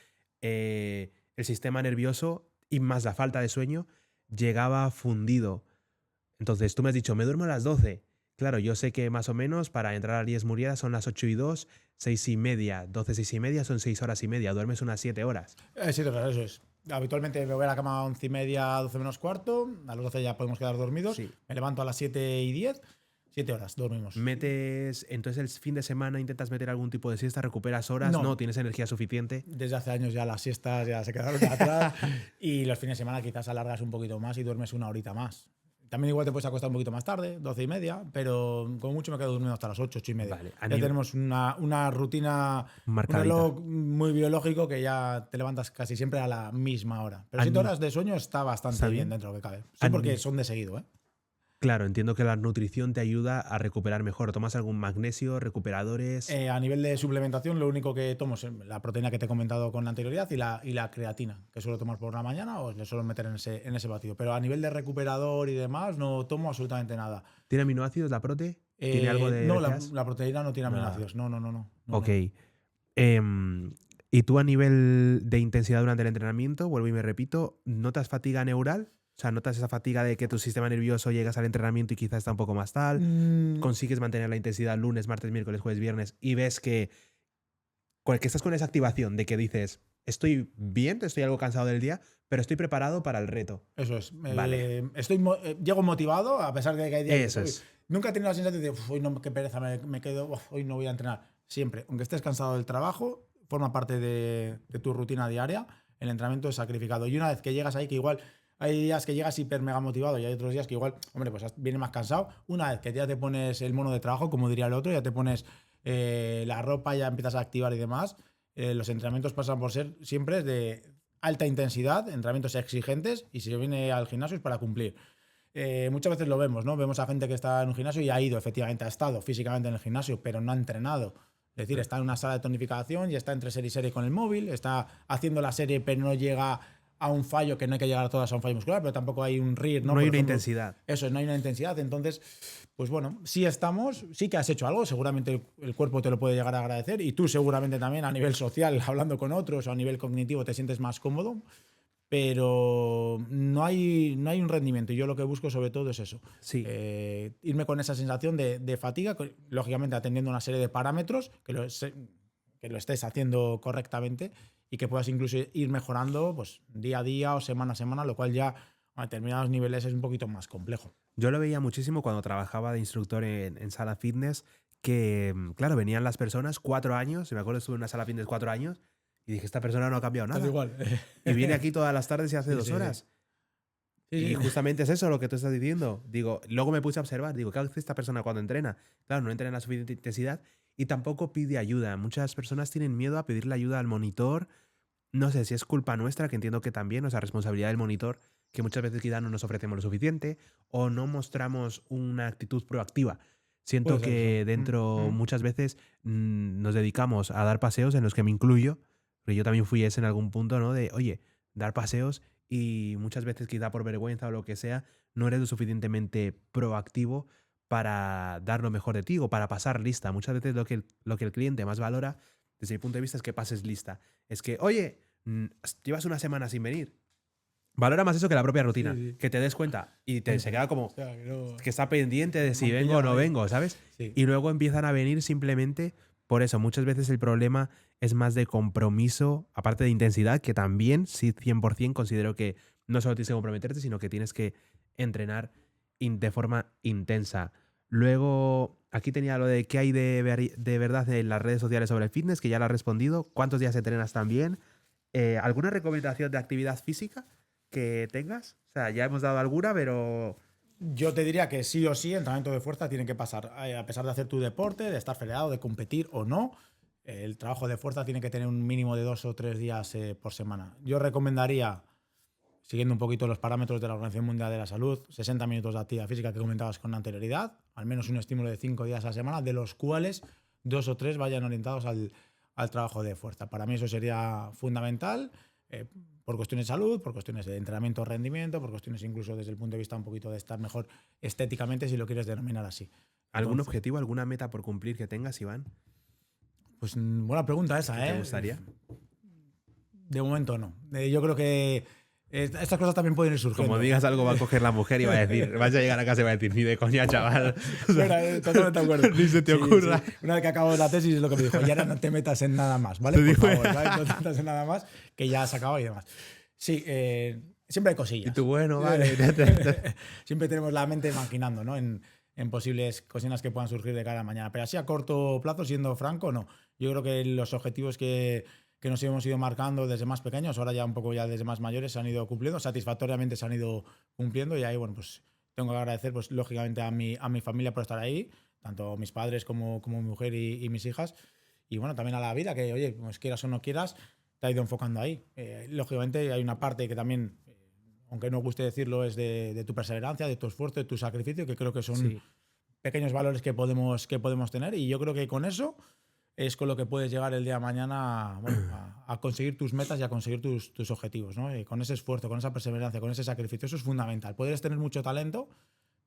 el sistema nervioso y más la falta de sueño llegaba fundido. Entonces, tú me has dicho, me duermo a las 12. Claro, yo sé que más o menos para entrar a las 10 muridas son las 8:02, 6:30. 12, 6:30 son 6 horas y media. Duermes unas 7 horas. 7 horas, eso es. Habitualmente me voy a la cama a 11:30, 12 menos cuarto. A las 12 ya podemos quedar dormidos. Sí. Me levanto a las 7:10. 7 horas dormimos. Entonces el fin de semana intentas meter algún tipo de siesta, recuperas horas, no tienes energía suficiente. Desde hace años ya las siestas ya se quedaron atrás y los fines de semana quizás alargas un poquito más y duermes una horita más. También igual te puedes acostar un poquito más tarde, 12:30, pero como mucho me quedo durmiendo hasta las 8, 8:30. Vale, ya tenemos una rutina, marcadita. Un reloj muy biológico que ya te levantas casi siempre a la misma hora. Pero 7 horas de sueño está bastante bien dentro de lo que cabe. Sí, porque son de seguido, ¿eh? Claro, entiendo que la nutrición te ayuda a recuperar mejor. ¿Tomas algún magnesio, recuperadores? A nivel de suplementación, lo único que tomo es la proteína que te he comentado con anterioridad y la creatina, que suelo tomar por la mañana o le suelo meter en ese batido. Pero a nivel de recuperador y demás, no tomo absolutamente nada. ¿Tiene aminoácidos la prote? ¿Tiene algo de no, la proteína no tiene aminoácidos. No. Ok. ¿Y tú a nivel de intensidad durante el entrenamiento, vuelvo y me repito, notas fatiga neural? O sea, ¿notas esa fatiga de que tu sistema nervioso llegas al entrenamiento y quizás está un poco más tal? ¿Consigues mantener la intensidad lunes, martes, miércoles, jueves, viernes y ves que estás con esa activación de que dices, estoy bien, estoy algo cansado del día, pero estoy preparado para el reto? Eso es. Vale. Llego motivado, a pesar de que hay días Eso es. Nunca he tenido la sensación de, hoy no, qué pereza, me quedo, hoy no voy a entrenar. Siempre, aunque estés cansado del trabajo, forma parte de tu rutina diaria, el entrenamiento es sacrificado. Y una vez que llegas ahí, que igual hay días que llegas hiper mega motivado y hay otros días que igual, hombre, pues vienes más cansado. Una vez que ya te pones el mono de trabajo, como diría el otro, ya te pones la ropa, ya empiezas a activar y demás, los entrenamientos pasan por ser siempre de alta intensidad, entrenamientos exigentes, y si se viene al gimnasio es para cumplir. Muchas veces lo vemos, ¿no? Vemos a gente que está en un gimnasio y ha ido, efectivamente, ha estado físicamente en el gimnasio, pero no ha entrenado. Es decir, está en una sala de tonificación y está entre serie y serie con el móvil, está haciendo la serie pero no llega a un fallo, que no hay que llegar a todas a un fallo muscular, pero tampoco hay un RIR, ¿no? No hay Por una ejemplo, intensidad. Eso, no hay una intensidad. Entonces, pues bueno, sí que has hecho algo, seguramente el cuerpo te lo puede llegar a agradecer y tú seguramente también a nivel social, hablando con otros o a nivel cognitivo te sientes más cómodo, pero no hay un rendimiento y yo lo que busco sobre todo es eso. Sí. Irme con esa sensación de fatiga, lógicamente atendiendo una serie de parámetros, que lo estés haciendo correctamente y que puedas incluso ir mejorando pues, día a día o semana a semana, lo cual ya a determinados niveles es un poquito más complejo. Yo lo veía muchísimo cuando trabajaba de instructor en sala fitness, que, claro, venían las personas 4 años, me acuerdo, estuve en una sala fitness 4 años, y dije, esta persona no ha cambiado Estás nada. igual. Y viene aquí todas las tardes y hace Sí, 2 horas. Sí, Y sí. justamente es eso lo que tú estás diciendo. Digo, luego me puse a observar, digo, ¿qué hace esta persona cuando entrena? Claro, no entrena a suficiente intensidad y tampoco pide ayuda. Muchas personas tienen miedo a pedirle ayuda al monitor. No sé si es culpa nuestra, que entiendo que también, o sea, responsabilidad del monitor, que muchas veces quizá no nos ofrecemos lo suficiente o no mostramos una actitud proactiva. Siento Puede ser eso. que dentro muchas veces nos dedicamos a dar paseos en los que me incluyo, porque yo también fui ese en algún punto, ¿no? De, oye, dar paseos y muchas veces quizá por vergüenza o lo que sea, no eres lo suficientemente proactivo para dar lo mejor de ti o para pasar lista. Muchas veces lo que el cliente más valora, desde mi punto de vista, es que pases lista. Es que, oye, llevas una semana sin venir. Valora más eso que la propia rutina. Sí, sí. Que te des cuenta y se queda como Hostia, que está pendiente de me si han vengo o no pillado ahí. vengo, ¿sabes? Sí. Y luego empiezan a venir simplemente por eso. Muchas veces el problema es más de compromiso, aparte de intensidad, que también sí 100% considero que no solo tienes que comprometerte, sino que tienes que entrenar de forma intensa. Luego, aquí tenía lo de qué hay de verdad en las redes sociales sobre el fitness, que ya lo has respondido. ¿Cuántos días entrenas también? ¿Alguna recomendación de actividad física que tengas? O sea, ya hemos dado alguna, pero Yo te diría que sí o sí, entrenamiento de fuerza tiene que pasar. A pesar de hacer tu deporte, de estar federado, de competir o no, el trabajo de fuerza tiene que tener un mínimo de 2 o 3 días por semana. Yo recomendaría, siguiendo un poquito los parámetros de la Organización Mundial de la Salud, 60 minutos de actividad física que comentabas con anterioridad, al menos un estímulo de 5 días a la semana, de los cuales 2 o 3 vayan orientados al trabajo de fuerza. Para mí eso sería fundamental. Por cuestiones de salud, por cuestiones de entrenamiento, rendimiento, por cuestiones incluso desde el punto de vista un poquito de estar mejor estéticamente, si lo quieres denominar así. ¿algún Entonces, objetivo, alguna meta por cumplir que tengas, Iván? pues buena pregunta esa, ¿Qué te gustaría? De momento no. Yo creo que estas cosas también pueden ir surgiendo. Como digas algo, va a coger la mujer y va a decir, vas a llegar a casa y va a decir, ni de coña, chaval. O sea, Bueno, totalmente de acuerdo. ni se te Sí, ocurra. sí. Una vez que acabo la tesis es lo que me dijo, y ahora no te metas en nada más, ¿vale? Por favor, ¿vale? No te metas en nada más, que ya has acabado y demás. Sí, siempre hay cosillas. Y tú, bueno, vale. Siempre tenemos la mente maquinando, ¿no? En posibles cocinas que puedan surgir de cara a mañana. Pero así a corto plazo, siendo franco, no. Yo creo que los objetivos que nos hemos ido marcando desde más pequeños, ahora ya un poco ya desde más mayores, se han ido cumpliendo, satisfactoriamente se han ido cumpliendo y ahí, bueno, pues tengo que agradecer, pues lógicamente a mi familia por estar ahí, tanto mis padres como mi mujer y mis hijas, y bueno, también a la vida, que oye, pues quieras o no quieras, te ha ido enfocando ahí. Lógicamente hay una parte que también, aunque no guste decirlo, es de tu perseverancia, de tu esfuerzo, de tu sacrificio, que creo que son Sí. pequeños valores que podemos tener y yo creo que con eso es con lo que puedes llegar el día de mañana bueno, a conseguir tus metas y a conseguir tus objetivos, ¿no? Y con ese esfuerzo, con esa perseverancia, con ese sacrificio, eso es fundamental. Puedes tener mucho talento,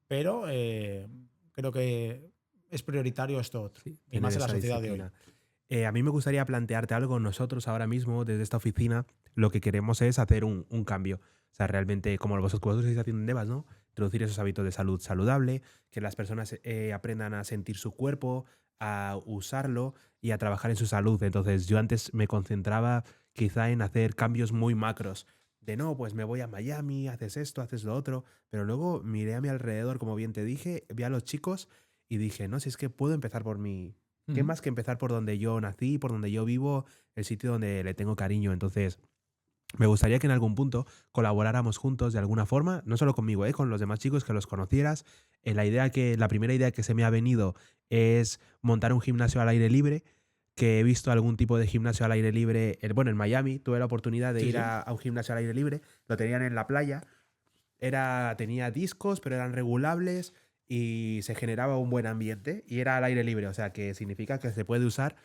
pero creo que es prioritario esto otro, Sí, y más tener en la esa sociedad de hoy. disciplina. A mí me gustaría plantearte algo. Nosotros ahora mismo, desde esta oficina, lo que queremos es hacer un cambio. O sea, realmente, como vosotros estáis haciendo en Devas, ¿no? Introducir esos hábitos de salud saludable, que las personas aprendan a sentir su cuerpo, a usarlo y a trabajar en su salud. Entonces, yo antes me concentraba quizá en hacer cambios muy macros. De no, pues me voy a Miami, haces esto, haces lo otro. Pero luego miré a mi alrededor, como bien te dije, vi a los chicos y dije, no, si es que puedo empezar por mi, ¿qué más que empezar por donde yo nací, por donde yo vivo, el sitio donde le tengo cariño? Entonces, me gustaría que en algún punto colaboráramos juntos de alguna forma, no solo conmigo, con los demás chicos, que los conocieras. La primera idea que se me ha venido es montar un gimnasio al aire libre, que he visto algún tipo de gimnasio al aire libre, bueno, en Miami tuve la oportunidad de Sí, ir sí. a un gimnasio al aire libre, lo tenían en la playa, tenía discos, pero eran regulables y se generaba un buen ambiente y era al aire libre, o sea que significa que se puede usar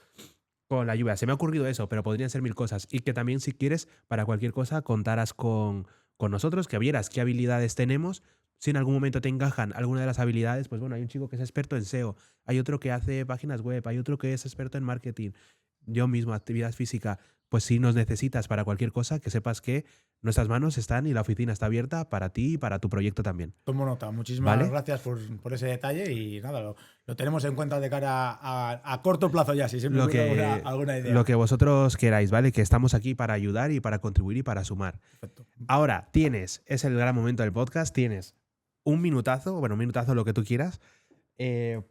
Con la lluvia. Se me ha ocurrido eso, pero podrían ser mil cosas. Y que también, si quieres, para cualquier cosa, contaras con nosotros, que vieras qué habilidades tenemos. Si en algún momento te encajan alguna de las habilidades, pues bueno, hay un chico que es experto en SEO, hay otro que hace páginas web, hay otro que es experto en marketing. Yo mismo, actividad física, pues si nos necesitas para cualquier cosa, que sepas que nuestras manos están y la oficina está abierta para ti y para tu proyecto también. Tomo nota. Muchísimas ¿Vale? gracias por ese detalle y nada, lo tenemos en cuenta de cara a corto plazo ya, si siempre Lo ocurre que, alguna lo idea. que vosotros queráis, ¿vale? Que estamos aquí para ayudar y para contribuir y para sumar. Perfecto. Ahora, es el gran momento del podcast, tienes un minutazo, bueno, un minutazo, lo que tú quieras,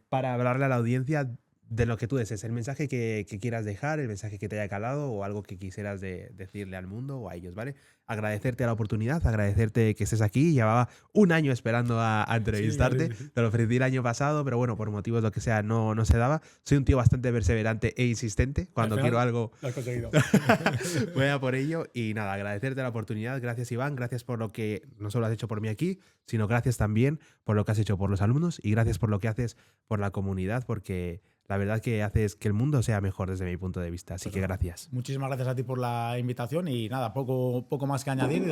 para hablarle a la audiencia de lo que tú desees, el mensaje que quieras dejar, el mensaje que te haya calado o algo que quisieras decirle al mundo o a ellos, ¿vale? Agradecerte la oportunidad, agradecerte que estés aquí. Llevaba un año esperando a entrevistarte, Sí. te lo ofrecí el año pasado, pero bueno, por motivos lo que sea, no se daba. Soy un tío bastante perseverante e insistente. Cuando Al final quiero algo, lo has conseguido. voy a por ello. Y nada, agradecerte la oportunidad. Gracias, Iván. Gracias por lo que no solo has hecho por mí aquí, sino gracias también por lo que has hecho por los alumnos y gracias por lo que haces por la comunidad, porque la verdad que haces que el mundo sea mejor desde mi punto de vista. Así que gracias. Muchísimas gracias a ti por la invitación y nada, poco más que añadir.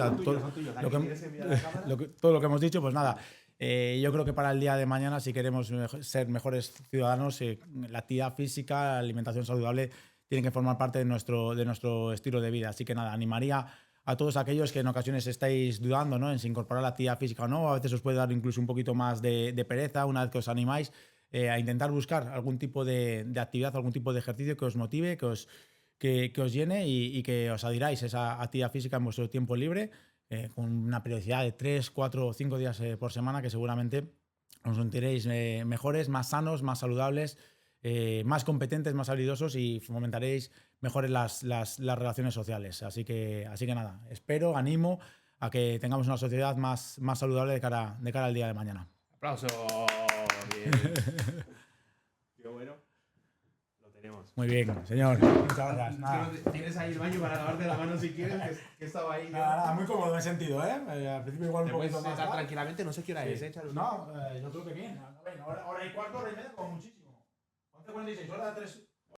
Todo lo que hemos dicho, pues nada. Yo creo que para el día de mañana, si queremos ser mejores ciudadanos, la actividad física, la alimentación saludable, tienen que formar parte de nuestro estilo de vida. Así que nada, animaría a todos aquellos que en ocasiones estáis dudando, ¿no?, en si incorporar la actividad física o no. A veces os puede dar incluso un poquito más de pereza una vez que os animáis. A intentar buscar algún tipo de actividad, algún tipo de ejercicio que os motive, que os llene y que os adhiráis a esa actividad física en vuestro tiempo libre, con una periodicidad de 3, 4 o 5 días por semana, que seguramente os sentiréis mejores, más sanos, más saludables, más competentes, más habilidosos y fomentaréis mejores las relaciones sociales. Así que nada, animo a que tengamos una sociedad más saludable de cara al día de mañana. ¡Aplauso! Bien. Qué bueno. Lo tenemos. Muy bien, señor. Muchas gracias. Nada. Tienes ahí el baño para lavarte la mano si quieres, que estaba ahí. Nada, muy cómodo me he sentido, ¿eh? Al principio igual un Te puedes poquito más. sentar tranquilamente, no sé qué hora es, Sí. No, yo creo que bien. Hora y cuarto, hora y media, como muchísimo. 11:46, hora de 3.